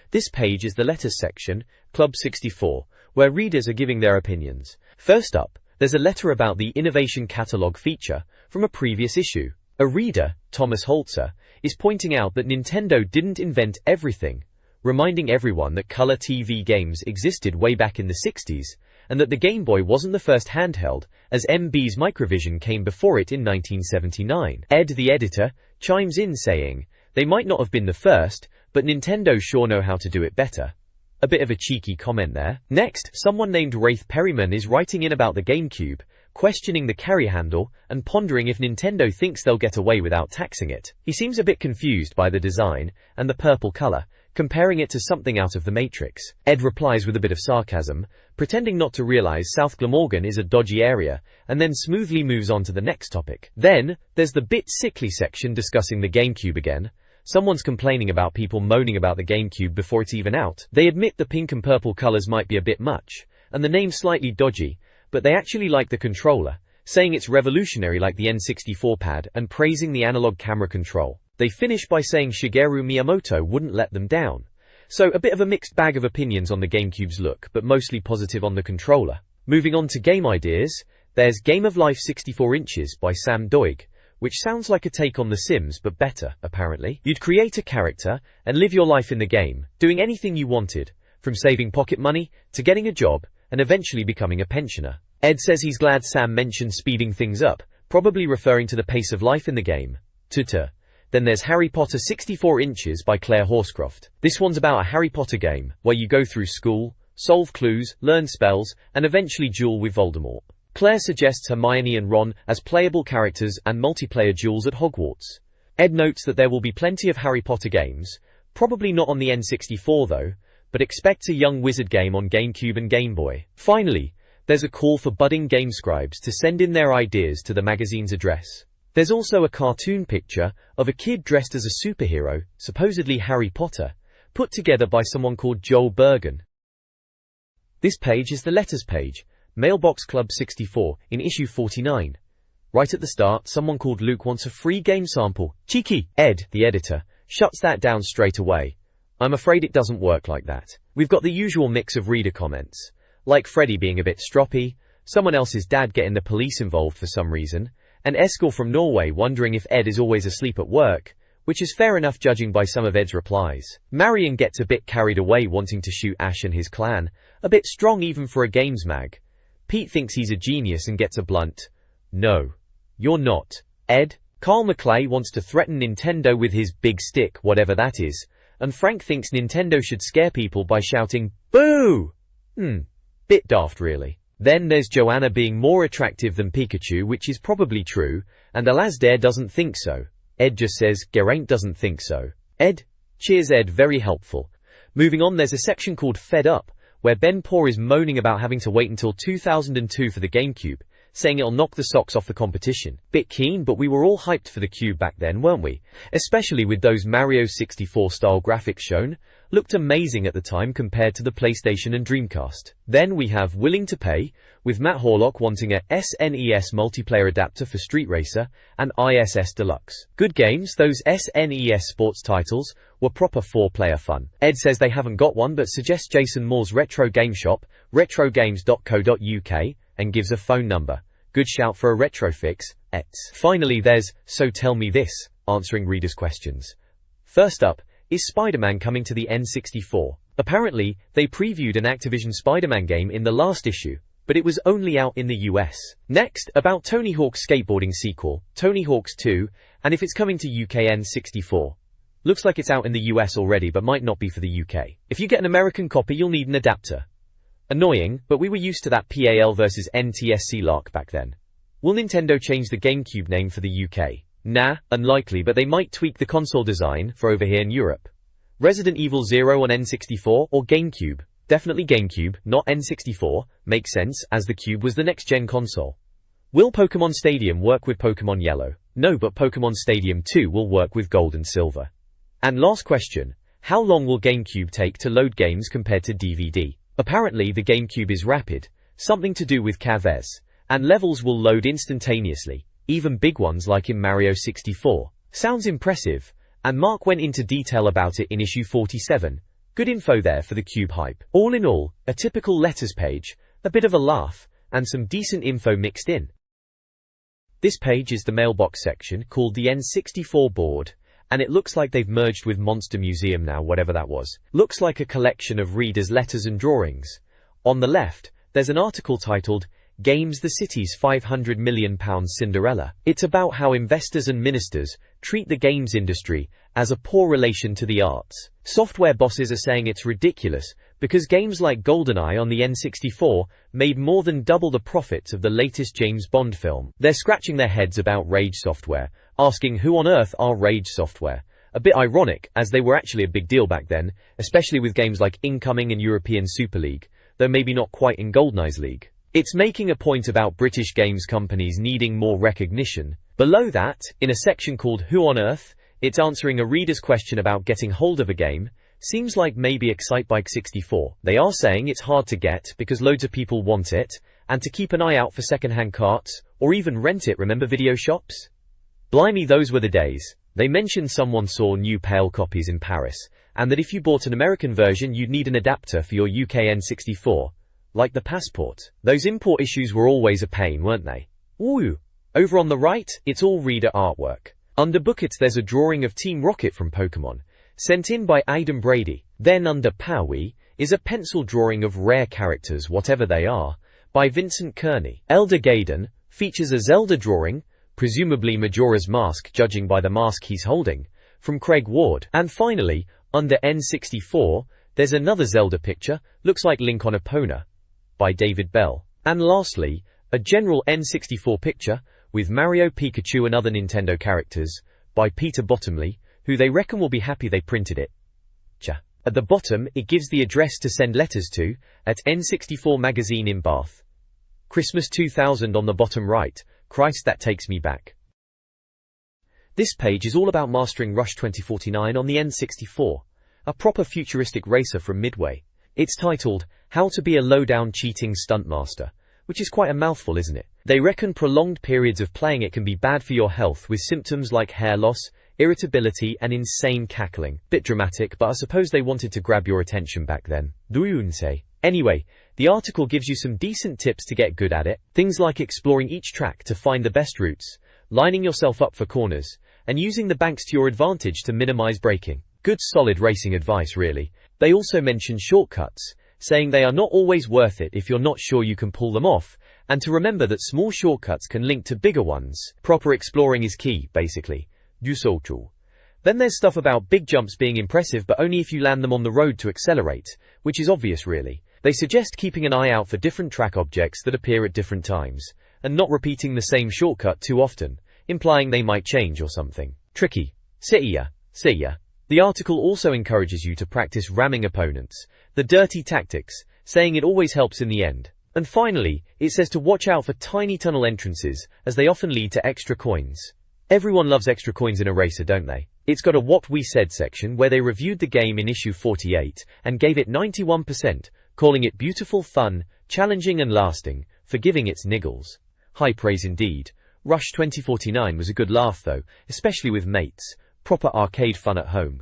This page is the letters section, Club 64, where readers are giving their opinions. First up, there's a letter about the Innovation Catalog feature from a previous issue. A reader, Thomas Holzer, is pointing out that Nintendo didn't invent everything, reminding everyone that color TV games existed way back in the 60s, and that the Game Boy wasn't the first handheld, as MB's Microvision came before it in 1979. Ed, the editor, chimes in saying, they might not have been the first, but Nintendo sure know how to do it better. A bit of a cheeky comment there. Next, someone named Wraith Perryman is writing in about the GameCube, questioning the carry handle and pondering if Nintendo thinks they'll get away without taxing it. He seems a bit confused by the design and the purple color, comparing it to something out of the Matrix. Ed replies with a bit of sarcasm, pretending not to realize South Glamorgan is a dodgy area, and then smoothly moves on to the next topic. Then, there's the bit sickly section discussing the GameCube again. Someone's complaining about people moaning about the GameCube before it's even out. They admit the pink and purple colors might be a bit much, and the name slightly dodgy, but they actually like the controller, saying it's revolutionary like the N64 pad and praising the analog camera control. They finish by saying Shigeru Miyamoto wouldn't let them down. So a bit of a mixed bag of opinions on the GameCube's look, but mostly positive on the controller. Moving on to game ideas, there's Game of Life 64 Inches by Sam Doig, which sounds like a take on The Sims but better, apparently. You'd create a character and live your life in the game, doing anything you wanted, from saving pocket money to getting a job and eventually becoming a pensioner. Ed says he's glad Sam mentioned speeding things up, probably referring to the pace of life in the game. Tutor. Then there's Harry Potter 64 Inches by Claire Horscroft. This one's about a Harry Potter game, where you go through school, solve clues, learn spells, and eventually duel with Voldemort. Claire suggests Hermione and Ron as playable characters and multiplayer duels at Hogwarts. Ed notes that there will be plenty of Harry Potter games, probably not on the N64 though, but expects a young wizard game on GameCube and Game Boy. Finally, there's a call for budding game scribes to send in their ideas to the magazine's address. There's also a cartoon picture of a kid dressed as a superhero, supposedly Harry Potter, put together by someone called Joel Bergen. This page is the letters page, Mailbox Club 64, in issue 49. Right at the start, someone called Luke wants a free game sample. Cheeky! Ed, the editor, shuts that down straight away. I'm afraid it doesn't work like that. We've got the usual mix of reader comments, like Freddie being a bit stroppy, someone else's dad getting the police involved for some reason, and Eskil from Norway wondering if Ed is always asleep at work, which is fair enough judging by some of Ed's replies. Marion gets a bit carried away wanting to shoot Ash and his clan, a bit strong even for a games mag. Pete thinks he's a genius and gets a blunt, "No, you're not, Ed." Carl McClay wants to threaten Nintendo with his big stick, whatever that is, and Frank thinks Nintendo should scare people by shouting, "Boo!" Bit daft really. Then there's Joanna being more attractive than Pikachu, which is probably true, and Alasdair doesn't think so. Ed just says, Geraint doesn't think so. Ed? Cheers Ed, very helpful. Moving on, there's a section called Fed Up, where Ben Poor is moaning about having to wait until 2002 for the GameCube, saying it'll knock the socks off the competition. Bit keen, but we were all hyped for the Cube back then, weren't we? Especially with those Mario 64 style graphics shown. Looked amazing at the time compared to the PlayStation and Dreamcast. Then we have Willing to Pay, with Matt Horlock wanting a SNES multiplayer adapter for Street Racer and ISS Deluxe. Good games, those SNES sports titles were proper 4-player fun. Ed says they haven't got one but suggests Jason Moore's retro game shop, retrogames.co.uk, and gives a phone number. Good shout for a retro fix, Ets. Finally there's So Tell Me This, answering readers' questions. First up, is Spider-Man coming to the N64? Apparently, they previewed an Activision Spider-Man game in the last issue, but it was only out in the US. Next, about Tony Hawk's skateboarding sequel, Tony Hawk's 2, and if it's coming to UK N64. Looks like it's out in the US already but might not be for the UK. If you get an American copy you'll need an adapter. Annoying, but we were used to that PAL versus NTSC lark back then. Will Nintendo change the GameCube name for the UK? Nah, unlikely, but they might tweak the console design for over here in Europe. Resident Evil 0 on N64 or GameCube? Definitely GameCube, not N64, makes sense as the Cube was the next-gen console. Will Pokemon Stadium work with Pokemon Yellow? No, but Pokemon Stadium 2 will work with Gold and Silver. And last question, how long will GameCube take to load games compared to DVD? Apparently the GameCube is rapid, something to do with KVS, and levels will load instantaneously. Even big ones like in Mario 64. Sounds impressive, and Mark went into detail about it in issue 47. Good info there for the Cube hype. All in all, a typical letters page, a bit of a laugh, and some decent info mixed in. This page is the mailbox section called the N64 board, and it looks like they've merged with Monster Museum now, whatever that was. Looks like a collection of readers' letters and drawings. On the left, there's an article titled Games the City's £500 million Cinderella. It's about how investors and ministers treat the games industry as a poor relation to the arts. Software bosses are saying it's ridiculous because games like GoldenEye on the N64 made more than double the profits of the latest James Bond film. They're scratching their heads about Rage Software, asking who on earth are Rage Software. A bit ironic, as they were actually a big deal back then, especially with games like Incoming and European Super League, though maybe not quite in GoldenEye's league. It's making a point about British games companies needing more recognition. Below that, in a section called Who on Earth, it's answering a reader's question about getting hold of a game. Seems like maybe Excitebike 64. They are saying it's hard to get because loads of people want it, and to keep an eye out for second-hand carts, or even rent it, remember video shops? Blimey, those were the days. They mentioned someone saw new PAL copies in Paris, and that if you bought an American version you'd need an adapter for your UK N64. Like the passport. Those import issues were always a pain, weren't they? Woo! Over on the right, it's all reader artwork. Under Buckets there's a drawing of Team Rocket from Pokemon, sent in by Aidan Brady. Then under Powie is a pencil drawing of rare characters, whatever they are, by Vincent Kearney. Elder Gaiden features a Zelda drawing, presumably Majora's Mask judging by the mask he's holding, from Craig Ward. And finally, under N64, there's another Zelda picture, looks like Link on Epona, by David Bell. And lastly, a general N64 picture with Mario, Pikachu and other Nintendo characters by Peter Bottomley, who they reckon will be happy they printed it. At the bottom, it gives the address to send letters to, at N64 Magazine in Bath. Christmas 2000 on the bottom right. Christ, that takes me back. This page is all about mastering Rush 2049 on the N64, a proper futuristic racer from Midway. It's titled, How to Be a Lowdown Cheating Stuntmaster, which is quite a mouthful, isn't it? They reckon prolonged periods of playing it can be bad for your health with symptoms like hair loss, irritability and insane cackling. Bit dramatic, but I suppose they wanted to grab your attention back then. Do you say? Anyway, the article gives you some decent tips to get good at it. Things like exploring each track to find the best routes, lining yourself up for corners, and using the banks to your advantage to minimize braking. Good solid racing advice, really. They also mention shortcuts, saying they are not always worth it if you're not sure you can pull them off, and to remember that small shortcuts can link to bigger ones. Proper exploring is key, basically. Du social. Then there's stuff about big jumps being impressive but only if you land them on the road to accelerate, which is obvious really. They suggest keeping an eye out for different track objects that appear at different times, and not repeating the same shortcut too often, implying they might change or something. Tricky. See ya. The article also encourages you to practice ramming opponents, the dirty tactics, saying it always helps in the end. And finally, it says to watch out for tiny tunnel entrances, as they often lead to extra coins. Everyone loves extra coins in a racer, don't they? It's got a What We Said section where they reviewed the game in issue 48 and gave it 91%, calling it beautiful, fun, challenging and lasting, forgiving its niggles. High praise indeed. Rush 2049 was a good laugh though, especially with mates. Proper arcade fun at home.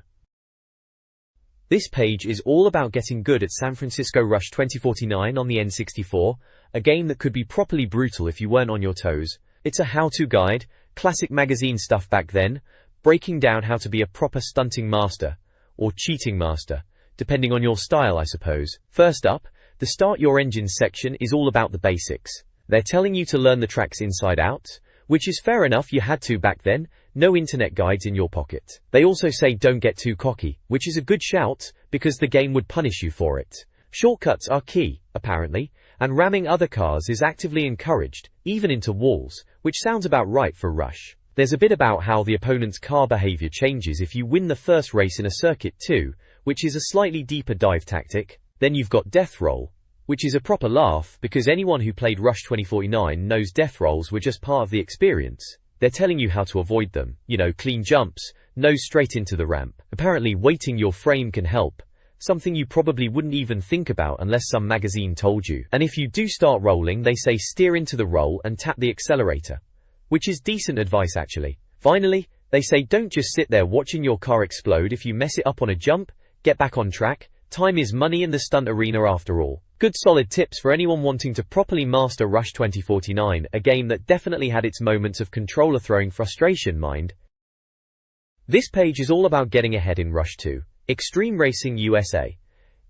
This page is all about getting good at San Francisco Rush 2049 on the N64, a game that could be properly brutal if you weren't on your toes. It's a how-to guide, classic magazine stuff back then, breaking down how to be a proper stunting master, or cheating master, depending on your style I suppose. First up, the Start Your Engines section is all about the basics. They're telling you to learn the tracks inside out, which is fair enough, you had to back then, no internet guides in your pocket. They also say don't get too cocky, which is a good shout, because the game would punish you for it. Shortcuts are key, apparently, and ramming other cars is actively encouraged, even into walls, which sounds about right for Rush. There's a bit about how the opponent's car behavior changes if you win the first race in a circuit too, which is a slightly deeper dive tactic. Then you've got death roll, which is a proper laugh because anyone who played Rush 2049 knows death rolls were just part of the experience. They're telling you how to avoid them, clean jumps, nose straight into the ramp. Apparently weighting your frame can help, something you probably wouldn't even think about unless some magazine told you. And if you do start rolling, they say steer into the roll and tap the accelerator, which is decent advice actually. Finally, they say don't just sit there watching your car explode. If you mess it up on a jump, get back on track. Time is money in the stunt arena after all. Good solid tips for anyone wanting to properly master Rush 2049, a game that definitely had its moments of controller throwing frustration, mind. This page is all about getting ahead in Rush 2. Extreme Racing USA.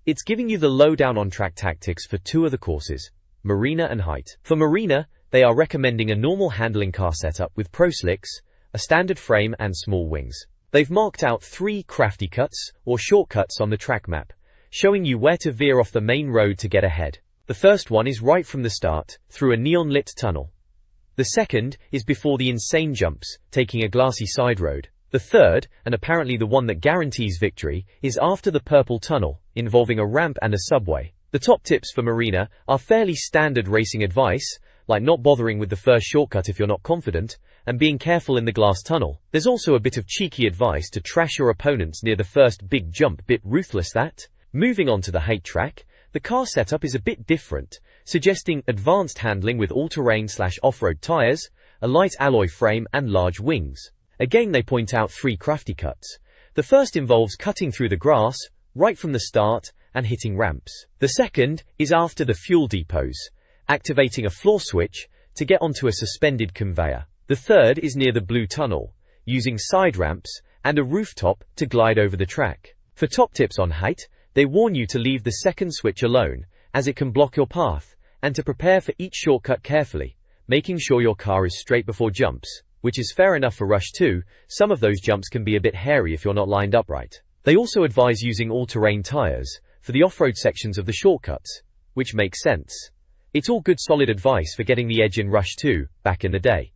It's giving you the lowdown on track tactics for two of the courses, Marina and Height. For Marina, they are recommending a normal handling car setup with pro slicks, a standard frame and small wings. They've marked out 3 crafty cuts, or shortcuts on the track map, showing you where to veer off the main road to get ahead. The first one is right from the start, through a neon-lit tunnel. The second is before the insane jumps, taking a glassy side road. The third, and apparently the one that guarantees victory, is after the purple tunnel, involving a ramp and a subway. The top tips for Marina are fairly standard racing advice, like not bothering with the first shortcut if you're not confident, and being careful in the glass tunnel. There's also a bit of cheeky advice to trash your opponents near the first big jump, bit ruthless that. Moving on to the Height track, the car setup is a bit different, suggesting advanced handling with all-terrain/off-road tires, a light alloy frame and large wings. Again they point out 3 crafty cuts. The first involves cutting through the grass, right from the start, and hitting ramps. The second is after the fuel depots, activating a floor switch to get onto a suspended conveyor. The third is near the blue tunnel, using side ramps and a rooftop to glide over the track. For top tips on Height, they warn you to leave the second switch alone, as it can block your path, and to prepare for each shortcut carefully, making sure your car is straight before jumps, which is fair enough for Rush 2. Some of those jumps can be a bit hairy if you're not lined up right. They also advise using all-terrain tires for the off-road sections of the shortcuts, which makes sense. It's all good solid advice for getting the edge in Rush 2, back in the day.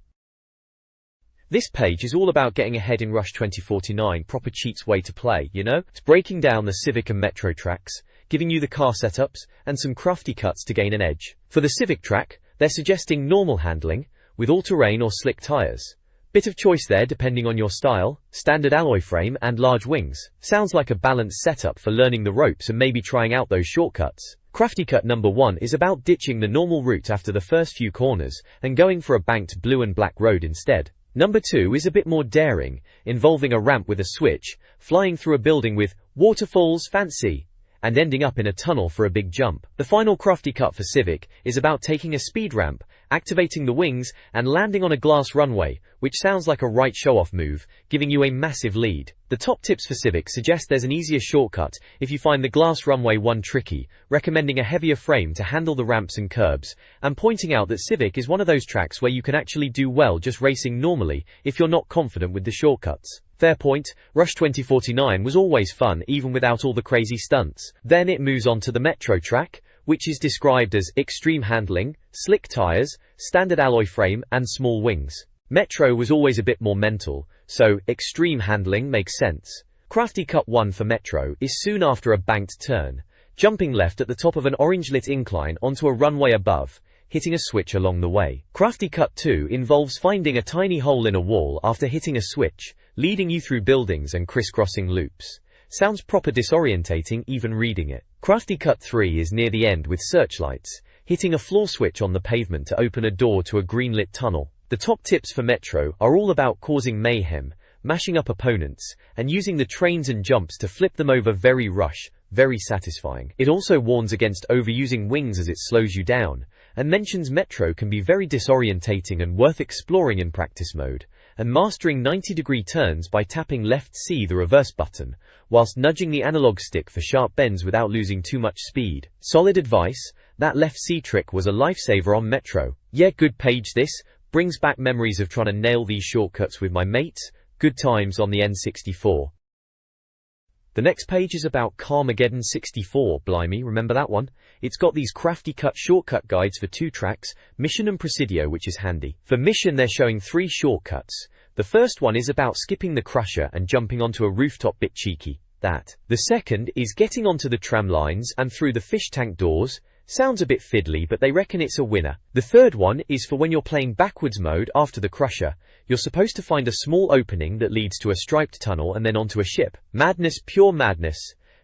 This page is all about getting ahead in Rush 2049, proper cheats way to play, It's breaking down the Civic and Metro tracks, giving you the car setups, and some crafty cuts to gain an edge. For the Civic track, they're suggesting normal handling, with all-terrain or slick tires. Bit of choice there depending on your style, standard alloy frame and large wings. Sounds like a balanced setup for learning the ropes and maybe trying out those shortcuts. Crafty cut number 1 is about ditching the normal route after the first few corners, and going for a banked blue and black road instead. Number 2 is a bit more daring, involving a ramp with a switch, flying through a building with waterfalls fancy, and ending up in a tunnel for a big jump. The final crafty cut for Civic is about taking a speed ramp, activating the wings, and landing on a glass runway, which sounds like a right show-off move, giving you a massive lead. The top tips for Civic suggest there's an easier shortcut if you find the glass runway one tricky, recommending a heavier frame to handle the ramps and curbs, and pointing out that Civic is one of those tracks where you can actually do well just racing normally if you're not confident with the shortcuts. Fair point, Rush 2049 was always fun even without all the crazy stunts. Then it moves on to the Metro track, which is described as extreme handling, slick tires, standard alloy frame and small wings. Metro was always a bit more mental, so extreme handling makes sense. Crafty cut 1 for Metro is soon after a banked turn, jumping left at the top of an orange-lit incline onto a runway above, hitting a switch along the way. Crafty Cut 2 involves finding a tiny hole in a wall after hitting a switch, leading you through buildings and crisscrossing loops. Sounds proper disorientating even reading it. Crafty Cut 3 is near the end with searchlights, hitting a floor switch on the pavement to open a door to a green-lit tunnel. The top tips for Metro are all about causing mayhem, mashing up opponents, and using the trains and jumps to flip them over. Very satisfying. It also warns against overusing wings as it slows you down, and mentions Metro can be very disorientating and worth exploring in practice mode, and mastering 90-degree turns by tapping left C, the reverse button, whilst nudging the analog stick for sharp bends without losing too much speed. Solid advice. That left C trick was a lifesaver on Metro. Yeah, good page this. Brings back memories of trying to nail these shortcuts with my mates. Good times on the N64. The next page is about Carmageddon 64, blimey, remember that one? It's got these crafty cut shortcut guides for 2 tracks, Mission and Presidio, which is handy. For Mission they're showing 3 shortcuts. The first one is about skipping the crusher and jumping onto a rooftop, bit cheeky, that. The second is getting onto the tram lines and through the fish tank doors. Sounds a bit fiddly, but they reckon it's a winner. The third one is for when you're playing backwards mode after the crusher. You're supposed to find a small opening that leads to a striped tunnel and then onto a ship. Madness, pure madness.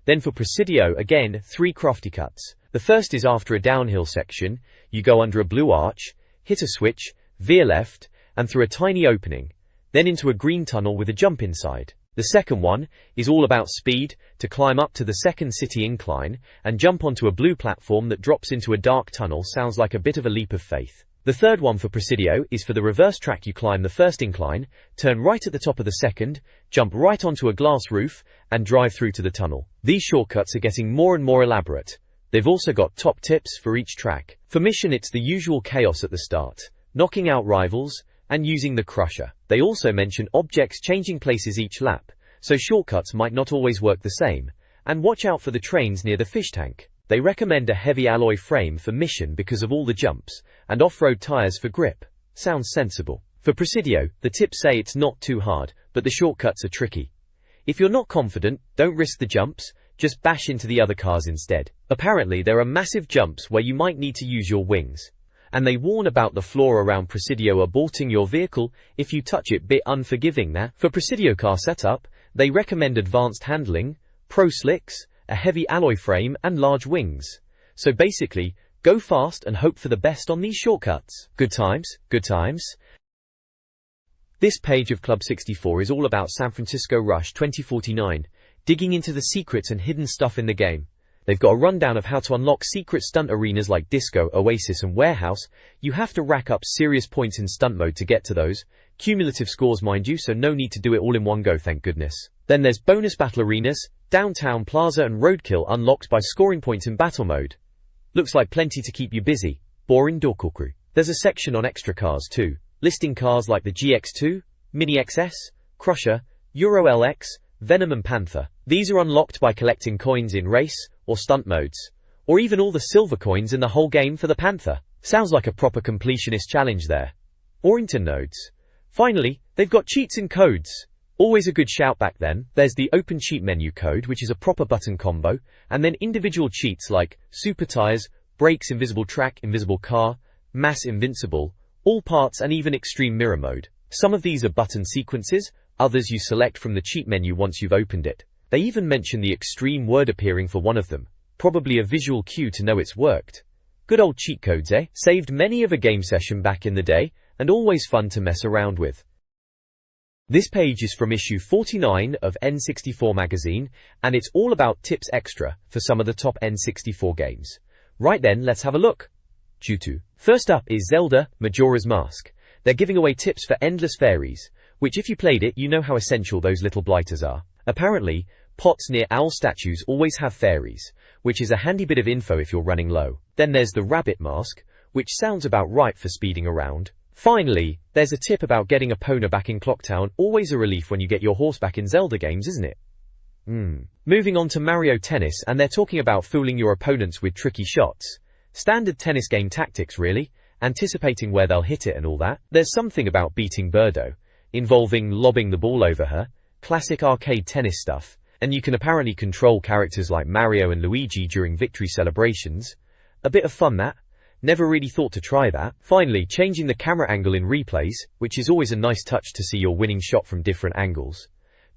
Then for Presidio, again, 3 crafty cuts. The first is after a downhill section. You go under a blue arch, hit a switch, veer left, and through a tiny opening. Then into a green tunnel with a jump inside. The second one is all about speed, to climb up to the second city incline and jump onto a blue platform that drops into a dark tunnel. Sounds like a bit of a leap of faith. The third one for Presidio is for the reverse track. You climb the first incline, turn right at the top of the second, jump right onto a glass roof, and drive through to the tunnel. These shortcuts are getting more and more elaborate. They've also got top tips for each track. For Mission it's the usual chaos at the start, knocking out rivals, and using the crusher. They also mention objects changing places each lap, so shortcuts might not always work the same, and watch out for the trains near the fish tank. They recommend a heavy alloy frame for Mission because of all the jumps, and off-road tires for grip. Sounds sensible. For Presidio, the tips say it's not too hard, but the shortcuts are tricky. If you're not confident, don't risk the jumps, just bash into the other cars instead. Apparently there are massive jumps where you might need to use your wings, and they warn about the floor around Presidio aborting your vehicle if you touch it. Bit unforgiving there. For Presidio car setup, they recommend advanced handling, pro slicks, a heavy alloy frame, and large wings. So basically, go fast and hope for the best on these shortcuts. Good times, good times. This page of Club 64 is all about San Francisco Rush 2049, digging into the secrets and hidden stuff in the game. They've got a rundown of how to unlock secret stunt arenas like Disco, Oasis and Warehouse. You have to rack up serious points in stunt mode to get to those. Cumulative scores mind you, so no need to do it all in one go, thank goodness. Then there's bonus battle arenas, Downtown Plaza and Roadkill unlocked by scoring points in battle mode. Looks like plenty to keep you busy. Boring Dorkle Crew. There's a section on extra cars too, listing cars like the GX2, Mini XS, Crusher, Euro LX, Venom and Panther. These are unlocked by collecting coins in race or stunt modes, or even all the silver coins in the whole game for the Panther. Sounds like a proper completionist challenge there. Orrington nodes. Finally, they've got cheats and codes. Always a good shout back then. There's the open cheat menu code, which is a proper button combo, and then individual cheats like super tires, brakes, invisible track, invisible car, mass invincible, all parts, and even extreme mirror mode. Some of these are button sequences, others you select from the cheat menu once you've opened it. They even mention the extreme word appearing for one of them, probably a visual cue to know it's worked. Good old cheat codes, eh? Saved many of a game session back in the day, and always fun to mess around with. This page is from issue 49 of N64 Magazine, and it's all about tips extra for some of the top N64 games. Right then, let's have a look. First up is Zelda, Majora's Mask. They're giving away tips for Endless Fairies, which if you played it, you know how essential those little blighters are. Apparently, pots near owl statues always have fairies, which is a handy bit of info if you're running low. Then there's the Rabbit Mask, which sounds about right for speeding around. Finally, there's a tip about getting a Pona back in Clocktown, always a relief when you get your horse back in Zelda games, isn't it? Moving on to Mario Tennis, and they're talking about fooling your opponents with tricky shots. Standard tennis game tactics really, anticipating where they'll hit it and all that. There's something about beating Birdo, involving lobbing the ball over her, classic arcade tennis stuff, And you can apparently control characters like Mario and Luigi during victory celebrations. A bit of fun that. Never really thought to try that. Finally, changing the camera angle in replays, which is always a nice touch to see your winning shot from different angles.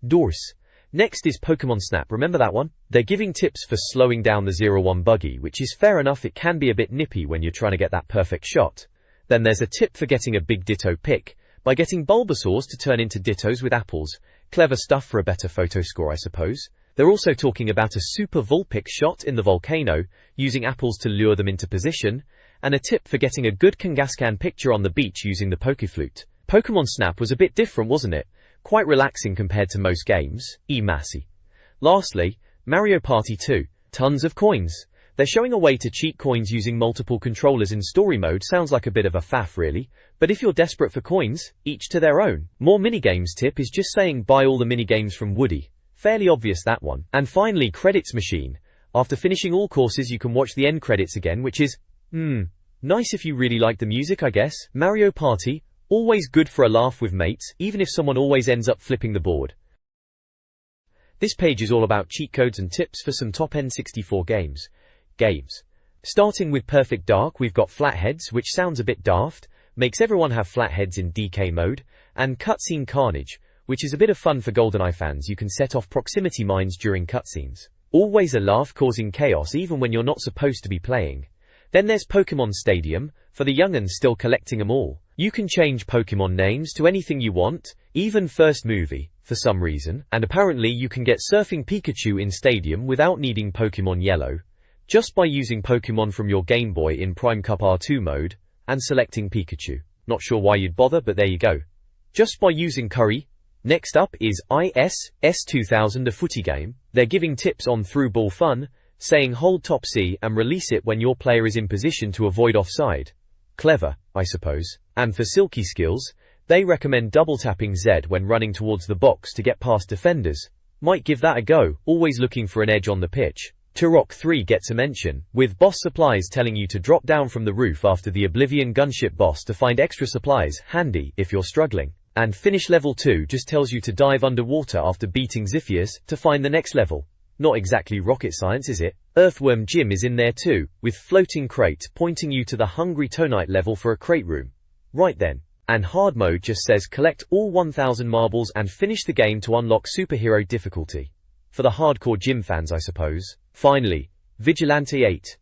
Doors. Next is Pokemon Snap, remember that one? They're giving tips for slowing down the 0-1 buggy, which is fair enough, it can be a bit nippy when you're trying to get that perfect shot. Then there's a tip for getting a big Ditto pick, by getting Bulbasaurs to turn into Dittos with apples. Clever stuff for a better photo score, I suppose. They're also talking about a super Vulpix shot in the volcano, using apples to lure them into position, and a tip for getting a good Kangaskhan picture on the beach using the Pokeflute. Pokemon Snap was a bit different, wasn't it? Quite relaxing compared to most games. Massy. Lastly, Mario Party 2. Tons of coins. They're showing a way to cheat coins using multiple controllers in story mode. Sounds like a bit of a faff really, but if you're desperate for coins, each to their own. More minigames tip is just saying buy all the minigames from Woody. Fairly obvious that one. And finally, credits machine. After finishing all courses you can watch the end credits again, which is, nice if you really like the music, I guess. Mario Party, always good for a laugh with mates, even if someone always ends up flipping the board. This page is all about cheat codes and tips for some top N64 games. Starting with Perfect Dark, we've got Flatheads, which sounds a bit daft, makes everyone have flatheads in DK mode, and Cutscene Carnage, which is a bit of fun for GoldenEye fans. You can set off proximity mines during cutscenes. Always a laugh, causing chaos even when you're not supposed to be playing. Then there's Pokemon Stadium, for the young'uns still collecting them all. You can change Pokemon names to anything you want, even first movie, for some reason, and apparently you can get Surfing Pikachu in Stadium without needing Pokemon Yellow, just by using Pokemon from your Game Boy in Prime Cup R2 mode, and selecting Pikachu. Not sure why you'd bother, but there you go. Just by using Curry. Next up is S2000, a footy game. They're giving tips on through ball fun, saying hold top C and release it when your player is in position to avoid offside. Clever, I suppose. And for silky skills, they recommend double tapping Z when running towards the box to get past defenders. Might give that a go, always looking for an edge on the pitch. Turok 3 gets a mention, with boss supplies telling you to drop down from the roof after the Oblivion gunship boss to find extra supplies, handy if you're struggling. And Finish Level 2 just tells you to dive underwater after beating Ziphius to find the next level. Not exactly rocket science, is it? Earthworm Jim is in there too, with Floating Crate pointing you to the Hungry Tonite level for a crate room. Right then. And Hard Mode just says collect all 1000 marbles and finish the game to unlock superhero difficulty. For the hardcore gym fans, I suppose. Finally, Vigilante 8.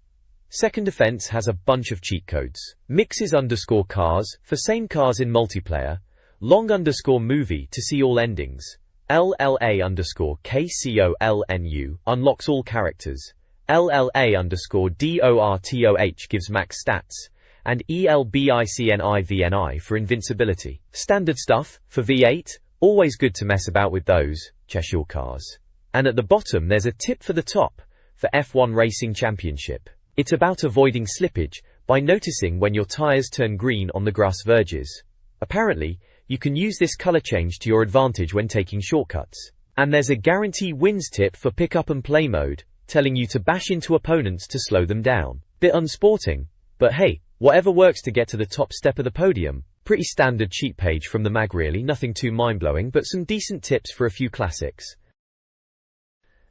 Second Offense has a bunch of cheat codes. Mixes_cars for same cars in multiplayer. Long_movie to see all endings. LLA_KCOLNU unlocks all characters. LLA_DORTOH gives max stats. And ELBICNIVNI for invincibility. Standard stuff for V8, always good to mess about with those, Cheshire cars. And at the bottom there's a tip for the top, for F1 Racing Championship. It's about avoiding slippage, by noticing when your tires turn green on the grass verges. Apparently, you can use this color change to your advantage when taking shortcuts. And there's a guarantee wins tip for pick up and play mode, telling you to bash into opponents to slow them down. Bit unsporting, but hey, whatever works to get to the top step of the podium. Pretty standard cheat page from the mag really, nothing too mind-blowing, but some decent tips for a few classics.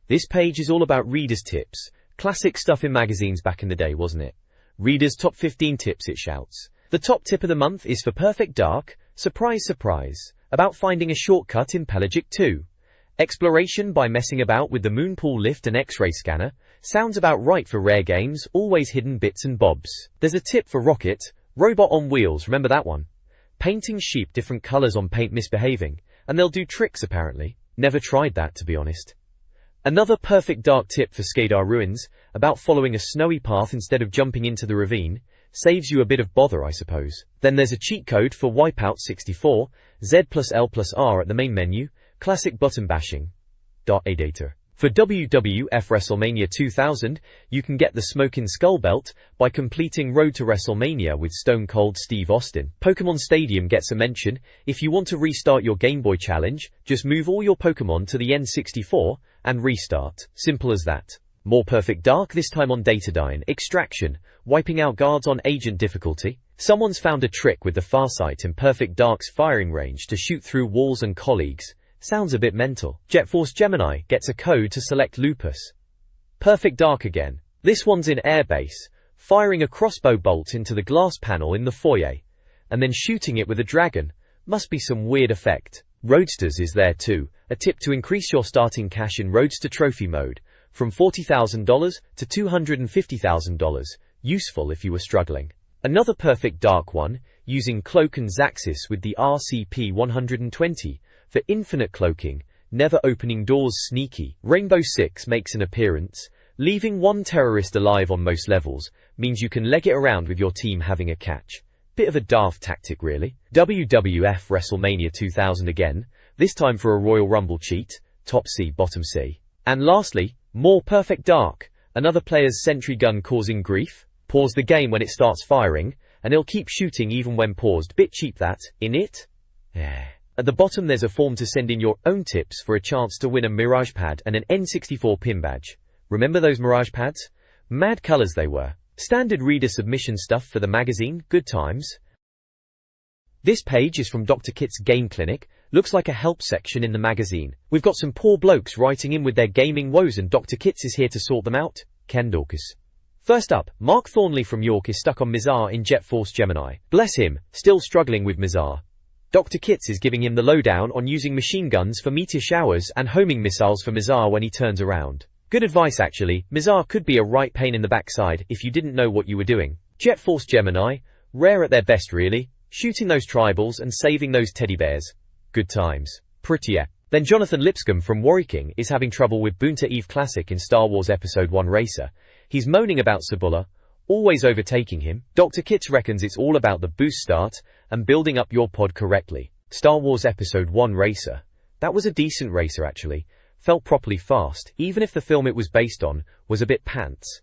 This page is all about readers' tips. Classic stuff in magazines back in the day, wasn't it? Readers' top 15 tips, it shouts. The top tip of the month is for Perfect Dark. Surprise, surprise, about finding a shortcut in Pelagic 2. Exploration by messing about with the Moonpool lift and X-ray scanner. Sounds about right for rare games, always hidden bits and bobs. There's a tip for Rocket, Robot on Wheels, remember that one? Painting sheep different colors on paint misbehaving, and they'll do tricks apparently. Never tried that, to be honest. Another Perfect Dark tip for Skadar Ruins, about following a snowy path instead of jumping into the ravine. Saves you a bit of bother, I suppose. Then there's a cheat code for Wipeout 64, Z+L+R at the main menu, classic button bashing. Editor. For WWF WrestleMania 2000, you can get the Smokin' Skull belt by completing Road to WrestleMania with Stone Cold Steve Austin. Pokemon Stadium gets a mention. If you want to restart your Game Boy challenge, just move all your Pokemon to the N64 and restart. Simple as that. More Perfect Dark, this time on Datadyne. Extraction, wiping out guards on Agent difficulty. Someone's found a trick with the Farsight in Perfect Dark's firing range to shoot through walls and colleagues. Sounds a bit mental. Jet Force Gemini gets a code to select Lupus. Perfect Dark again. This one's in airbase, firing a crossbow bolt into the glass panel in the foyer, and then shooting it with a dragon. Must be some weird effect. Roadsters is there too, a tip to increase your starting cash in Roadster Trophy mode, from $40,000 to $250,000, useful if you were struggling. Another Perfect Dark one, using Cloak and Zaxis with the RCP-120, for infinite cloaking, never opening doors sneaky. Rainbow Six makes an appearance. Leaving one terrorist alive on most levels means you can leg it around with your team having a catch. Bit of a daft tactic really. WWF WrestleMania 2000 again, this time for a Royal Rumble cheat, top C bottom C. And lastly, more Perfect Dark, another player's sentry gun causing grief. Pause the game when it starts firing, and it'll keep shooting even when paused. Bit cheap that, innit? Yeah. At the bottom there's a form to send in your own tips for a chance to win a Mirage Pad and an N64 pin badge. Remember those Mirage Pads? Mad colors they were. Standard reader submission stuff for the magazine, good times. This page is from Dr. Kit's Game Clinic, looks like a help section in the magazine. We've got some poor blokes writing in with their gaming woes and Dr. Kit's is here to sort them out. Ken Dorcas. First up, Mark Thornley from York is stuck on Mizar in Jet Force Gemini. Bless him, still struggling with Mizar. Dr. Kit's is giving him the lowdown on using machine guns for meteor showers and homing missiles for Mizar when he turns around. Good advice actually. Mizar could be a right pain in the backside if you didn't know what you were doing. Jet Force Gemini, rare at their best really, shooting those tribals and saving those teddy bears. Good times. Prettier. Then Jonathan Lipscomb from Warwiking is having trouble with Boonta Eve Classic in Star Wars Episode 1 Racer. He's moaning about Sabula, always overtaking him. Dr. Kitts reckons it's all about the boost start and building up your pod correctly. Star Wars Episode 1 Racer. That was a decent racer actually. Felt properly fast, even if the film it was based on was a bit pants.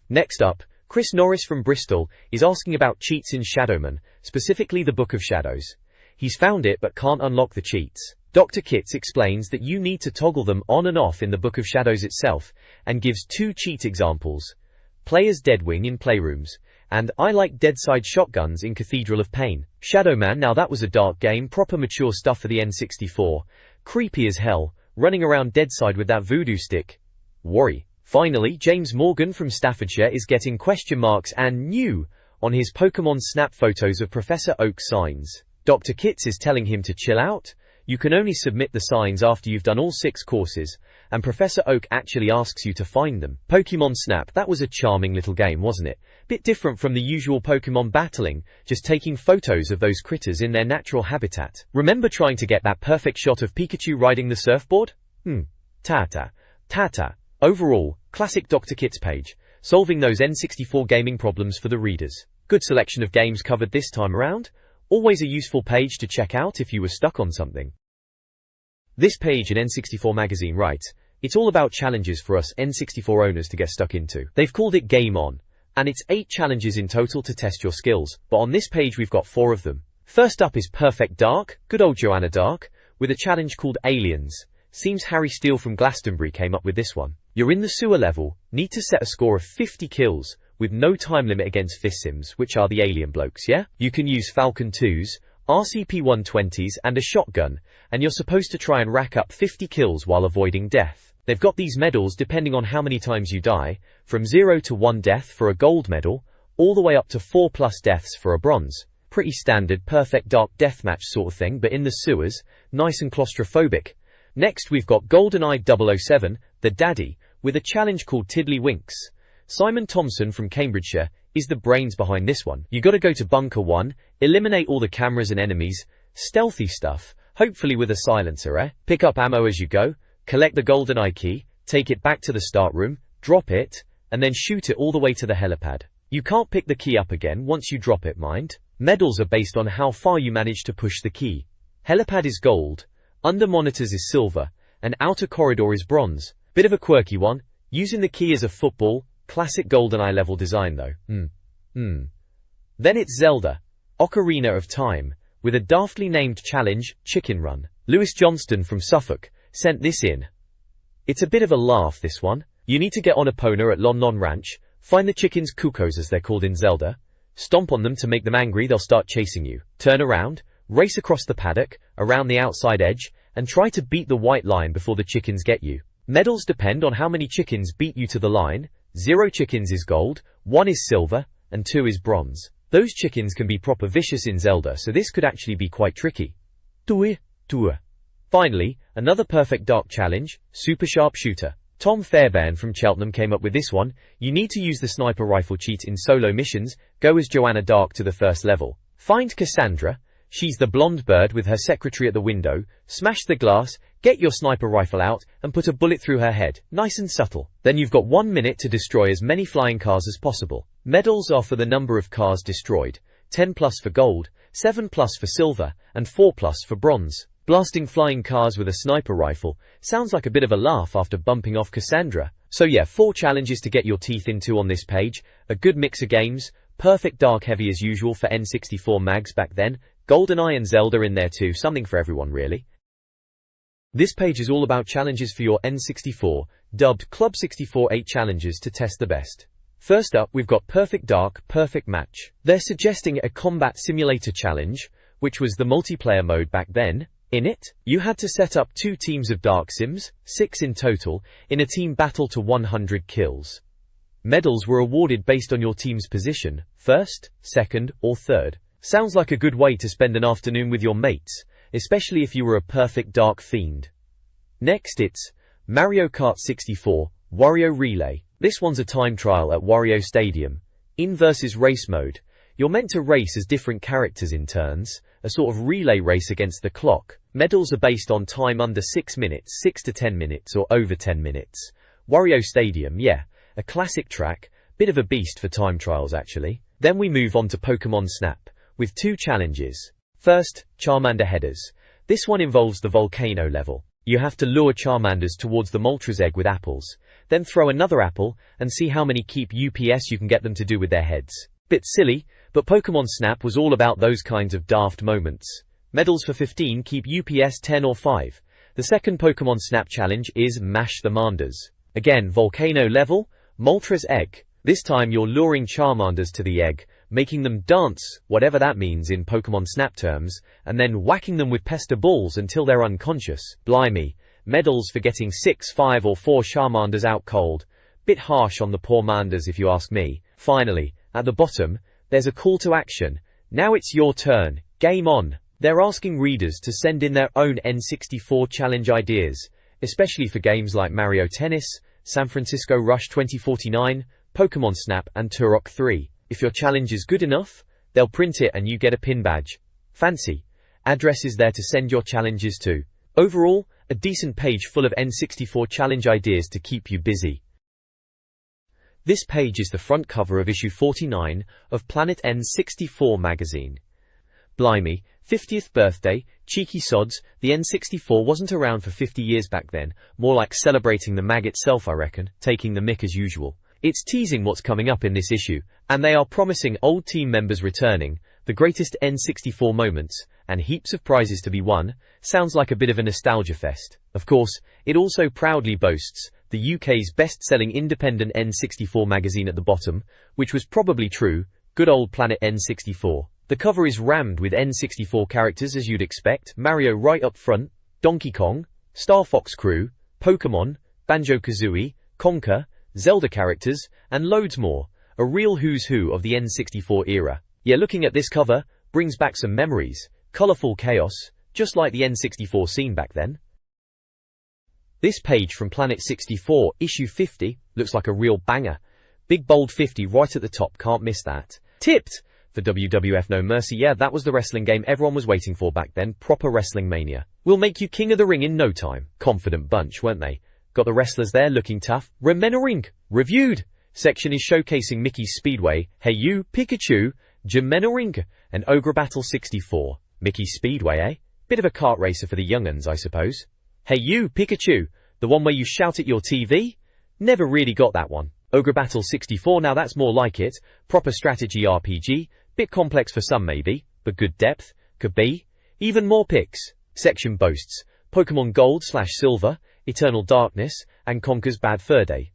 Next up, Chris Norris from Bristol is asking about cheats in Shadowman, specifically the Book of Shadows. He's found it but can't unlock the cheats. Dr. Kitts explains that you need to toggle them on and off in the Book of Shadows itself, and gives 2 cheat examples. Player's Deadwing in Playrooms, and I like Deadside Shotguns in Cathedral of Pain. Shadowman, now that was a dark game, proper mature stuff for the N64. Creepy as hell, running around Deadside with that voodoo stick. Worry. Finally, James Morgan from Staffordshire is getting question marks and new on his Pokemon Snap photos of Professor Oak's signs. Dr. Kitts is telling him to chill out. You can only submit the signs after you've done all 6 courses, and Professor Oak actually asks you to find them. Pokemon Snap, that was a charming little game, wasn't it? Bit different from the usual Pokemon battling, just taking photos of those critters in their natural habitat. Remember trying to get that perfect shot of Pikachu riding the surfboard? Tata. Overall, classic Dr. Kitts page, solving those N64 gaming problems for the readers. Good selection of games covered this time around. Always a useful page to check out if you were stuck on something. This page in N64 Magazine writes, it's all about challenges for us N64 owners to get stuck into. They've called it Game On, and it's 8 challenges in total to test your skills, but on this page we've got 4 of them. First up is Perfect Dark, good old Joanna Dark, with a challenge called Aliens. Seems Harry Steele from Glastonbury came up with this one. You're in the sewer level, need to set a score of 50 kills, with no time limit against fist sims, which are the alien blokes, yeah? You can use Falcon 2s, RCP-120s and a shotgun, and you're supposed to try and rack up 50 kills while avoiding death. They've got these medals depending on how many times you die, from 0 to 1 death for a gold medal, all the way up to 4+ deaths for a bronze. Pretty standard Perfect Dark deathmatch sort of thing, but in the sewers, nice and claustrophobic. Next we've got GoldenEye 007, the Daddy, with a challenge called Tiddlywinks. Simon Thompson from Cambridgeshire is the brains behind this one. You gotta go to Bunker 1, eliminate all the cameras and enemies, stealthy stuff, hopefully with a silencer, Pick up ammo as you go, collect the GoldenEye key, take it back to the start room, drop it, and then shoot it all the way to the helipad. You can't pick the key up again once you drop it, mind. Medals are based on how far you manage to push the key. Helipad is gold, under monitors is silver, and outer corridor is bronze. Bit of a quirky one, using the key as a football. Classic GoldenEye level design though. Then it's Zelda, Ocarina of Time, with a daftly named challenge, Chicken Run. Lewis Johnston from Suffolk sent this in. It's a bit of a laugh, this one. You need to get on Epona at Lon Lon Ranch, find the chickens cuckoos as they're called in Zelda, stomp on them to make them angry, they'll start chasing you. Turn around, race across the paddock, around the outside edge, and try to beat the white line before the chickens get you. Medals depend on how many chickens beat you to the line. 0 chickens is gold, 1 is silver, and 2 is bronze. Those chickens can be proper vicious in Zelda, so this could actually be quite tricky. Finally, another perfect dark challenge, Super Sharpshooter. Tom Fairbairn from Cheltenham came up with this one. You need to use the sniper rifle cheat in solo missions. Go as Joanna Dark to the first level. Find Cassandra. She's the blonde bird with her secretary at the window. Smash the glass, get your sniper rifle out, and put a bullet through her head. Nice and subtle. Then you've got 1 minute to destroy as many flying cars as possible. Medals are for the number of cars destroyed. 10 plus for gold, 7 plus for silver, and 4 plus for bronze. Blasting flying cars with a sniper rifle sounds like a bit of a laugh after bumping off Cassandra. So yeah, 4 challenges to get your teeth into on this page. A good mix of games. Perfect dark heavy as usual for N64 mags back then. GoldenEye and Zelda in there too. Something for everyone really. This page is all about challenges for your N64, dubbed Club 64 8 challenges to test the best. First up, we've got Perfect Dark, Perfect Match. They're suggesting a combat simulator challenge, which was the multiplayer mode back then. In it, you had to set up 2 teams of Dark Sims, 6 in total, in a team battle to 100 kills. Medals were awarded based on your team's position, first, second, or third. Sounds like a good way to spend an afternoon with your mates, especially if you were a perfect dark fiend. Next it's Mario Kart 64, Wario Relay. This one's a time trial at Wario Stadium. In versus race mode, you're meant to race as different characters in turns, a sort of relay race against the clock. Medals are based on time under 6 minutes, 6 to 10 minutes, or over 10 minutes. Wario Stadium, yeah, a classic track, bit of a beast for time trials actually. Then we move on to Pokemon Snap, with 2 challenges. First, Charmander Headers. This one involves the volcano level. You have to lure Charmanders towards the Moltres egg with apples, then throw another apple, and see how many keep UPS you can get them to do with their heads. Bit silly, but Pokemon Snap was all about those kinds of daft moments. Medals for 15 keep UPS 10 or 5. The second Pokemon Snap challenge is Mash the Manders. Again, volcano level, Moltres egg. This time you're luring Charmanders to the egg, making them dance, whatever that means in Pokemon Snap terms, and then whacking them with pester balls until they're unconscious. Blimey. Medals for getting 6, 5 or 4 Charmanders out cold. Bit harsh on the poor Manders if you ask me. Finally, at the bottom, there's a call to action. Now it's your turn. Game on. They're asking readers to send in their own N64 challenge ideas, especially for games like Mario Tennis, San Francisco Rush 2049, Pokemon Snap and Turok 3. If your challenge is good enough, they'll print it and you get a pin badge. Fancy. Address is there to send your challenges to. Overall, a decent page full of N64 challenge ideas to keep you busy. This page is the front cover of issue 49 of Planet N64 Magazine. Blimey, 50th birthday, cheeky sods, the N64 wasn't around for 50 years back then, more like celebrating the mag itself I reckon, taking the mick as usual. It's teasing what's coming up in this issue, and they are promising old team members returning, the greatest N64 moments, and heaps of prizes to be won. Sounds like a bit of a nostalgia fest. Of course, it also proudly boasts the UK's best-selling independent N64 magazine at the bottom, which was probably true, good old Planet N64. The cover is rammed with N64 characters as you'd expect, Mario right up front, Donkey Kong, Star Fox Crew, Pokemon, Banjo-Kazooie, Conker, Zelda characters, and loads more. A real who's who of the N64 era. Yeah, looking at this cover brings back some memories. Colourful chaos, just like the N64 scene back then. This page from Planet 64, issue 50, looks like a real banger. Big bold 50 right at the top, can't miss that. Tipped! For WWF No Mercy, yeah, that was the wrestling game everyone was waiting for back then, proper wrestling mania. We'll make you king of the ring in no time. Confident bunch, weren't they? Got the wrestlers there looking tough. Remembering, reviewed. Section is showcasing Mickey's Speedway, Hey You, Pikachu, Gemenoring, and Ogre Battle 64. Mickey's Speedway, eh? Bit of a kart racer for the young'uns, I suppose. Hey You, Pikachu, the one where you shout at your TV? Never really got that one. Ogre Battle 64, now that's more like it. Proper strategy RPG, bit complex for some maybe, but good depth, could be. Even more picks. Section boasts Pokemon Gold/Silver, Eternal Darkness, and Conker's Bad Fur Day.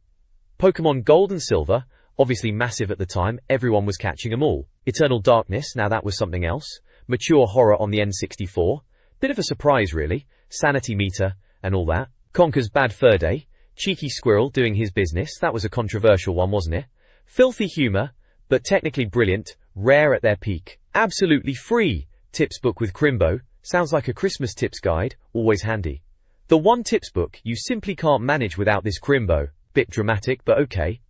Pokemon Gold and Silver, obviously massive at the time, everyone was catching them all. Eternal Darkness, now that was something else. Mature horror on the N64. Bit of a surprise really. sanity meter, and all that. Conker's Bad Fur Day, Cheeky Squirrel doing his business, that was a controversial one, wasn't it? Filthy humor, but technically brilliant, rare at their peak. Absolutely free, tips book with Crimbo, sounds like a Christmas tips guide, always handy. The one tips book you simply can't manage without this Crimbo, bit dramatic but okay.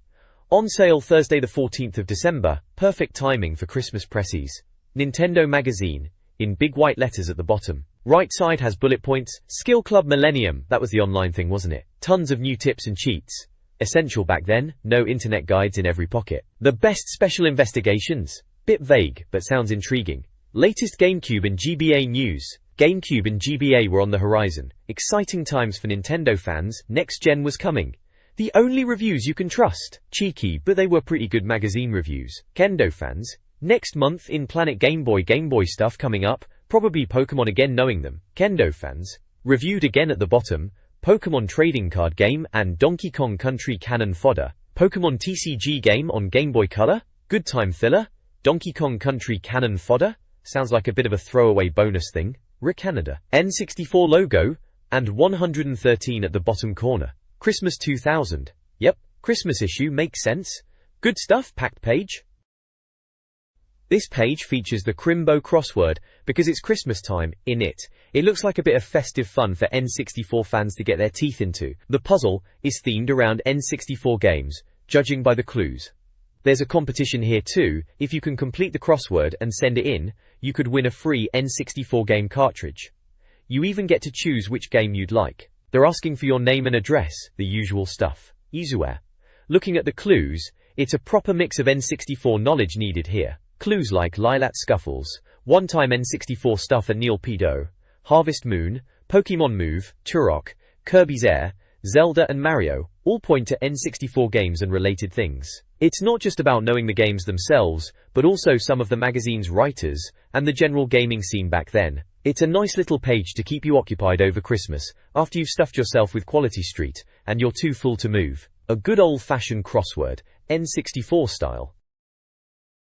On sale Thursday the 14th of December, perfect timing for Christmas pressies. Nintendo Magazine, in big white letters at the bottom. Right side has bullet points, Skill Club Millennium, that was the online thing, wasn't it? Tons of new tips and cheats. Essential back then, no internet guides in every pocket. The best special investigations. Bit vague, but sounds intriguing. Latest GameCube and GBA news. GameCube and GBA were on the horizon. Exciting times for Nintendo fans, next gen was coming. The only reviews you can trust. Cheeky, but they were pretty good magazine reviews. Kendo fans. Next month in Planet Game Boy stuff coming up, probably Pokemon again knowing them. Kendo fans. Reviewed again at the bottom, Pokemon trading card game and Donkey Kong Country canon fodder. Pokemon TCG game on Game Boy Color. Good time filler. Donkey Kong Country canon fodder. Sounds like a bit of a throwaway bonus thing. Canada. N64 logo, and 113 at the bottom corner. Christmas 2000. Yep, Christmas issue makes sense. Good stuff, packed page. This page features the Crimbo crossword because it's Christmas time. In it looks like a bit of festive fun for N64 fans to get their teeth into. The puzzle is themed around N64 games, judging by the clues. There's a competition here too. If you can complete the crossword and send it in, you could win a free N64 game cartridge. You even get to choose which game you'd like. They're asking for your name and address, the usual stuff. Easywhere. Looking at the clues, it's a proper mix of N64 knowledge needed here. Clues like Lilat Scuffles, one-time N64 stuff and Neil Pedo, Harvest Moon, Pokemon Move, Turok, Kirby's Air, Zelda and Mario all point to N64 games and related things. It's not just about knowing the games themselves, but also some of the magazine's writers and the general gaming scene back then. It's a nice little page to keep you occupied over Christmas, after you've stuffed yourself with Quality Street, and you're too full to move. A good old-fashioned crossword, N64 style.